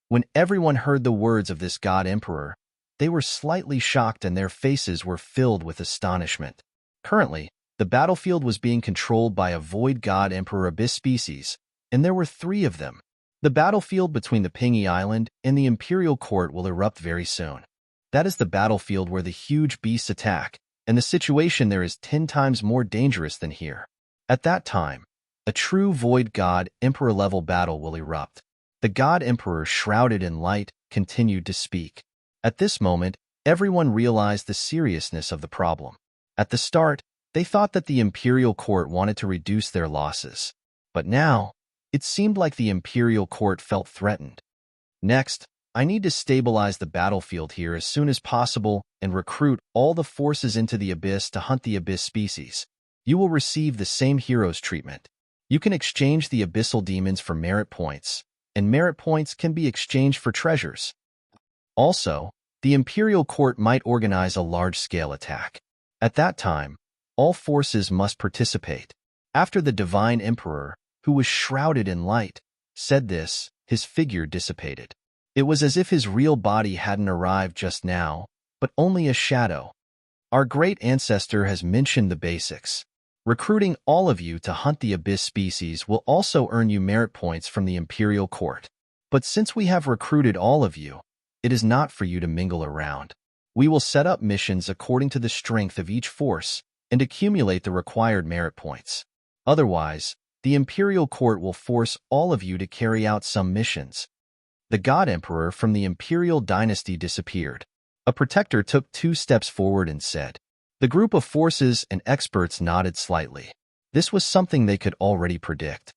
Speaker 1: When everyone heard the words of this God Emperor, they were slightly shocked and their faces were filled with astonishment. Currently, the battlefield was being controlled by a Void God Emperor Abyss species, and there were 3 of them. The battlefield between the Pingy Island and the Imperial Court will erupt very soon. That is the battlefield where the huge beasts attack, and the situation there is 10 times more dangerous than here. At that time, a true Void God Emperor-level battle will erupt. The God Emperor, shrouded in light, continued to speak. At this moment, everyone realized the seriousness of the problem. At the start, they thought that the Imperial Court wanted to reduce their losses. But now, it seemed like the Imperial Court felt threatened. Next, I need to stabilize the battlefield here as soon as possible and recruit all the forces into the Abyss to hunt the Abyss species. You will receive the same heroes treatment. You can exchange the Abyssal Demons for merit points, and merit points can be exchanged for treasures. Also, the Imperial Court might organize a large-scale attack. At that time, all forces must participate. After the Divine Emperor, who was shrouded in light, said this, his figure dissipated. It was as if his real body hadn't arrived just now, but only a shadow. Our great ancestor has mentioned the basics. Recruiting all of you to hunt the Abyss species will also earn you merit points from the Imperial Court. But since we have recruited all of you, it is not for you to mingle around. We will set up missions according to the strength of each force and accumulate the required merit points. Otherwise, the Imperial Court will force all of you to carry out some missions. The God Emperor from the Imperial Dynasty disappeared. A protector took 2 steps forward and said. The group of forces and experts nodded slightly. This was something they could already predict.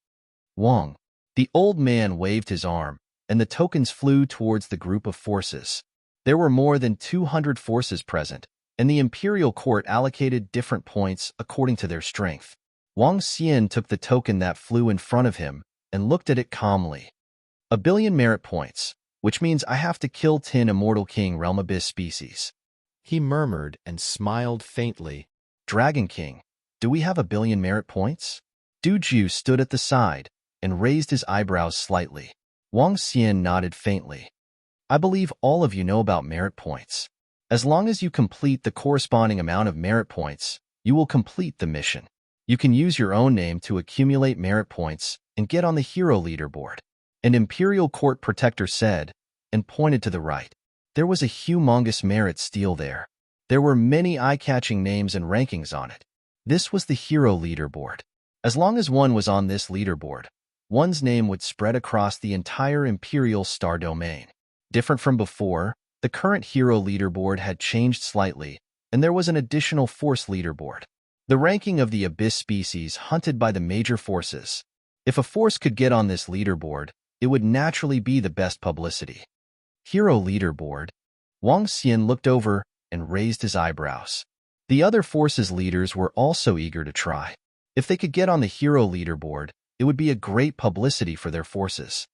Speaker 1: Wong. The old man waved his arm, and the tokens flew towards the group of forces. There were more than 200 forces present, and the Imperial Court allocated different points according to their strength. Wang Xian took the token that flew in front of him and looked at it calmly. 1 billion merit points, which means I have to kill 10 Immortal King Realm Abyss species. He murmured and smiled faintly. Dragon King, do we have 1 billion merit points? Du Jiu stood at the side and raised his eyebrows slightly. Wang Xian nodded faintly. I believe all of you know about merit points. As long as you complete the corresponding amount of merit points, you will complete the mission. You can use your own name to accumulate merit points and get on the hero leaderboard. An Imperial Court protector said, and pointed to the right. There was a humongous merit steal there. There were many eye-catching names and rankings on it. This was the hero leaderboard. As long as one was on this leaderboard, one's name would spread across the entire Imperial Star domain. Different from before, the current hero leaderboard had changed slightly, and there was an additional force leaderboard. The ranking of the Abyss species hunted by the major forces. If a force could get on this leaderboard, it would naturally be the best publicity. Hero leaderboard. Wang Xian looked over and raised his eyebrows. The other forces' leaders were also eager to try. If they could get on the hero leaderboard, it would be a great publicity for their forces.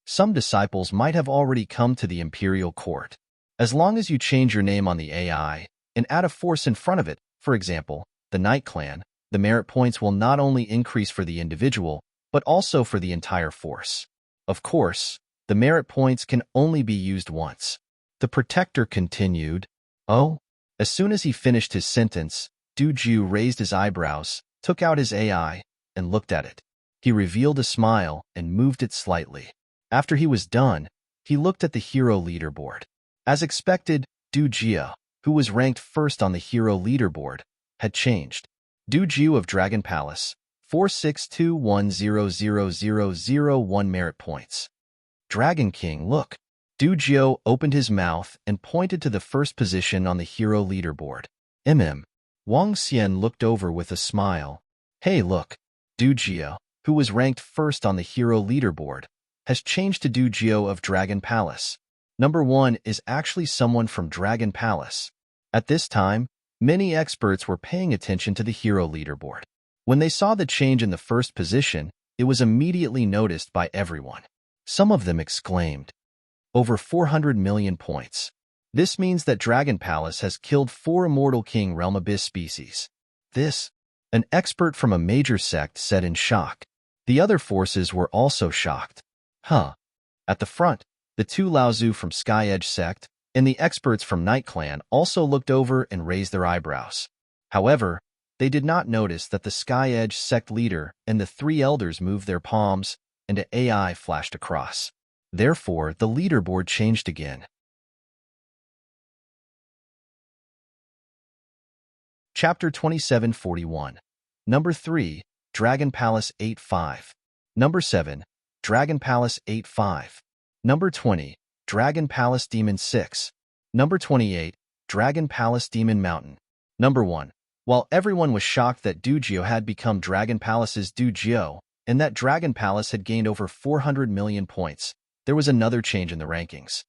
Speaker 1: Some disciples might have already come to the Imperial Court. As long as you change your name on the AI and add a force in front of it, for example, the Night Clan, the merit points will not only increase for the individual, but also for the entire force. Of course, the merit points can only be used once. The protector continued. Oh? As soon as he finished his sentence, Du Jiu raised his eyebrows, took out his AI, and looked at it. He revealed a smile and moved it slightly. After he was done, he looked at the hero leaderboard. As expected, Du Jiu, who was ranked first on the hero leaderboard, had changed. Du Jiu of Dragon Palace, 462100001 merit points. Dragon King, look. Du Jiu opened his mouth and pointed to the first position on the hero leaderboard. Wang Xian looked over with a smile. Hey, look. Du Jiu, who was ranked first on the hero leaderboard, has changed to Dugio of Dragon Palace. Number 1 is actually someone from Dragon Palace. At this time, many experts were paying attention to the hero leaderboard. When they saw the change in the first position, it was immediately noticed by everyone. Some of them exclaimed, "Over 400 million points. This means that Dragon Palace has killed 4 immortal king realm abyss species." This, an expert from a major sect said in shock. The other forces were also shocked. Huh. At the front, the 2 Laozu from Sky Edge sect and the experts from Night Clan also looked over and raised their eyebrows. However, they did not notice that the Sky Edge sect leader and the 3 elders moved their palms, and an AI flashed across. Therefore, the leaderboard changed again. Chapter 2741. Number 3, Dragon Palace 8-5. Number 7, Dragon Palace 8-5. Number 20, Dragon Palace Demon 6. Number 28, Dragon Palace Demon Mountain. Number 1. While everyone was shocked that Dugio had become Dragon Palace's Dugio, and that Dragon Palace had gained over 400 million points, there was another change in the rankings.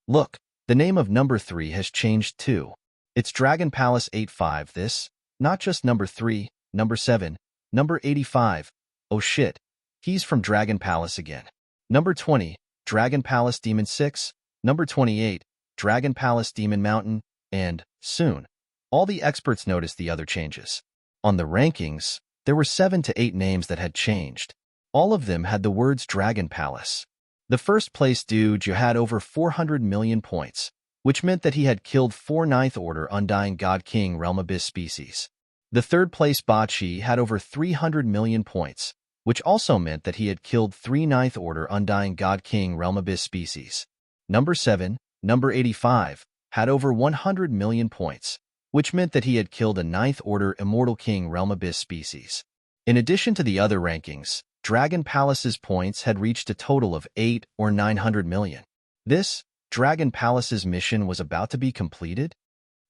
Speaker 1: Look, the name of number 3 has changed too. It's Dragon Palace 8-5 this, not just number 3, number 7, number 85. Oh shit, he's from Dragon Palace again. Number 20, Dragon Palace Demon 6, number 28, Dragon Palace Demon Mountain, and, soon, all the experts noticed the other changes. On the rankings, there were 7 to 8 names that had changed. All of them had the words Dragon Palace. The first place Dugio had over 400 million points, which meant that he had killed 4 Ninth Order Undying God King Realm Abyss species. The third place Bachi had over 300 million points, which also meant that he had killed 3 Ninth Order Undying God King Realm Abyss species. Number 7, number 85, had over 100 million points, which meant that he had killed a Ninth Order Immortal King Realm Abyss species. In addition to the other rankings, Dragon Palace's points had reached a total of 8 or 900 million. This, Dragon Palace's mission was about to be completed?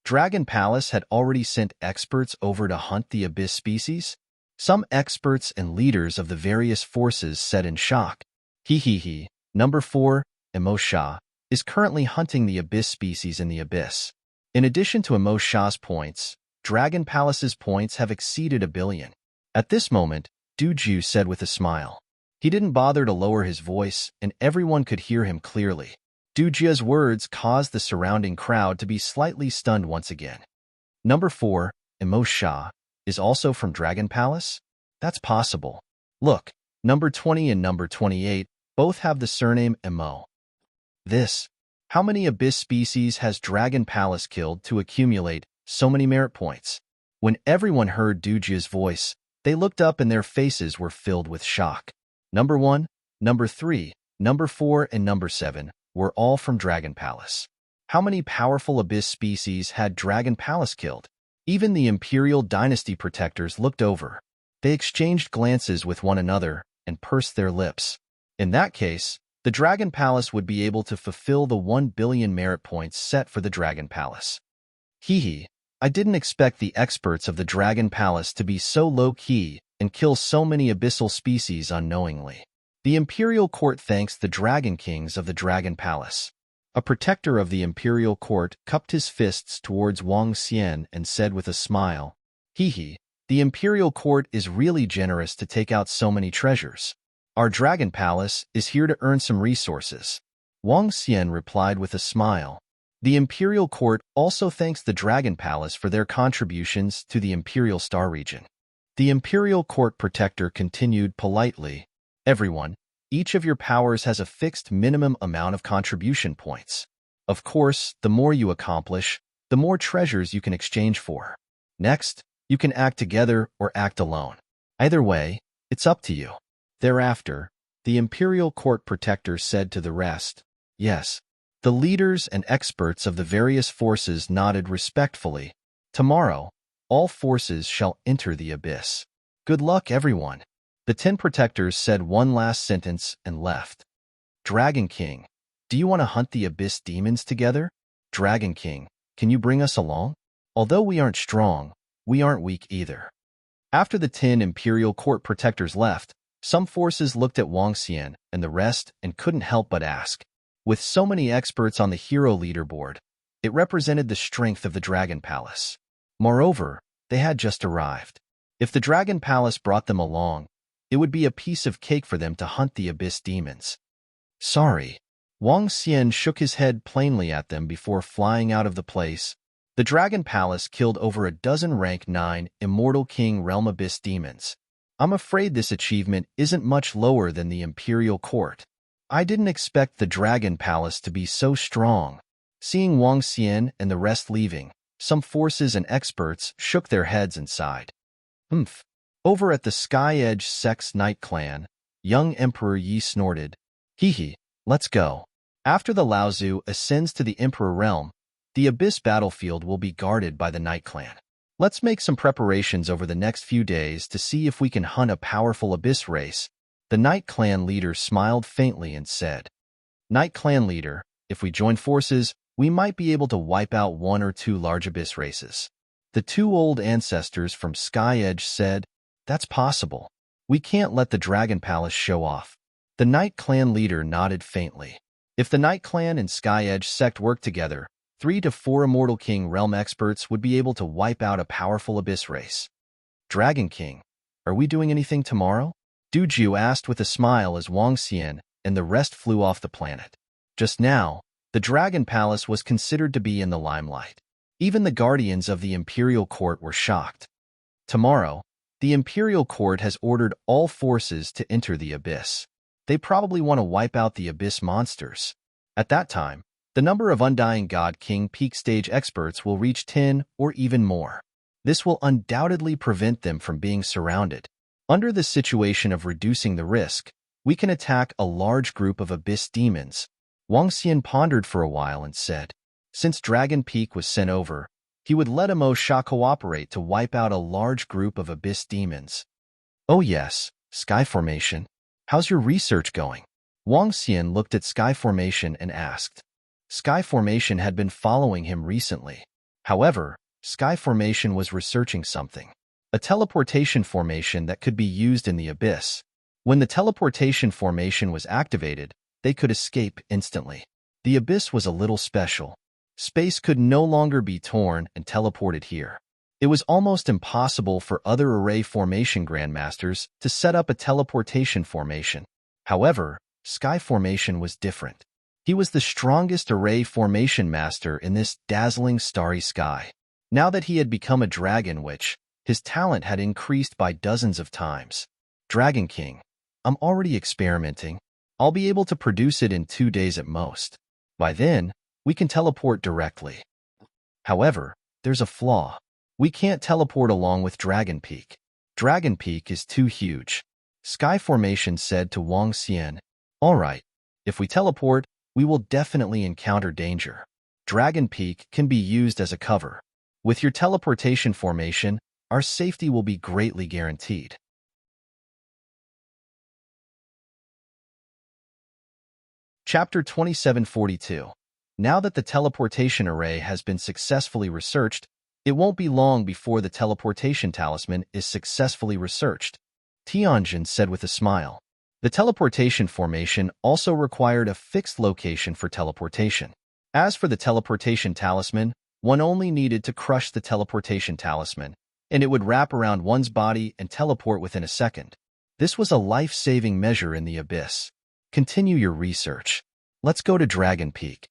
Speaker 1: Dragon Palace had already sent experts over to hunt the Abyss species? Some experts and leaders of the various forces said in shock. Number 4, Emo Shah, is currently hunting the Abyss species in the Abyss. In addition to Emo Shah's points, Dragon Palace's points have exceeded 1 billion. At this moment, Dugio said with a smile. He didn't bother to lower his voice, and everyone could hear him clearly. Dugio's words caused the surrounding crowd to be slightly stunned once again. Number 4, Emo Shah, is also from Dragon Palace? That's possible. Look, number 20 and number 28 both have the surname Emo. How many Abyss species has Dragon Palace killed to accumulate so many merit points? When everyone heard Dugio's voice, they looked up and their faces were filled with shock. Number 1, number 3, number 4, and number 7 were all from Dragon Palace. How many powerful Abyss species had Dragon Palace killed? Even the Imperial Dynasty protectors looked over. They exchanged glances with one another and pursed their lips. In that case, the Dragon Palace would be able to fulfill the 1 billion merit points set for the Dragon Palace. I didn't expect the experts of the Dragon Palace to be so low-key and kill so many abyssal species unknowingly. The Imperial Court thanks the Dragon Kings of the Dragon Palace. A protector of the Imperial Court cupped his fists towards Wang Xian and said with a smile, the Imperial Court is really generous to take out so many treasures. Our Dragon Palace is here to earn some resources. Wang Xian replied with a smile. The Imperial Court also thanks the Dragon Palace for their contributions to the Imperial Star region. The Imperial Court protector continued politely. Everyone, each of your powers has a fixed minimum amount of contribution points. Of course, the more you accomplish, the more treasures you can exchange for. Next, you can act together or act alone. Either way, it's up to you. Thereafter, the Imperial Court protector said to the rest, "Yes." The leaders and experts of the various forces nodded respectfully. Tomorrow, all forces shall enter the Abyss. Good luck, everyone. The 10 protectors said one last sentence and left. Dragon King, do you want to hunt the Abyss demons together? Dragon King, can you bring us along? Although we aren't strong, we aren't weak either. After the 10 Imperial Court protectors left, some forces looked at Wang Xian and the rest and couldn't help but ask. With so many experts on the hero leaderboard, it represented the strength of the Dragon Palace. Moreover, they had just arrived. If the Dragon Palace brought them along, it would be a piece of cake for them to hunt the Abyss demons. Sorry. Wang Xian shook his head plainly at them before flying out of the place. The Dragon Palace killed over a dozen rank 9 Immortal King Realm Abyss demons. I'm afraid this achievement isn't much lower than the Imperial Court. I didn't expect the Dragon Palace to be so strong. Seeing Wang Xian and the rest leaving, some forces and experts shook their heads and sighed. Over at the Sky Edge Sex Knight clan, young Emperor Yi snorted. Hee, let's go. After the Laozu ascends to the Emperor realm, the Abyss battlefield will be guarded by the Knight clan. Let's make some preparations over the next few days to see if we can hunt a powerful Abyss race. The Knight clan leader smiled faintly and said, Knight clan leader, if we join forces, we might be able to wipe out 1 or 2 large Abyss races. The 2 old ancestors from Sky Edge said, That's possible. We can't let the Dragon Palace show off. The Knight clan leader nodded faintly. If the Knight clan and Sky Edge sect work together, 3 to 4 Immortal King realm experts would be able to wipe out a powerful Abyss race. Dragon King, are we doing anything tomorrow? Du Jiu asked with a smile as Wang Xian and the rest flew off the planet. Just now, the Dragon Palace was considered to be in the limelight. Even the guardians of the Imperial Court were shocked. Tomorrow, the Imperial Court has ordered all forces to enter the Abyss. They probably want to wipe out the Abyss monsters. At that time, the number of Undying God King peak stage experts will reach 10 or even more. This will undoubtedly prevent them from being surrounded. Under the situation of reducing the risk, we can attack a large group of Abyss demons. Wang Xian pondered for a while and said, since Dragon Peak was sent over, he would let Amo Sha cooperate to wipe out a large group of Abyss demons. Oh yes, Sky Formation. How's your research going? Wang Xian looked at Sky Formation and asked. Sky Formation had been following him recently. However, Sky Formation was researching something. A teleportation formation that could be used in the Abyss. When the teleportation formation was activated, they could escape instantly. The Abyss was a little special. Space could no longer be torn and teleported here. It was almost impossible for other array formation grandmasters to set up a teleportation formation. However, Sky Formation was different. He was the strongest array formation master in this dazzling starry sky. Now that he had become a dragon witch, his talent had increased by dozens of times. Dragon King, I'm already experimenting. I'll be able to produce it in 2 days at most. By then, we can teleport directly. However, there's a flaw. We can't teleport along with Dragon Peak. Dragon Peak is too huge. Sky Formation said to Wang Xian, All right, if we teleport, we will definitely encounter danger. Dragon Peak can be used as a cover. With your teleportation formation, our safety will be greatly guaranteed. Chapter 2742. Now that the teleportation array has been successfully researched, it won't be long before the teleportation talisman is successfully researched, Tianjin said with a smile. The teleportation formation also required a fixed location for teleportation. As for the teleportation talisman, one only needed to crush the teleportation talisman, and it would wrap around one's body and teleport within a second. This was a life-saving measure in the Abyss. Continue your research. Let's go to Dragon Peak.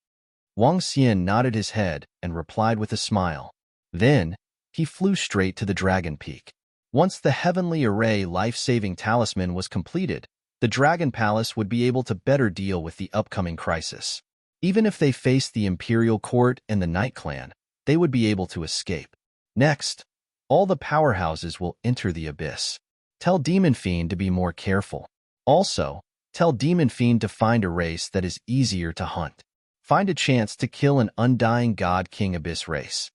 Speaker 1: Wang Xian nodded his head and replied with a smile. Then, he flew straight to the Dragon Peak. Once the Heavenly Array life-saving talisman was completed, the Dragon Palace would be able to better deal with the upcoming crisis. Even if they faced the Imperial Court and the Knight Clan, they would be able to escape. Next, all the powerhouses will enter the Abyss. Tell Demon Fiend to be more careful. Also, tell Demon Fiend to find a race that is easier to hunt. Find a chance to kill an Undying God King Abyss race.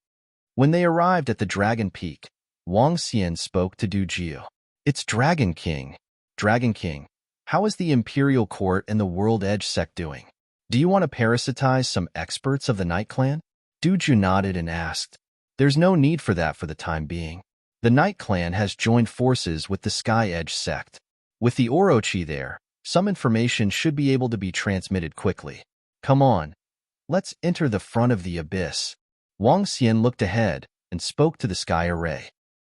Speaker 1: When they arrived at the Dragon Peak, Wang Xian spoke to Du Jiu. It's Dragon King. Dragon King, how is the Imperial Court and the World Edge sect doing? Do you want to parasitize some experts of the Knight Clan? Du Jiu nodded and asked. There's no need for that for the time being. The Night Clan has joined forces with the Sky Edge sect. With the Orochi there, some information should be able to be transmitted quickly. Come on, let's enter the front of the abyss. Wang Xian looked ahead and spoke to the Sky Array.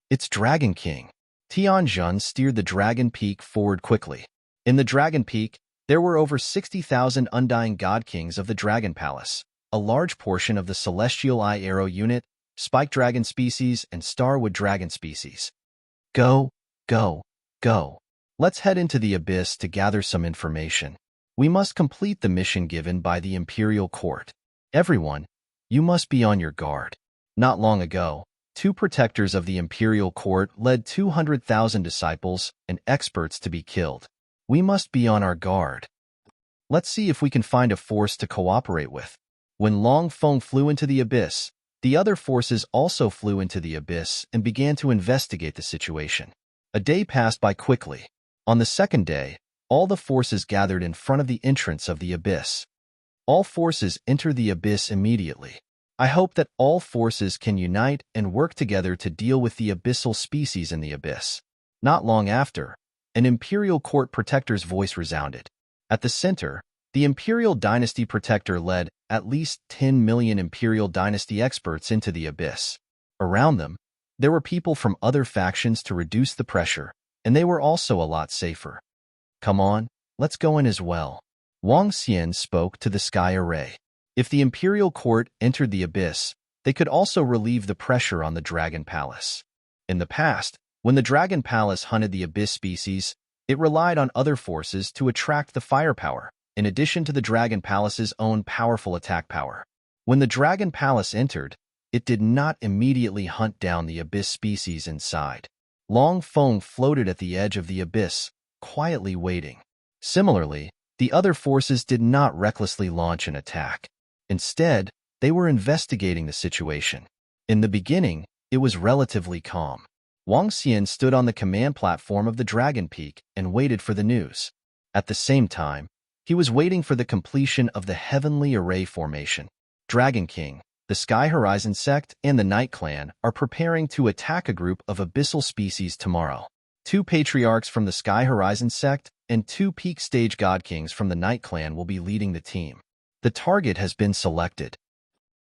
Speaker 1: It's Dragon King. Tianjun steered the Dragon Peak forward quickly. In the Dragon Peak, there were over 60,000 undying God Kings of the Dragon Palace, a large portion of the Celestial Eye Arrow unit, Spike Dragon species, and Starwood Dragon species. Go, go, go. Let's head into the abyss to gather some information. We must complete the mission given by the Imperial Court. Everyone, you must be on your guard. Not long ago, 2 protectors of the Imperial Court led 200,000 disciples and experts to be killed. We must be on our guard. Let's see if we can find a force to cooperate with. When Long Feng flew into the abyss, the other forces also flew into the abyss and began to investigate the situation. A day passed by quickly. On the second day, all the forces gathered in front of the entrance of the abyss. All forces enter the abyss immediately. I hope that all forces can unite and work together to deal with the abyssal species in the abyss. Not long after, an Imperial Court Protector's voice resounded. At the center, the Imperial Dynasty Protector led at least 10 million Imperial Dynasty experts into the abyss. Around them, there were people from other factions to reduce the pressure, and they were also a lot safer. Come on, let's go in as well. Wang Xian spoke to the Sky Array. If the Imperial Court entered the abyss, they could also relieve the pressure on the Dragon Palace. In the past, when the Dragon Palace hunted the abyss species, it relied on other forces to attract the firepower, in addition to the Dragon Palace's own powerful attack power. When the Dragon Palace entered, it did not immediately hunt down the abyss species inside. Long Feng floated at the edge of the abyss, quietly waiting. Similarly, the other forces did not recklessly launch an attack. Instead, they were investigating the situation. In the beginning, it was relatively calm. Wang Xian stood on the command platform of the Dragon Peak and waited for the news. At the same time, he was waiting for the completion of the Heavenly Array formation. Dragon King, the Sky Horizon sect, and the Night Clan are preparing to attack a group of abyssal species tomorrow. 2 patriarchs from the Sky Horizon sect and 2 peak stage God Kings from the Night Clan will be leading the team. The target has been selected.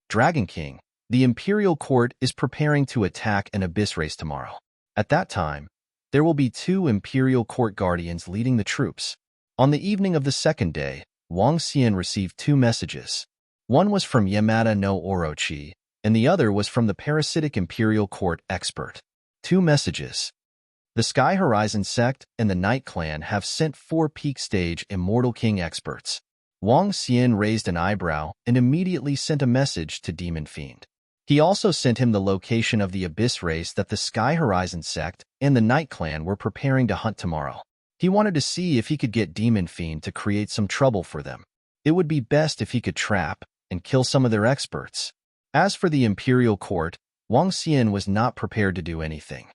Speaker 1: Dragon King, the Imperial Court is preparing to attack an abyss race tomorrow. At that time, there will be 2 Imperial Court Guardians leading the troops. On the evening of the second day, Wang Xian received 2 messages. One was from Yamada no Orochi, and the other was from the parasitic Imperial Court expert. 2 messages. The Sky Horizon sect and the Night Clan have sent 4 peak stage Immortal King experts. Wang Xian raised an eyebrow and immediately sent a message to Demon Fiend. He also sent him the location of the abyss race that the Sky Horizon sect and the Night Clan were preparing to hunt tomorrow. He wanted to see if he could get Demon Fiend to create some trouble for them. It would be best if he could trap and kill some of their experts. As for the Imperial Court, Wang Xian was not prepared to do anything.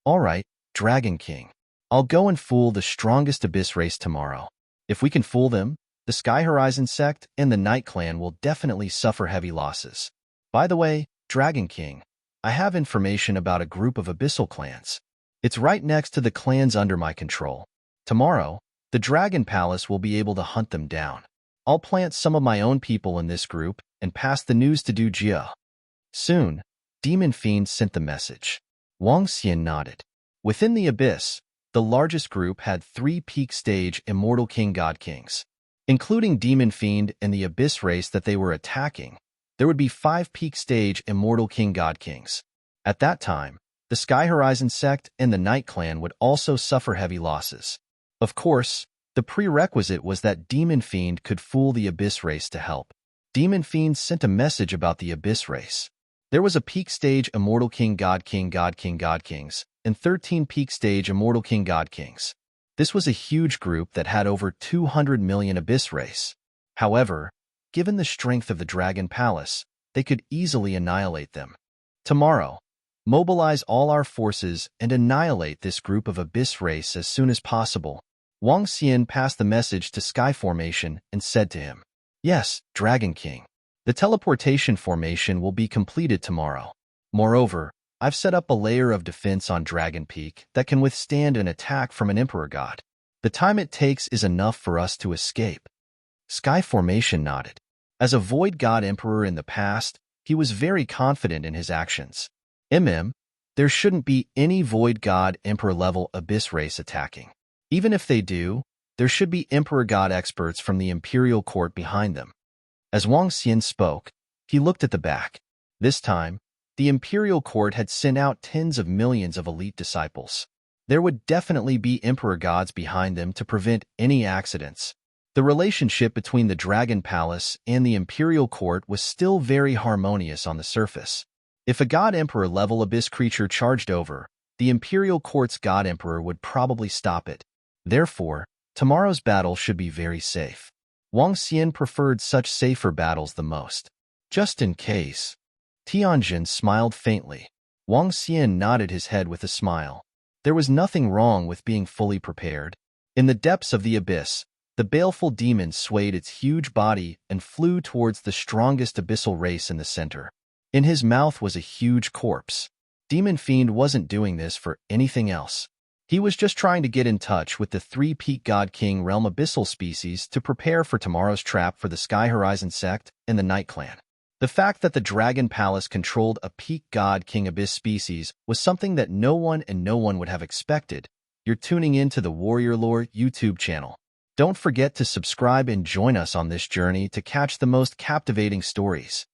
Speaker 1: All right, Dragon King. I'll go and fool the strongest abyss race tomorrow. If we can fool them, the Sky Horizon sect and the Night Clan will definitely suffer heavy losses. By the way, Dragon King, I have information about a group of abyssal clans. It's right next to the clans under my control. Tomorrow, the Dragon Palace will be able to hunt them down. I'll plant some of my own people in this group and pass the news to Du Jia. Soon, Demon Fiend sent the message. Wang Xian nodded. Within the abyss, the largest group had 3 peak stage Immortal King God Kings. Including Demon Fiend and the abyss race that they were attacking, there would be 5 peak stage Immortal King God Kings. At that time, the Sky Horizon sect and the Night Clan would also suffer heavy losses. Of course, the prerequisite was that Demon Fiend could fool the abyss race to help. Demon Fiend sent a message about the abyss race. There was a peak stage Immortal King God King God King God Kings and 13 peak stage Immortal King God Kings. This was a huge group that had over 200 million abyss race. However, given the strength of the Dragon Palace, they could easily annihilate them. Tomorrow, mobilize all our forces and annihilate this group of abyss race as soon as possible. Wang Xian passed the message to Sky Formation and said to him, Yes, Dragon King. The teleportation formation will be completed tomorrow. Moreover, I've set up a layer of defense on Dragon Peak that can withstand an attack from an Emperor God. The time it takes is enough for us to escape." Sky Formation nodded. As a Void God Emperor in the past, he was very confident in his actions. There shouldn't be any Void God Emperor level Abyss race attacking. Even if they do, there should be Emperor God experts from the Imperial Court behind them. As Wang Xian spoke, he looked at the back. This time, the Imperial Court had sent out tens of millions of elite disciples. There would definitely be Emperor Gods behind them to prevent any accidents. The relationship between the Dragon Palace and the Imperial Court was still very harmonious on the surface. If a God Emperor level Abyss creature charged over, the Imperial Court's God Emperor would probably stop it. Therefore, tomorrow's battle should be very safe. Wang Xian preferred such safer battles the most. Just in case. Tianjin smiled faintly. Wang Xian nodded his head with a smile. There was nothing wrong with being fully prepared. In the depths of the abyss, the baleful demon swayed its huge body and flew towards the strongest abyssal race in the center. In his mouth was a huge corpse. Demon Fiend wasn't doing this for anything else. He was just trying to get in touch with the three Peak God King realm abyssal species to prepare for tomorrow's trap for the Sky Horizon sect and the Night Clan. The fact that the Dragon Palace controlled a Peak God King Abyss species was something that no one would have expected. You're tuning in to the Warrior Lore YouTube channel. Don't forget to subscribe and join us on this journey to catch the most captivating stories.